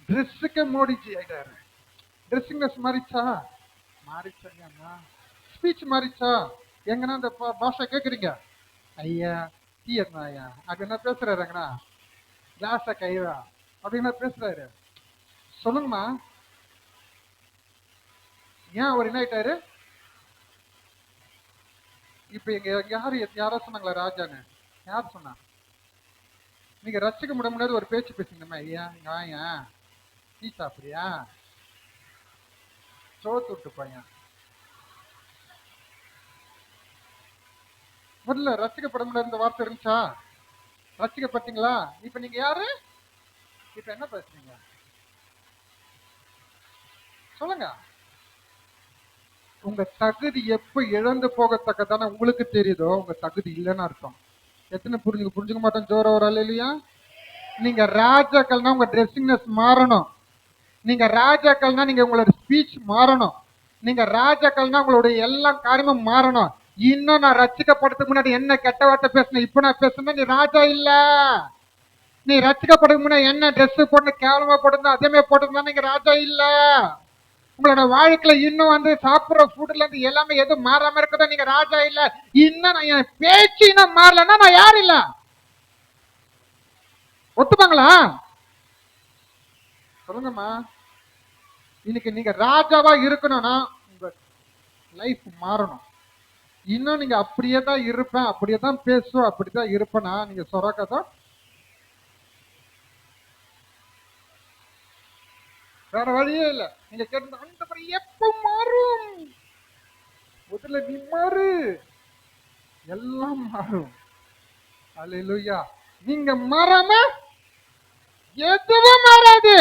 ட்ரெஸ்ஸுக்கே மோடிஜி ஆயிட்டாரு. ட்ரெஸ்ஸிங்னஸ் மாறிச்சா, ஸ்பீச் மாறிச்சா, எங்கன்னா அந்த பாஷா கேக்குறீங்க, ஐயா டீ எத்தனா ஐயா அப்படி என்ன பேசுறாருங்கண்ணா, கிளாஸ கைவா அப்படின்னு பேசுறாரு. சொல்லுங்கம்மா, ஏன் அவர் என்ன ஆயிட்டாரு? இப்ப எங்க யாரோ சொன்னாங்களா ராஜான்னு? யார் சொன்னா? நீங்க ரசிக்க முடியாது ஒரு பேச்சு பேசுங்கம்மா, ஐயா இங்க வாங்க டீ சாப்பிடுறியா, சோத்து விட்டு பையன். முதல்ல ரசிக்கப்பட முடியாத இந்த வார்த்தை இருந்துச்சா? ரசிக்கப்பட்டீங்களா? இப்ப நீங்க யாரு, இப்ப என்ன பேசுறீங்க சொல்லுங்க. உங்க தகுதி எப்ப இழந்து போகத்தக்கதான உங்களுக்கு தெரியுதோ உங்க தகுதி இல்லைன்னு அர்த்தம். எத்தனை புரிஞ்சுக்க மாட்டோம்? ஜோர ஒரு இல்லையா? நீங்க ராஜாக்கள்னா உங்க ட்ரெஸ்ஸிங்னஸ் மாறணும். நீங்க ராஜாக்கள்னா நீங்க உங்களோட ஸ்பீச் மாறணும். நீங்க ராஜாக்கள்னா உங்களுடைய எல்லா காரியமும் மாறணும். இன்னும் நான் ரட்சிக்கப்படுறதுக்கு முன்னாடி என்ன கெட்ட வார்த்தை பேசினேன், இப்ப நான் பேசுனா நீ ராஜா இல்ல. நீ ரட்சிக்கப்படுறதுக்கு முன்னாடி என்ன ட்ரெஸ் போட்டு கேவலமா போட்டிருந்தா அதே போட்டிருந்தா நீங்க ராஜா இல்ல. உங்களோட வாழ்க்கையில இன்னும் சாப்பிடுற ஃபுட்ல இருந்து எல்லாமே எதுவும் மாறாம இருக்கதோ நீங்க ராஜா இல்ல. இன்னும் நான் என் பேச்சு இன்னும் மாறலன்னா நான் யாரும் இல்ல. ஒத்துப்பாங்களா? சொல்லுங்கம்மா. இன்னைக்கு நீங்க ராஜாவா இருக்கணும்னா உங்க லைஃப் மாறணும். இன்னும் நீங்க அப்படியே தான் இருப்பேன், அப்படியே தான் பேசுவேன், அப்படிதான் இருப்பேன்னா நீங்க சொரக்கதான். வேற வழியே இல்ல. நீங்க கேட்டு ஆண்டவரே எப்ப மாறும்? முதல்ல நீ மாறு, எல்லாம் மாறும். அல்லேலூயா. நீங்க மாறாம எதுவும் மாறாது.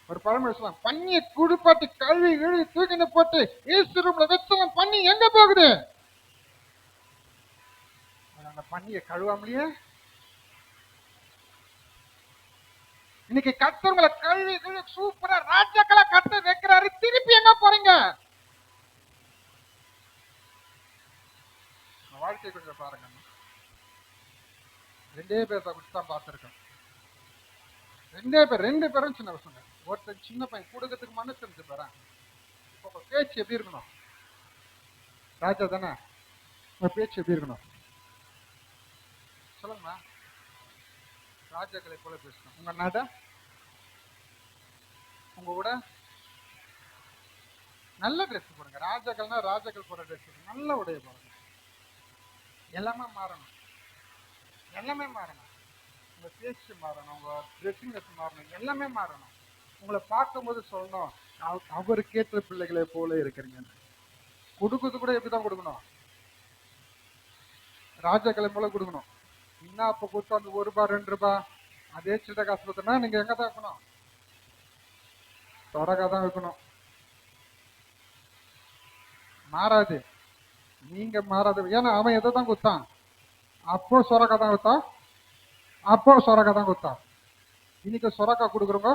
ஒரு பழமொழி சொல்லலாம், பண்ணிய குடுப்பாட்டி கழுவி இழுவி தூக்கின போட்டு ஈஸ்ட் ரூம்ல வச்சவன் பண்ணி எங்க போகுது? அந்த பண்ணிய கழுவாமலையே. இன்னைக்கு கர்த்தர்களை கழுவி சூப்பரா ராஜாக்களா கர்த்தர் வைக்கிறாரு. திருப்பி எங்க போறீங்க? வாழ்க்கை கொஞ்சம் பாருங்க. 2 பேர் தான் பார்த்திருக்கேன். 2 பேரும் சின்ன பசங்க. ஒருத்தர் சின்ன பையன் கொடுக்கறதுக்கு மனசு இருந்து போறேன். பேச்சு எப்படி இருக்கணும்? ராஜா தானே, உங்க பேச்சு எப்படி இருக்கணும் சொல்லுங்கம்மா? ராஜாக்களை போல பேசணும். உங்க நட, உங்க கூட நல்ல ட்ரெஸ் போடுங்க. ராஜாக்கள்னா ராஜாக்கள் போற ட்ரெஸ், நல்ல உடைய போடுங்க. எல்லாமே மாறணும், எல்லாமே மாறணும். உங்க பேச்சு மாறணும், உங்க ட்ரெஸ்ஸிங் மாறணும், எல்லாமே மாறணும். உங்களை பார்க்கும்போது சொல்லணும், அவருக்கு ஏற்ற பிள்ளைகளை போல இருக்கிறீங்க. கொடுக்கறது கூட எப்படிதான் கொடுக்கணும்? ராஜாக்களை போல கொடுக்கணும். இன்னும் அப்ப கொடுத்து அந்த ₹1 ₹2 அதே சின்ன காசு கொடுத்தனா நீங்க எங்க தான் வைக்கணும்? தொடக்கா தான் வைக்கணும். மாறாது, நீங்க மாறாது. ஏன்னா அவன் எதை தான் கொடுத்தான்? அப்போ சொரக்கா தான் கொடுத்தான், அப்போ சொரக்கா தான் கொடுத்தான். இன்னைக்கு சொரக்கா கொடுக்குறவங்க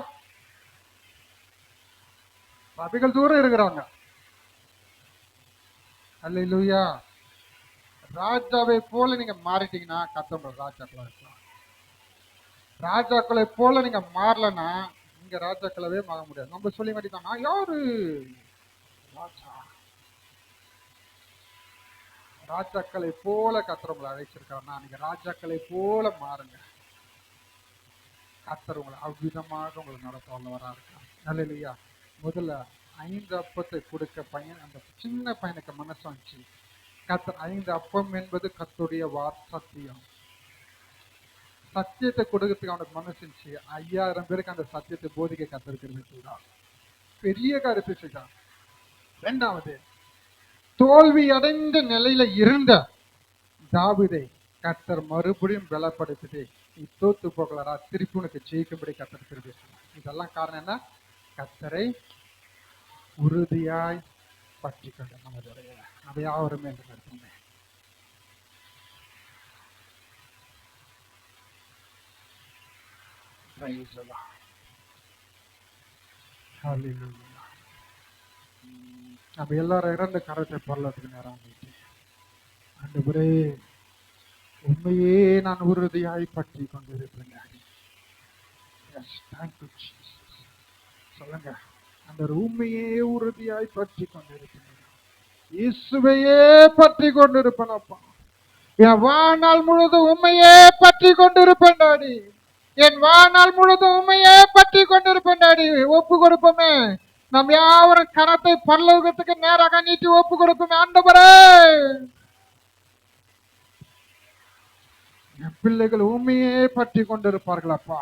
சபைகள் தூரம் இருக்கிறாங்க. அல்லேலூயா. ராஜாவை போல நீங்க மாறிட்டீங்கன்னா கர்த்தர் ராஜாக்களா இருக்கலாம். ராஜாக்களை போல நீங்க மாறலன்னா நீங்க ராஜாக்களாவே மாற முடியாது. நம்ம சொல்லி மாட்டீங்கன்னா யாரு ராஜா? ராஜாக்களை போல கர்த்தர் உங்களை அழைச்சிருக்காருன்னா நீங்க ராஜாக்களை போல மாறுங்க. கர்த்தர் உங்களை அவ்விதமாக உங்களை நடத்த வல்லவரா இருக்கார். அல்லேலூயா. முதல்ல 5 அப்பத்தை கொடுக்க பையன், அந்த சின்ன பையனுக்கு மனசு வந்துச்சு. கர்த்தர் 5 அப்பம் என்பது கர்த்தருடைய சத்தியம். சத்தியத்தை கொடுக்கறதுக்கு அவனுக்கு மனசு இருந்துச்சு. 5000 பேருக்கு அந்த சத்தியத்தை போதிக்க கர்த்தர் பெரிய காரியத்தை செய்தார். 2வது, தோல்வி அடைந்த நிலையில இருந்த தாவீதை கர்த்தர் மறுபடியும் பலப்படுத்திட்டு நீ தோத்து போகலரா, திருப்பி உனக்கு ஜெயிக்கும்படி கர்த்தர் திருப்பி. இதெல்லாம் காரணம் என்ன? கர்த்தரை உறுதியாய் பற்றி கொண்ட நம்மளுடைய அவையாவரும் என்று நடத்துங்க. நம்ம எல்லாரும் இறந்த கரத்தை பரலத்துக்கு நேரம் ஆண்டவரே உண்மையே நான் உறுதியாய் பற்றி கொண்டிருப்பேன். சொல்லுங்க, அந்த உண்மையே உறுதியாய் பற்றி கொண்டிருப்பேன். இயேசுவையே பற்றி கொண்டிருப்பேன். அப்பா, என் வாழ்நாள் முழுதும் உண்மையே பற்றி கொண்டிருப்பேன் டாடி. என் வாழ்நாள் முழுதும் உண்மையே பற்றி கொண்டிருப்பேன் டாடி. ஒப்பு கொடுப்போமே, நம் யாவரும் கரத்தை பரலோகத்துக்கு நேராக நீட்டி ஒப்பு கொடுப்போமே. ஆண்டவரே, என் பிள்ளைகள் உண்மையே பற்றி கொண்டிருப்பார்களப்பா.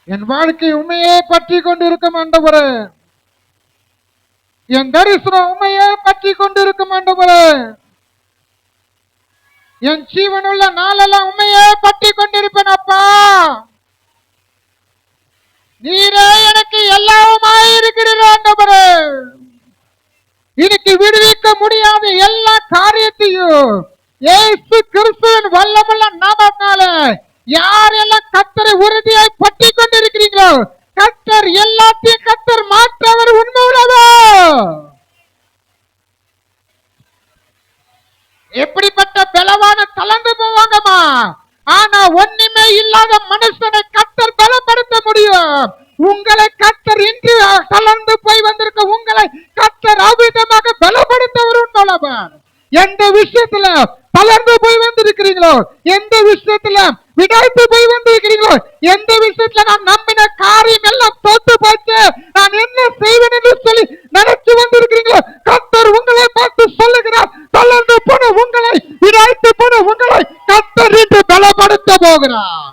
என் வாழ்க்கை உண்மையே பற்றி கொண்டிருக்கும் ஆண்டவரே. என் தரிசனம் உண்மையே பற்றி கொண்டிருக்கும் ஆண்டவரே. என் ஜீவனுள்ள நாளெல்லாம் உண்மையே பற்றி கொண்டிருப்பேன் அப்பா. நீரே எனக்கு எனக்கு எல்லாமாயிருக்கிறீர் ஆண்டவரே. இன்னைக்கு விடுவிக்க முடியாத எல்லா காரியத்தையும் இயேசு கிறிஸ்துவின் வல்லமுள்ள நாமத்தினால யாரெல்லாம் கர்த்தரை உறுதியாய் பற்றி கொண்டிருக்கிறீங்களோ, கர்த்தர் எல்லாத்தையும் கர்த்தர் மாற்றவர் உண்மை உள்ளவர். எப்படிப்பட்ட பலவான தளர்ந்து போவாங்கம்மா, ஆனா ஒண்ணுமே இல்லாத மனுஷனை கர்த்தர் பலப்படுத்த முடியும். உங்களை கர்த்தர் இன்று தளர்ந்து போய் வந்திருக்க உங்களை கர்த்தர் அவ்விதமாக பலப்படுத்தவர் உண்மையுள்ளவர். எந்த விஷயத்துல தளர்ந்து போய் வந்திருக்கிறீங்களோ, எந்த விஷயத்துல விடாய்த்து போய் வந்திருக்கிறீங்களோ, எந்த விஷயத்துல நான் நம்பின காரியம் எல்லாம் தோத்து போச்சு, நான் என்ன செய்வேன் என்று சொல்லி நினைச்சு வந்திருக்கிறீங்களோ, கர்த்தர் உங்களை பார்த்து சொல்லுகிறார், தளர்ந்து போன உங்களை, விடாய்த்து போன உங்களை கர்த்தர் இன்று பலப்படுத்த போகிறார்.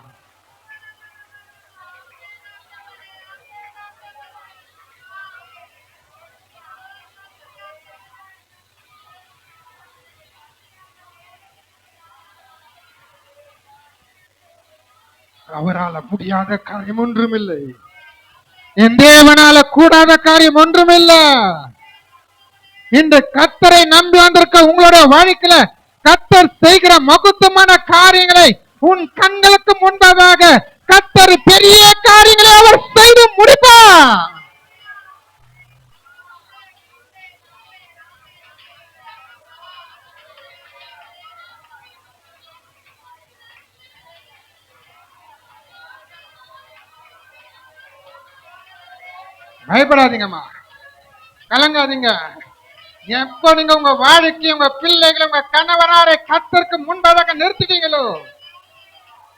அவரால் முடியாத காரியம் ஒன்றுமில்லை, என் தேவனால கூடாத காரியம் ஒன்றுமில்லை. இந்த கர்த்தரை நம்பி வந்திருக்க உங்களோட வாழ்க்கையில கர்த்தர் செய்கிற மகத்துவமான காரியங்களை உன் கண்களுக்கு முன்பதாக கர்த்தர் பெரிய காரியங்களை அவர் செய்து முடிப்பார். பயப்படாதீங்கம்மா, கலங்காதீங்க. எப்ப நீங்க உங்க வாழ்க்கை, உங்க பிள்ளைகளை, உங்க கணவனாரை கர்த்தருக்கு முன்பதாக நிறுத்திட்டீங்களோ,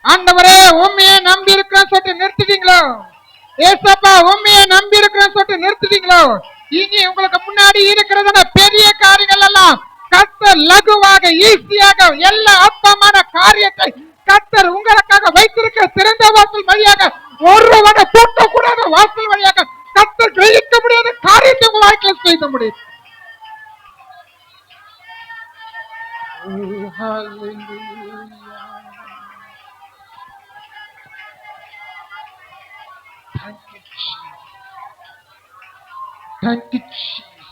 ஆண்டவரே உண்மையை நம்பி இருக்கிறேன்னு சொல்லிட்டு நிறுத்திட்டீங்களோ, ஏசப்பா உண்மையை நம்பி இருக்கிறேன்னு சொல்லிட்டு நிறுத்திட்டீங்களோ, இனி உங்களுக்கு முன்னாடி இருக்கிறதான பெரிய காரியங்கள் எல்லாம் கர்த்தர் லகுவாக ஈஸியாக எல்லா அற்பமான காரியத்தை கர்த்தர் உங்களுக்காக வைத்திருக்க திறந்த வாசல் வழியாக, ஒருவனை பூட்டக்கூடாத வாசல் வழியாக கர்த்தர் கிரகிக்க முடியாத காரியத்தை உங்க வாழ்க்கையில் செய்த முடியும். Thank you, Jesus.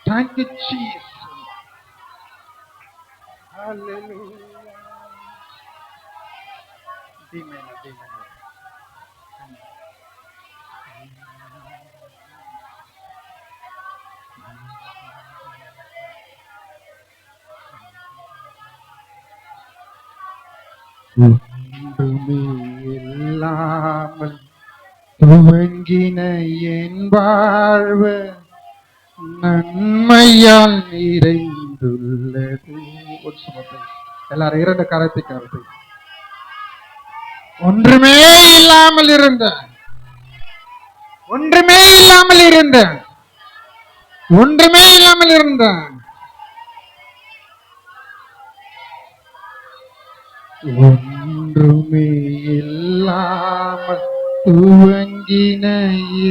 Thank you, Jesus. Hallelujah. Amen. ஒன்றுமே இல்லாமல் துவங்கின என் வாழ்வு நன்மையால் நிறைந்துள்ளது. எல்லாரும் இரண்டு கரத்தை கருத்து. ஒன்றுமே இல்லாமல் இருந்த ஒன்றுமே இல்லாமல் இருந்த ஒன்றுமே இல்லாமல் துவங்கின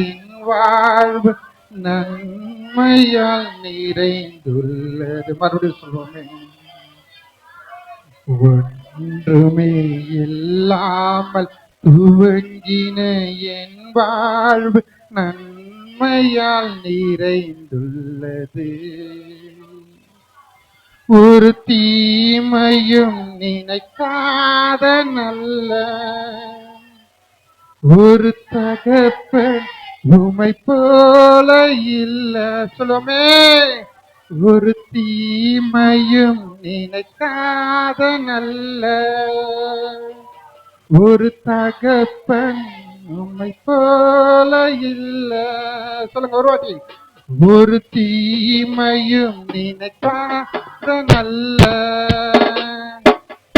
என் வாழ்வு நன்மையால் நிறைந்துள்ளது. மறுபடியும் சொல்லுவோமே, ஒன்றுமே இல்லாமல் துவங்கின என் வாழ்வு நன்மையால் நிறைந்துள்ளது. ஒரு தீமையும் நினைக்காத நல்ல ஒரு தகப்பன் உமை போல இல்ல. சொல்லுமே, ஒரு தீமையும் நினைக்காத நல்ல ஒரு தகப்பன் உமை போல இல்ல. சொல்லுங்க ஒரு வாட்டி. ஒரு தீமையும் நினைக்காத நல்ல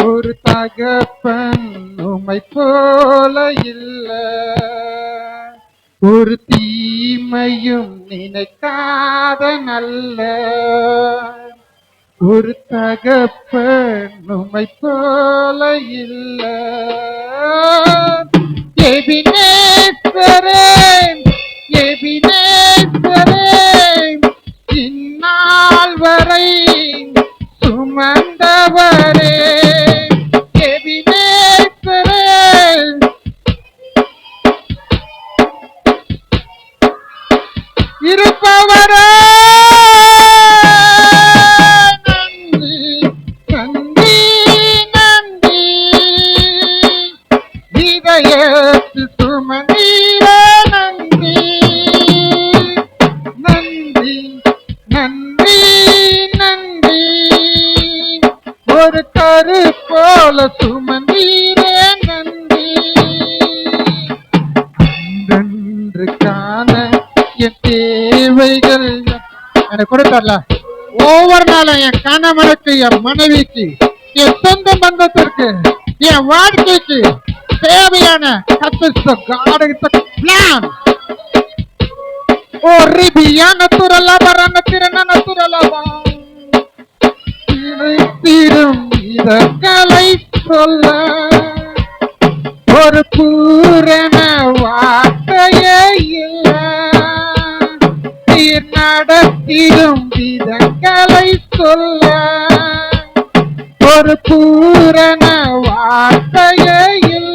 ஒரு தகப்பன் உமை போல இல்ல. ஒரு தீமையும் நினைக்காத நல்ல ஒரு தகப்பன் உமை போல இல்ல. எபினேசரே, எபினேசரே, இந்நாள் வரை சுமந்தவரே, எபினேசரே, கரு போல சுமந்தீரே நன்றி. அன்றன்றுக்கான என் தேவைகள் எனக்கு கொடுத்தார்ல. ஒவ்வொரு நாளும் என் கணவனுக்கு, என் மனைவிக்கு, என் சொந்த பந்தத்திற்கு, என் வாழ்க்கைக்கு தேவையான பிளான் ஓ ரிபியா நத்துரலா பரன திறன நத்துரலா தீரும் இதற்களை சொல்ல ஒரு பூரண வார்த்தையே இல்ல. நீர் நடத்திடும் விதங்களை சொல்ல ஒரு பூரண வார்த்தையே இல்ல.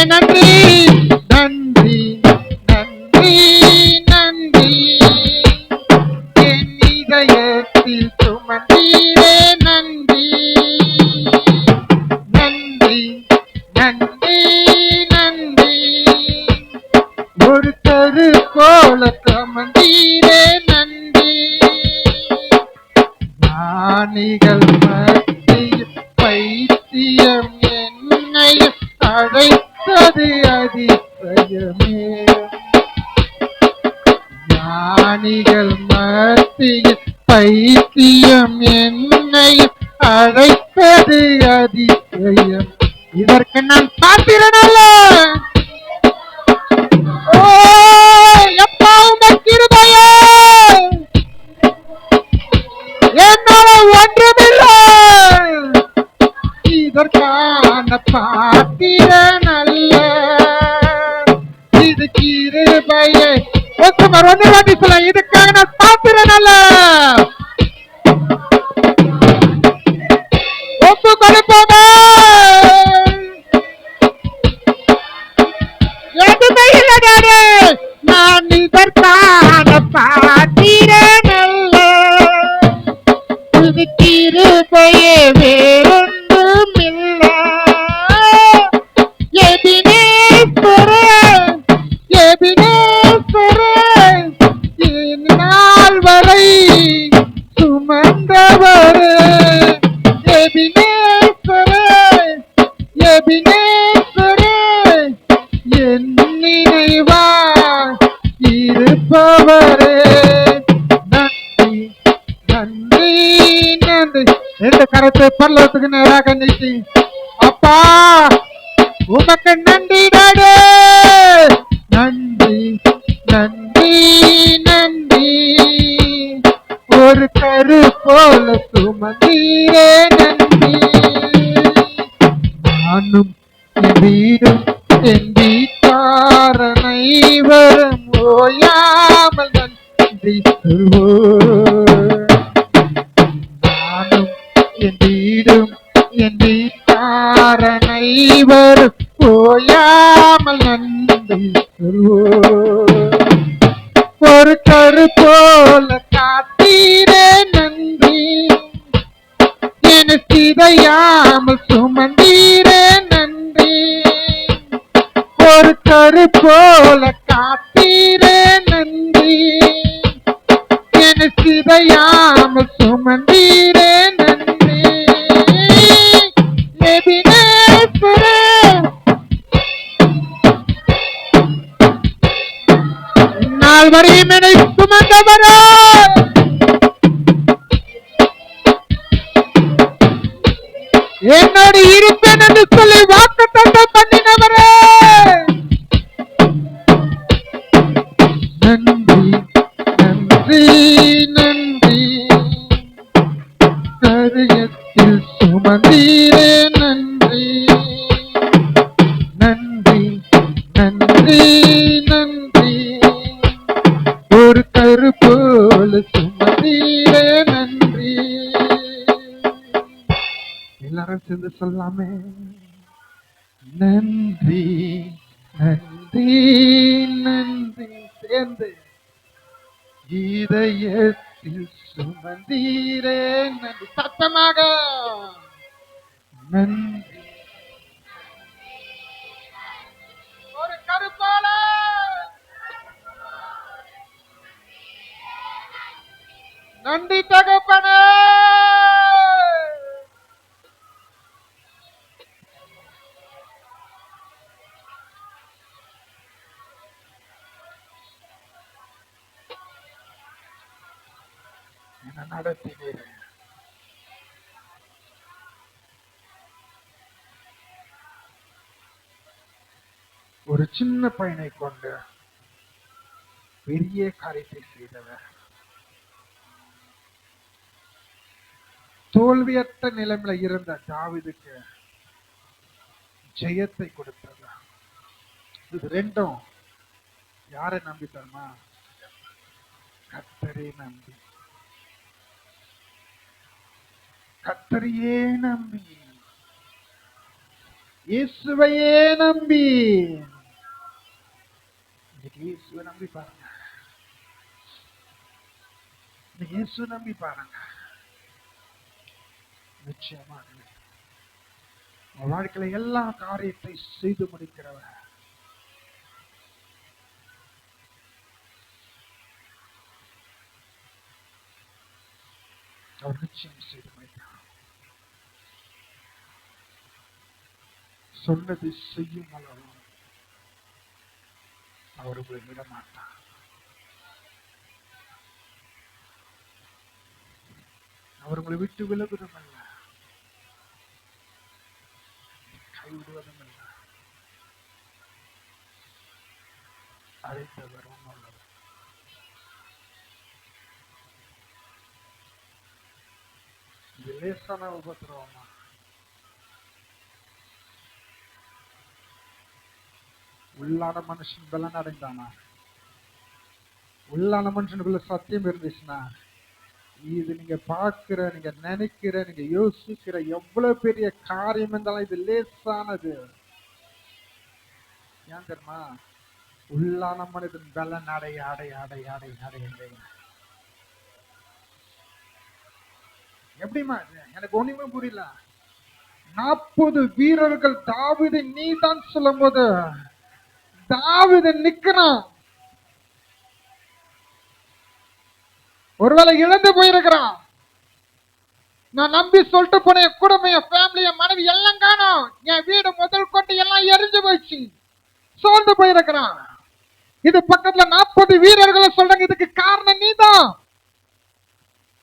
நன்றி நன்றி நன்றி நன்றி. என் இதயத்தில் சுமந்தீரே நன்றி நன்றி நன்றி நன்றி. ஒரு கரு போல சுமந்தீரே நன்றி. ஞானிகள் மத்தியில் பைத்தியம் என்னை அழைத்தது அதிசயமே. ஞானிகள் மத்தியில் பைத்தியம் என்னை அழைத்தது அதிசயம். இதற்கு நான் பாத்திரனல்ல. ஓ எப்பவும் கிருபையே என்னால ஒன்றுமில்லை. இதற்கான பாத்திரனல்ல. இது கிருபையே. ஒன்று வாட்டி சொல்ல, இதுக்காக நான் பாத்திரனல்ல. ஒப்பு கொடுப்போமே. எதுவுமே இல்லை. நான் இதற்கான பாத்திரனல்ல. இது கிருபையே வேறொன்றும் இல்லை. எபினேசரே எபினேசரே இந்நாள் வரை சுமந்தவரே. எபினேசரே எபினேசரே என் நினைவா இருப்பவரே. நன்றி நன்றி நன்றி. ரெண்டு கரத்தை பரலோகத்துக்கு நேராக நீட்டி, அப்பா உமக்கு நன்றி டாடே. நன்றி நன்றி நன்றி. ஒரு கரு போல சுமந்தீரே நன்றி. நானும் என் வீடும் என் வீட்டாரனை வரும் ஓயாமல் நன்றி சொல்வோம். நானும் என் வீடும் என் வீட்டாரனை வரும் ஓயாமல் நன்றி சொல்வோம். ஒரு கரு போல காத்தீரே நன்றி. என சிதையாமல் சுமந்தீரே நன்றி. ஒரு கரு போல காத்தீரே நன்றி. என சிதையாமல் சுமந்தீரே நன்றி. எபினேசரே நாள் வரையும் என்னை சுமந்தவரே. என்னோடு இருப்பேன் என்று சொல்லி வாக்குத்தத்தம் பண்ணினவரே. நன்றி நன்றி நன்றி. கரியத்தில் சுமந்தீரே நன்றி நன்றி நன்றி நன்றி. ஒரு கரு போல சுமந்தீரே நன்றி. எல்லாரும் சேர்ந்து சொல்லாமே. நன்றி நன்றி நன்றி. சேர்ந்து இதயத்தில் சுமந்தீரே நன்றி. சத்தமாக நன்றி. ஒரு கருப்பால நன்றி தகப்பனே. என்ன நடத்தினீர். ஒரு சின்ன பையனை கொண்டு பெரிய காரியத்தை செய்தவர். தோல்வியற்ற நிலைமையில இருந்த தாவீதுக்கு ஜெயத்தை கொடுத்தவர். இது ரெண்டும் யாரை நம்பி தருமா? கர்த்தரை நம்பி, கர்த்தரையே நம்பி, இயேசுவையே நம்பி. இன்னைக்கு இயேசுவை நம்பி பாருங்க. இன்னைக்கு இயேசுவை நம்பி பாருங்க. நிச்சயமாக உங்க வாழ்க்கையில எல்லா காரியத்தை செய்து முடிக்கிறவர். அவர் நிச்சயம் செய்து முடிக்கிறார். சொன்னதை செய்யும் அளவு அவர் உங்களை விட மாட்டார். அவர் உங்களை விட்டு விலகுவதும் அல்ல, கைவிடுவதும் அல்ல. அழைத்தவர் உன்னோடு. இது லேசான உபத்திரவமா? உள்ளான மனுஷன் பலன் அடைந்தானா? உள்ளான மனுஷனுக்குள்ள சத்தியம் இருந்துச்சுன்னா, இது நீங்க பார்க்கிற, நீங்க நினைக்கிற, நீங்க யோசிக்கிற எவ்வளவு பெரிய காரியம் இருந்தாலும் இது லேசானது. ஏன் தெரியுமா? உள்ளான மனிதன் பலன் அடைய அடைய அடைய அடைய அடைய. எப்படிமா? எனக்கு ஒண்ணுமே புரியல. 40 வீரர்கள் தாவீதை நீதான் சொல்லும் போது தாவீது நிக்கிறான். ஒருவேளை இழந்து போயிருக்கிறான். நான் நம்பி சொல்லிட்டு போன என் குடும்பம், என் ஃபேமிலி, என் மனைவி எல்லாம் காணோம். என் வீடு முதல் கொண்டு எல்லாம் எரிஞ்சு போயிடுச்சு. சோர்ந்து போயிருக்கிறான். இது பக்கத்துல 40 வீரர்களை சொல்றாங்க, இதுக்கு காரணம் நீதான்.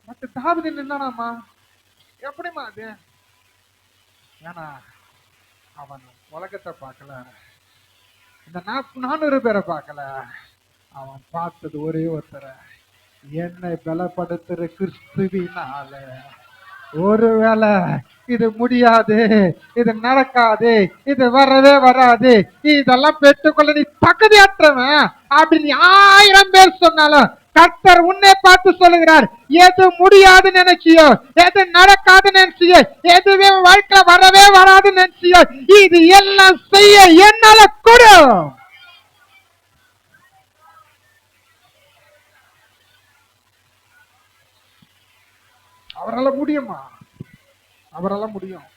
மற்ற தாவீது நின்னானாமா? எப்படிமா அது? ஏன்னா அவன் உலகத்தை பார்க்கல, இந்த 400 பேரை பார்க்கல. அவன் பார்த்தது ஒரே ஒருத்தரை, என்னை பலப்படுத்துற கிறிஸ்துவினால. ஒருவேளை இது முடியாது, இது நடக்காது, இது வரவே வராது, இதெல்லாம் பெற்றுக்கொள்ள நீ தகுதியற்றவன் அப்படின்னு 1000 பேர் சொன்னாலும் கர்த்தர் உன்னை பார்த்து சொல்லுகிறார், எது முடியாது நினைச்சியோ, எது நடக்காது நினைச்சியோ, எதுவே வாழ்க்கை வரவே வராது நினைச்சியோ, இது எல்லாம் செய்ய என்னால கொடு. அவரால் முடியுமா? அவரால் முடியும்.